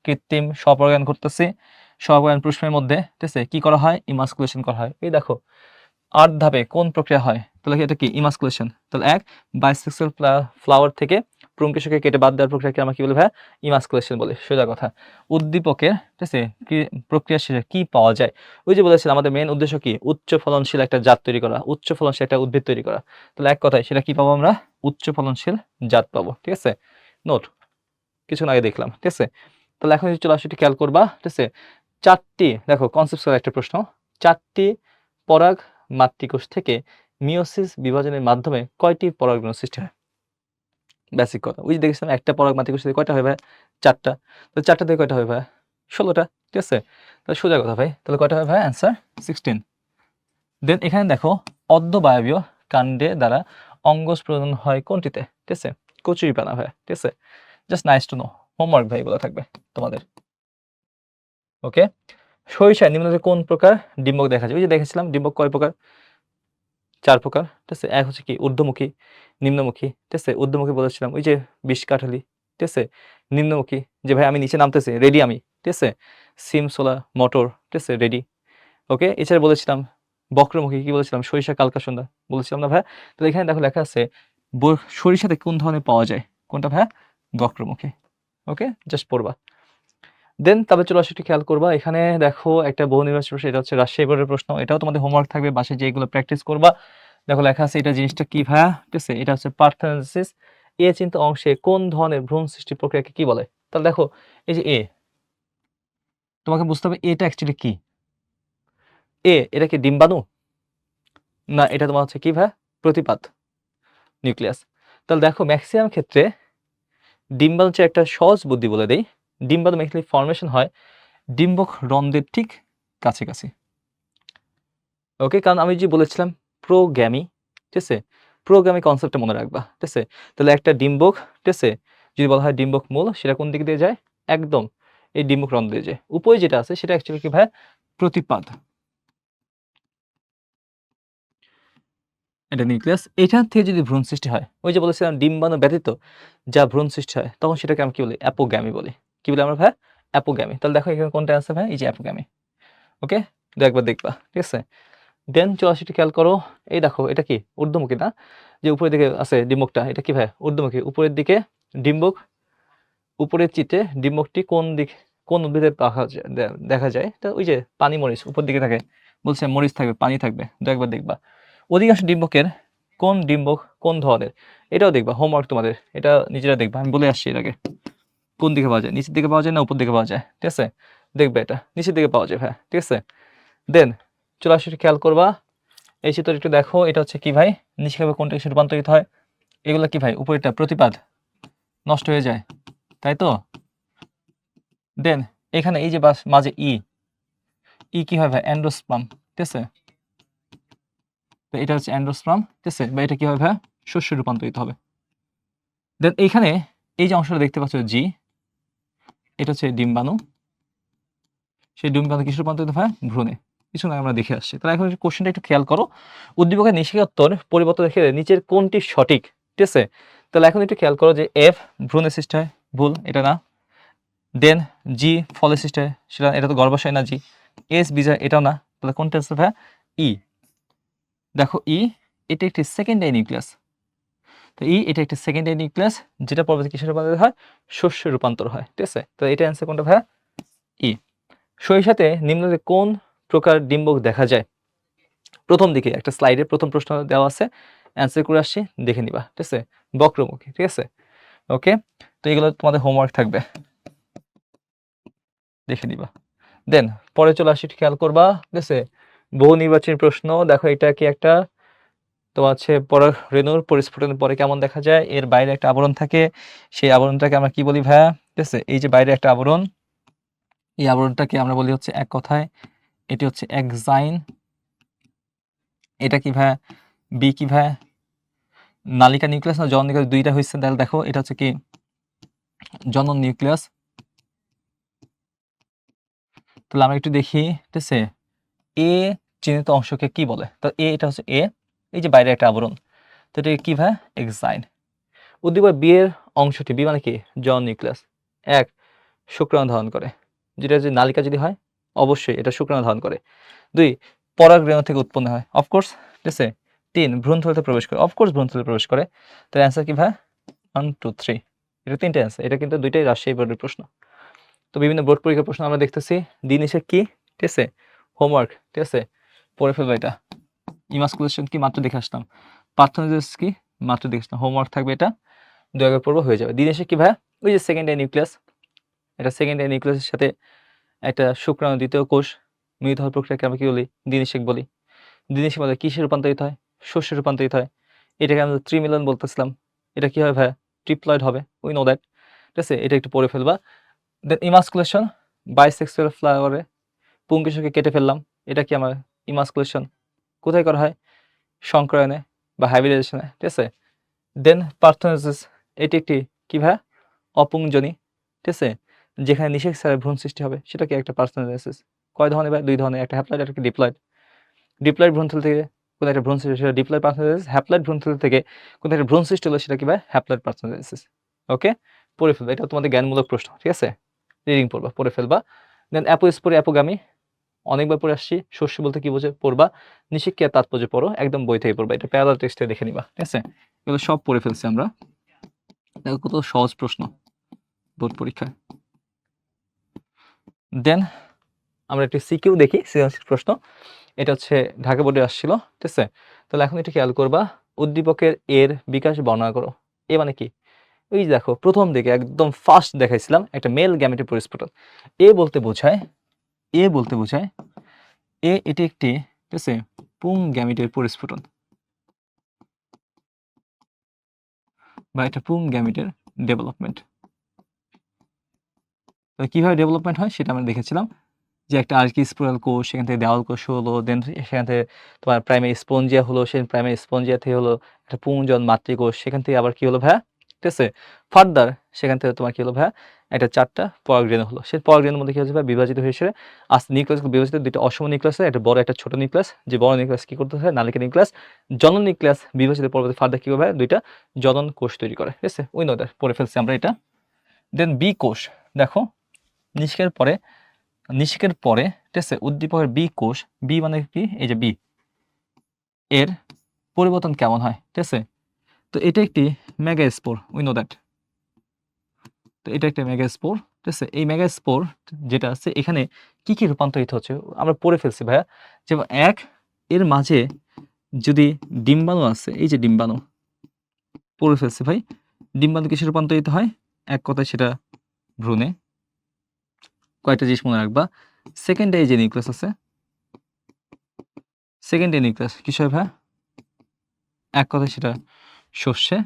কৃত্রিম স্বপরাগায়ন করতেছি। স্বপরাগায়ন পুষ্পের মধ্যে ঠিক আছে কি করা হয়? ইমাস্কুলেশন করা হয়। এই দেখো ৮ ধাপে কোন প্রক্রিয়া হয়? তাহলে এটা কি? ইমাস্কুলেশন। তাহলে ১ বাইসেক্সুয়াল ফ্লাওয়ার থেকে পুংকেশকে কেটে বাদ দেওয়ার প্রক্রিয়াকে আমরা কি বলি ভাইয়া? ইমাস্কুলেশন বলি। সোজা কথা। উদ্দীপকের ঠিক আছে প্রক্রিয়া শেষে কি পাওয়া যায়? ওই যে বলেছিলাম আমাদের মেইন উদ্দেশ্য কি? উচ্চ ফলনশীল একটা জাত তৈরি করা, উচ্চ ফলনশীল একটা উদ্ভিদ তৈরি করা। তাহলে এক কথায় সেটা কি পাবো আমরা? উচ্চ ফলনশীল জাত পাবো। ঠিক আছে? নোট। কিছুক্ষণ আগে দেখলাম। ঠিক আছে? তাহলে এখন চলে আসো, একটু খেয়াল করবা। ঠিক আছে? ৪টি দেখো কনসেপচুয়াল একটা প্রশ্ন। ৪টি পরাগ মাতৃকোষ থেকে মিওসিস বিভাজনের মাধ্যমে কয়টি পরাগরেণু সৃষ্টি হয়? বেসিক কথা। ওই যে দেখেছিলাম একটা পরাগ মাতৃকোষ থেকে কয়টা হয় ভাই? ৪ টা। তো ৪ টা থেকে কয়টা হয় ভাই? ১৬ টা। ঠিক আছে? তাহলে সোজা কথা ভাই। তাহলে কয়টা হয় ভাই? অ্যান্সার 16। দেন এখানে দেখো অর্ধবায়বীয় কাণ্ডে দ্বারা অঙ্গজ প্রজনন হয় কোনটিতে? ঠিক আছে? কচুরিপানা ভাই। ঠিক আছে? Just nice to know. Homework ভাই এগুলো থাকবে তোমাদের। ওকে? সরিষায় নিম্নলিখিত কোন প্রকার ডিম্বক দেখা যায়? ওই যে দেখেছিলাম ডিম্বক কয় প্রকার? ৪ প্রকার। ঠিক আছে? এক হচ্ছে কি ঊর্ধ্বমুখী, নিম্নমুখী। ঠিক আছে? ঊর্ধ্বমুখী বলেছিলাম ওই যে বিষকাঠালি। ঠিক আছে? নিম্নমুখী যে ভাই আমি নিচে নামতেছি, রেডি আমি। ঠিক আছে? সিম, ছোলা, মটর। ঠিক আছে? রেডি। ওকে? এছাড়া বলেছিলাম বক্রমুখী, কি বলেছিলাম? সরিষা, কালকা, সন্ধ্যা বলেছিলাম না ভাইয়া? তাহলে এখানে দেখো লেখা আছে সরিষাতে কোন ধরনের পাওয়া যায়? কোনটা ভাইয়া? বক্রমুখী। ওকে? জাস্ট পড়বা। দেন তবে চলে আসো, একটু খেয়াল করবা। এখানে দেখো একটা বহু নির্বাচনী প্রশ্ন, এটা হচ্ছে রাজশাহী বোর্ডের প্রশ্ন। এটাও তোমাদের হোমওয়ার্ক থাকবে, বাসায় যেয়ে এগুলো প্র্যাকটিস করবা। দেখো লেখা আছে এটা জিনিসটা কি ভাইয়া? ঠিক আছে? এটা হচ্ছে পার্থেনোজেনেসিস। এ চিহ্নিত অংশে কোন ধরনের ভ্রূণ সৃষ্টি প্রক্রিয়াকে কি বলে? তাহলে দেখো এই যে এ, তোমাকে বুঝতে হবে এটা অ্যাকচুয়ালি কি? এটা কি ডিম্বাণু? না এটা তোমার হচ্ছে কি ভাইয়া? প্রতিপাদ, নিউক্লিয়াস। তাহলে দেখো মেক্সিমাম ক্ষেত্রে ডিম্বাণু হচ্ছে একটা সহজ বুদ্ধি বলে দেই। ডিম্বাণু মেক্সিমালি ফর্মেশন হয় ডিম্বক রন্ধ্রের ঠিক কাছাকাছি। ওকে? কারণ আমি যে বলেছিলাম প্রোগ্যামি, ঠিক আছে? প্রোগ্যামি কনসেপ্টটা মনে রাখবা। ঠিক আছে? তাহলে একটা ডিম্বক, ঠিক আছে? যদি বলা হয় ডিম্বক মূল, সেটা কোন দিক দিয়ে যায়? একদম এই ডিম্বক রন্ধ্র দিয়ে যায়। উপরে যেটা আছে সেটা অ্যাকচুয়ালি কি ভাইয়া? প্রতিপাদ। এটা নিউক্লিয়াস। এখান থেকে যদি ভ্রূণ সৃষ্টি হয়, ওই যে বলেছিলাম ডিম্বাণু ব্যতীত যা ভ্রূণ সৃষ্টি হয়, তখন সেটাকে আমরা কি বলি? অ্যাপোগ্যামি বলি। কি বলি আমরা ভাইয়া? অ্যাপোগ্যামি। তাহলে দেখো এখানে কোনটা আছে ভাইয়া? এই যে অ্যাপোগ্যামি। ওকে? একবার দেখবা। ঠিক আছে? দেন ৮৪ টি খেয়াল করো। এই দেখো এটা কি? ঊর্ধ্বমুখী না? যে উপরের দিকে আছে ডিম্বকটা, এটা কি ভাইয়া? ঊর্ধ্বমুখী। উপরের দিকে ডিম্বক, উপরের চিত্রে ডিম্বকটি কোন উদ্ভিদে দেখা যায়? তো ওই যে পানি মরিচ উপর দিকে থাকে। বলছে মরিচ থাকবে, পানি থাকবে। একবার দেখবা। অধিকাংশ ডিম্বকের কোন ডিম্বক কোন ধরনের? এটাও দেখবা, হোমওয়ার্ক তোমাদের। এটা নিজেরা দেখবা। আমি বলে আসছি এর আগে। কোন দিকে পাওয়া যায়? নিচের দিকে পাওয়া যায় না উপর দিকে পাওয়া যায়? ঠিক আছে? দেখবে এটা। নিচের দিকে পাওয়া যায় ভাইয়া। ঠিক আছে? দেন ৮৪ টি খেয়াল করবা। এই চিত্রটা একটু দেখো। এটা হচ্ছে কি ভাই? নিষ্ক্রিয় কোনটা কিসে রূপান্তরিত হয়? এগুলো কি ভাই? উপরেরটা প্রতিপাদ নষ্ট হয়ে যায়। তাই তো? দেন এখানে এই যে মাঝে কি হয় ভাই? এন্ডোস্পার্ম। ঠিক আছে? তো এটা হচ্ছে এন্ডোস্পার্ম। ঠিক আছে? বা এটা কি হবে ভাই? শস্যে রূপান্তরিত হবে। দেন এইখানে এই যে অংশটা দেখতে পাচ্ছ জি, এটা হচ্ছে ডিম্বাণু। সেই ডিম্বাণু কিসে রূপান্তরিত হয়? ভ্রূণে। কিছুক্ষণ আগে আমরা দেখে আসছি। তাহলে এখন কোশ্চেনটা একটু খেয়াল করো। উদ্দীপকের নিষেধাত্মর পরিবর্তন দেখে নিচের কোনটি সঠিক? ঠিক আছে? তাহলে এখন একটু খেয়াল করো যে এফ ভ্রূণে সৃষ্টি হয়, ভুল, এটা না। দেন জি ফলে সৃষ্টি হয়, সেটা, এটা তো গর্ভাশয় না জি। এস বিজয়, এটাও না। তাহলে কোনটা আছে ভাইয়া? ই। দেখো ই, এটা একটি সেকেন্ডারি নিউক্লিয়াস। তো ই এটা একটি সেকেন্ডারি নিউক্লিয়াস, যেটা পরবর্তী কিসে রূপান্তরিত হয়? শস্যে রূপান্তর হয়। ঠিক আছে? তো এটা অ্যান্সার কোনটা ভাইয়া? ই। সরিষাতে নিম্নলিখিত কোন প্রকার ডিম্বক দেখা যায়? প্রথম দিকে একটা স্লাইডে প্রথম প্রশ্ন দেওয়া আছে, অ্যান্সার করে আসছি, দেখে নিবা। ঠিক আছে? বক্রমুখী। ঠিক আছে? ওকে, তো এগুলো তোমাদের হোমওয়ার্ক থাকবে, দেখে নিবা। দেন পরে চলে আসি, খেয়াল করবা। ঠিক আছে? বহু নির্বাচনী প্রশ্ন। দেখো এটা কি একটা, তো আছে পরাগরেণুর পরিস্ফুটনের পরে কেমন দেখা যায়? এর বাইরে একটা আবরণ থাকে, সেই আবরণটাকে আমরা কি বলি ভাইয়া? ঠিক আছে? এই যে বাইরে একটা আবরণ, এই আবরণটাকে আমরা বলি হচ্ছে এক কথায় এটি হচ্ছে এক্সাইন। এটা কি ভাইয়া? বি কি ভাইয়া? নালিকা নিউক্লিয়াস না জনন নিউক্লিয়াস? দুইটা হয়েছে। তাহলে দেখো এটা হচ্ছে কি? জনন নিউক্লিয়াস। তাহলে আমরা একটু দেখি। ঠিক আছে? এ চিহ্নিত অংশকে কি বলে? তো এ, এটা হচ্ছে এ, এই যে বাইরে একটা আবরণ, তো এটা কি ভাইয়া? এক্সাইন। উদ্দীপক বি এর অংশটি, বি মানে কি? জনন নিউক্লিয়াস। এক, শুক্রাণু ধারণ করে, যেটা যদি নালিকা যদি হয় অবশ্যই এটা শুক্রাণু ধারণ করে। ২, পরাগরেণু থেকে উৎপন্ন হয়, অফকোর্স। ঠিক আছে? ৩, ভ্রূণথলিতে প্রবেশ করে, অফকোর্স ভ্রূণথলিতে প্রবেশ করে। তার অ্যান্সার কি ভাই? 1, 2, 3, এটা ৩টে অ্যান্সার। এটা কিন্তু দুইটাই রাজশাহী বোর্ডের প্রশ্ন। তো বিভিন্ন বোর্ড পরীক্ষার প্রশ্ন আমরা দেখতেছি। দিন এসে কি? ঠিক আছে? হোমওয়ার্ক। ঠিক আছে? পড়ে ফেলবো এটা। ইমাসকুলেশন কি? মাত্র দেখে আসলাম। পার্থেনোজেনেসিস কি? মাত্র দেখে আসলাম। হোমওয়ার্ক থাকবে এটা, ২ আগে পড়বো, হয়ে যাবে। দিন এসে কি ভাইয়া? ওই যে সেকেন্ডারি নিউক্লিয়াস, এটা সেকেন্ডারি নিউক্লিয়াসের সাথে একটা শুক্রাণু দ্বিতীয় কোষ মিলিত হওয়ার প্রক্রিয়াকে আমরা কি বলি? দ্বিনিষেক বলি। দ্বিনিষেক মানে কিসে রূপান্তরিত হয়? শস্যে রূপান্তরিত হয়। এটাকে আমরা ত্রিমিলন বলতেছিলাম। এটা কি হবে ভাইয়া? ট্রিপ্লয়েড হবে। We know that. ঠিক আছে? এটা একটু পড়ে ফেলবা। দেন ইমাসকুলেশন, বাইসেক্সুয়াল ফ্লাওয়ারে পুংকেশকে কেটে ফেললাম। এটা কি আমার ইমাসকুলেশন? কোথায় করা হয়? সংকরায়নে বা হাইব্রিডাইজেশনে। ঠিক আছে? দেন পার্থেনোজেনেসিস, এটি একটি কি ভাইয়া? অপুংজনী। ঠিক আছে? যেখানে নিষেক ছাড়া ভ্রূণ সৃষ্টি হবে, সেটা কি একটা পার্থেনোজেনেসিস। কয় ধরনের ভাই? ২ ধরনের, একটা হ্যাপ্লয়েড, একটা ডিপ্লয়েড। ডিপ্লয়েড ভ্রূণথলি থেকে কোন একটা ভ্রূণ সৃষ্টি, সেটা ডিপ্লয়েড পার্থেনোজেনেসিস। হ্যাপ্লয়েড ভ্রূণথলি থেকে কোন একটা ভ্রূণ সৃষ্টি হলো, সেটা কি ভাই? Haploid parthenogenesis. ওকে, পড়ে ফেলবা, এটা তোমাদের জ্ঞানমূলক প্রশ্ন। ঠিক আছে? রিডিং পড়বা, পড়ে ফেলবা। দেন অ্যাপোস্পোরি অ্যাপোগামী, অনেকবার পড়ে আসছি। শস্য বলতে কি বোঝে? পড়বা। নিষেক কি তাৎপর্য পড়ো, একদম বই থেকে পড়বা। এটা প্যারালাল টেক্সটে দেখে নিবা। ঠিক আছে? এগুলো সব পড়ে ফেলছি আমরা। দেখো কত সহজ প্রশ্ন বোর্ড পরীক্ষায়। দেন আমরা একটি সিকিউ দেখি, সৃজনশীল প্রশ্ন। এটা হচ্ছে ঢাকা বোর্ডে আসছিল। ঠিক আছে? তাহলে এখন একটু খেয়াল করবা, উদ্দীপকের এর বিকাশ বর্ণনা করো। এ মানে কি? ওই যে দেখো প্রথম দিকে একদম ফার্স্ট দেখাইছিলাম একটা মেল গ্যামেটের পরিস্ফুটন। এ বলতে বোঝায়, এ বলতে বোঝায়, এটি একটি, ঠিক আছে, পুং গ্যামেটের পরিস্ফুটন বা একটা পুং গ্যামেটের ডেভেলপমেন্ট। কিভাবে ডেভেলপমেন্ট হয় সেটা আমরা দেখেছিলাম, যে একটা আর্কিস্পোরাল কোষ, সেখান থেকে দেওয়াল কোষ হলো, দেন সেখান থেকে তোমার প্রাইমারি স্পঞ্জিয়া হলো, সেই প্রাইমারি স্পঞ্জিয়া থেকে হলো একটা পুংজন মাতৃকোষ, সেখান থেকে আবার কি হলো ভাইয়া? ঠিক আছে? ফার্দার সেখান থেকে তোমার কি হলো ভাইয়া? একটা 4টা পরাগরেণু হলো। সেই পরাগরেণুর মধ্যে কি হচ্ছে ভাইয়া? বিভাজিত হয়েছে। আস্তে নিউক্লিয়াসগুলো বিভাজিত, 2টা অসম নিউক্লিয়াস, একটা বড় একটা ছোট নিউক্লিয়াস। যে বড় নিউক্লিয়াস কি করতে হয়? নালিকা নিউক্লিয়াস। জনন নিউক্লিয়াস বিভাজিত পরবর্তী ফার্দার কি হবে ভাইয়া? 2টা জনন কোষ তৈরি করে। ঠিক আছে? উই নো দ্যাট, পড়ে ফেলছি আমরা এটা। দেন বি কোষ, দেখো নিষ্কের পরে, নিষেকের পরে, ঠিক আছে, উদ্দীপকের বি কোষ, বি মানে কি? এই যে বি, এর পরিবর্তন কেমন হয়? ঠিক আছে? তো এটা একটি মেগাস্পোর, উই নো দ্যাট। তো এটা একটা মেগাস্পোর। ঠিক আছে? এই মেগাস্পোর যেটা আছে, এখানে কি কি রূপান্তরিত হচ্ছে আমরা পড়ে ফেলছি ভাইয়া। যেমন এক, এর মাঝে যদি ডিম্বাণু আছে, এই যে ডিম্বাণু, পড়ে ফেলছি ভাই। ডিম্বাণু কিসে রূপান্তরিত হয়? এক কথায় সেটা ভ্রূণে। কয়েকটা জিনিস মনে রাখবা। সেকেন্ডে এই যে নিউক্লিয়াস আছে, সেকেন্ডে নিউক্লিয়াস কিসে হয় ভাইয়া? এক কথায় সেটা শস্যে।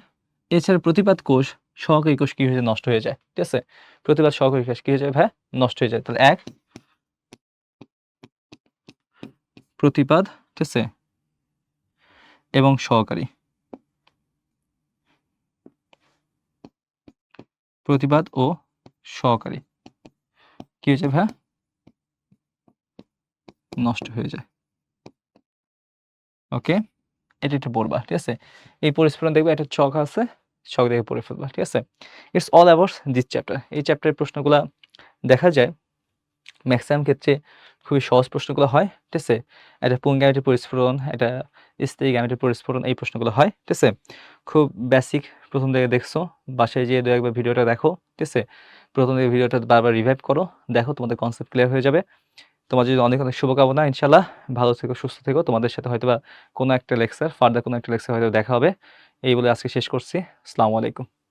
এছাড়া প্রতিপাদ কোষ, সহকারী কোষ কি হয়ে যায়? নষ্ট হয়ে যায়। ঠিক আছে? প্রতিপাদ সহকারী কোষ কি হয়ে যায় ভাইয়া? নষ্ট হয়ে যায়। তাহলে এক, প্রতিপাদ, ঠিক আছে, এবং সহকারী। প্রতিবাদ ও সহকারী কি হয়েছে ভাইয়া? নষ্ট হয়ে যায়। ওকে? এটা একটু পড়বা। ঠিক আছে? এই পরিস্ফুরণ দেখবে একটা ছক আছে, ছক দেখে পড়ে ফেলবা। ঠিক আছে? It's all about this chapter. এই চ্যাপ্টারের প্রশ্নগুলা দেখা যায় ম্যাক্সিমাম ক্ষেত্রে খুবই সহজ প্রশ্নগুলো হয়। ঠিক আছে? একটা পুংগামিতের পরিস্ফুরণ, একটা স্থায়ী গামিতের পরিস্ফুরণ এই প্রশ্নগুলো হয়। ঠিক আছে? খুব বেসিক প্রথম থেকে দেখছো। বাসায় যেয়ে ২-১ বার ভিডিওটা দেখো। ঠিক আছে? প্রথম থেকে ভিডিওটা বারবার রিভাইভ করো। দেখো তোমাদের কনসেপ্ট ক্লিয়ার হয়ে যাবে। তোমার জন্য অনেক, অনেক শুভকামনা ইনশাআল্লাহ। ভালো থেকো, সুস্থ থেকো। তোমাদের সাথে হয়তোবা কোনো একটা লেকচার, ফার্দার কোনো একটা লেকচার হয়তো দেখা হবে। এই বলে আজকে শেষ করছি। আসসালামু আলাইকুম।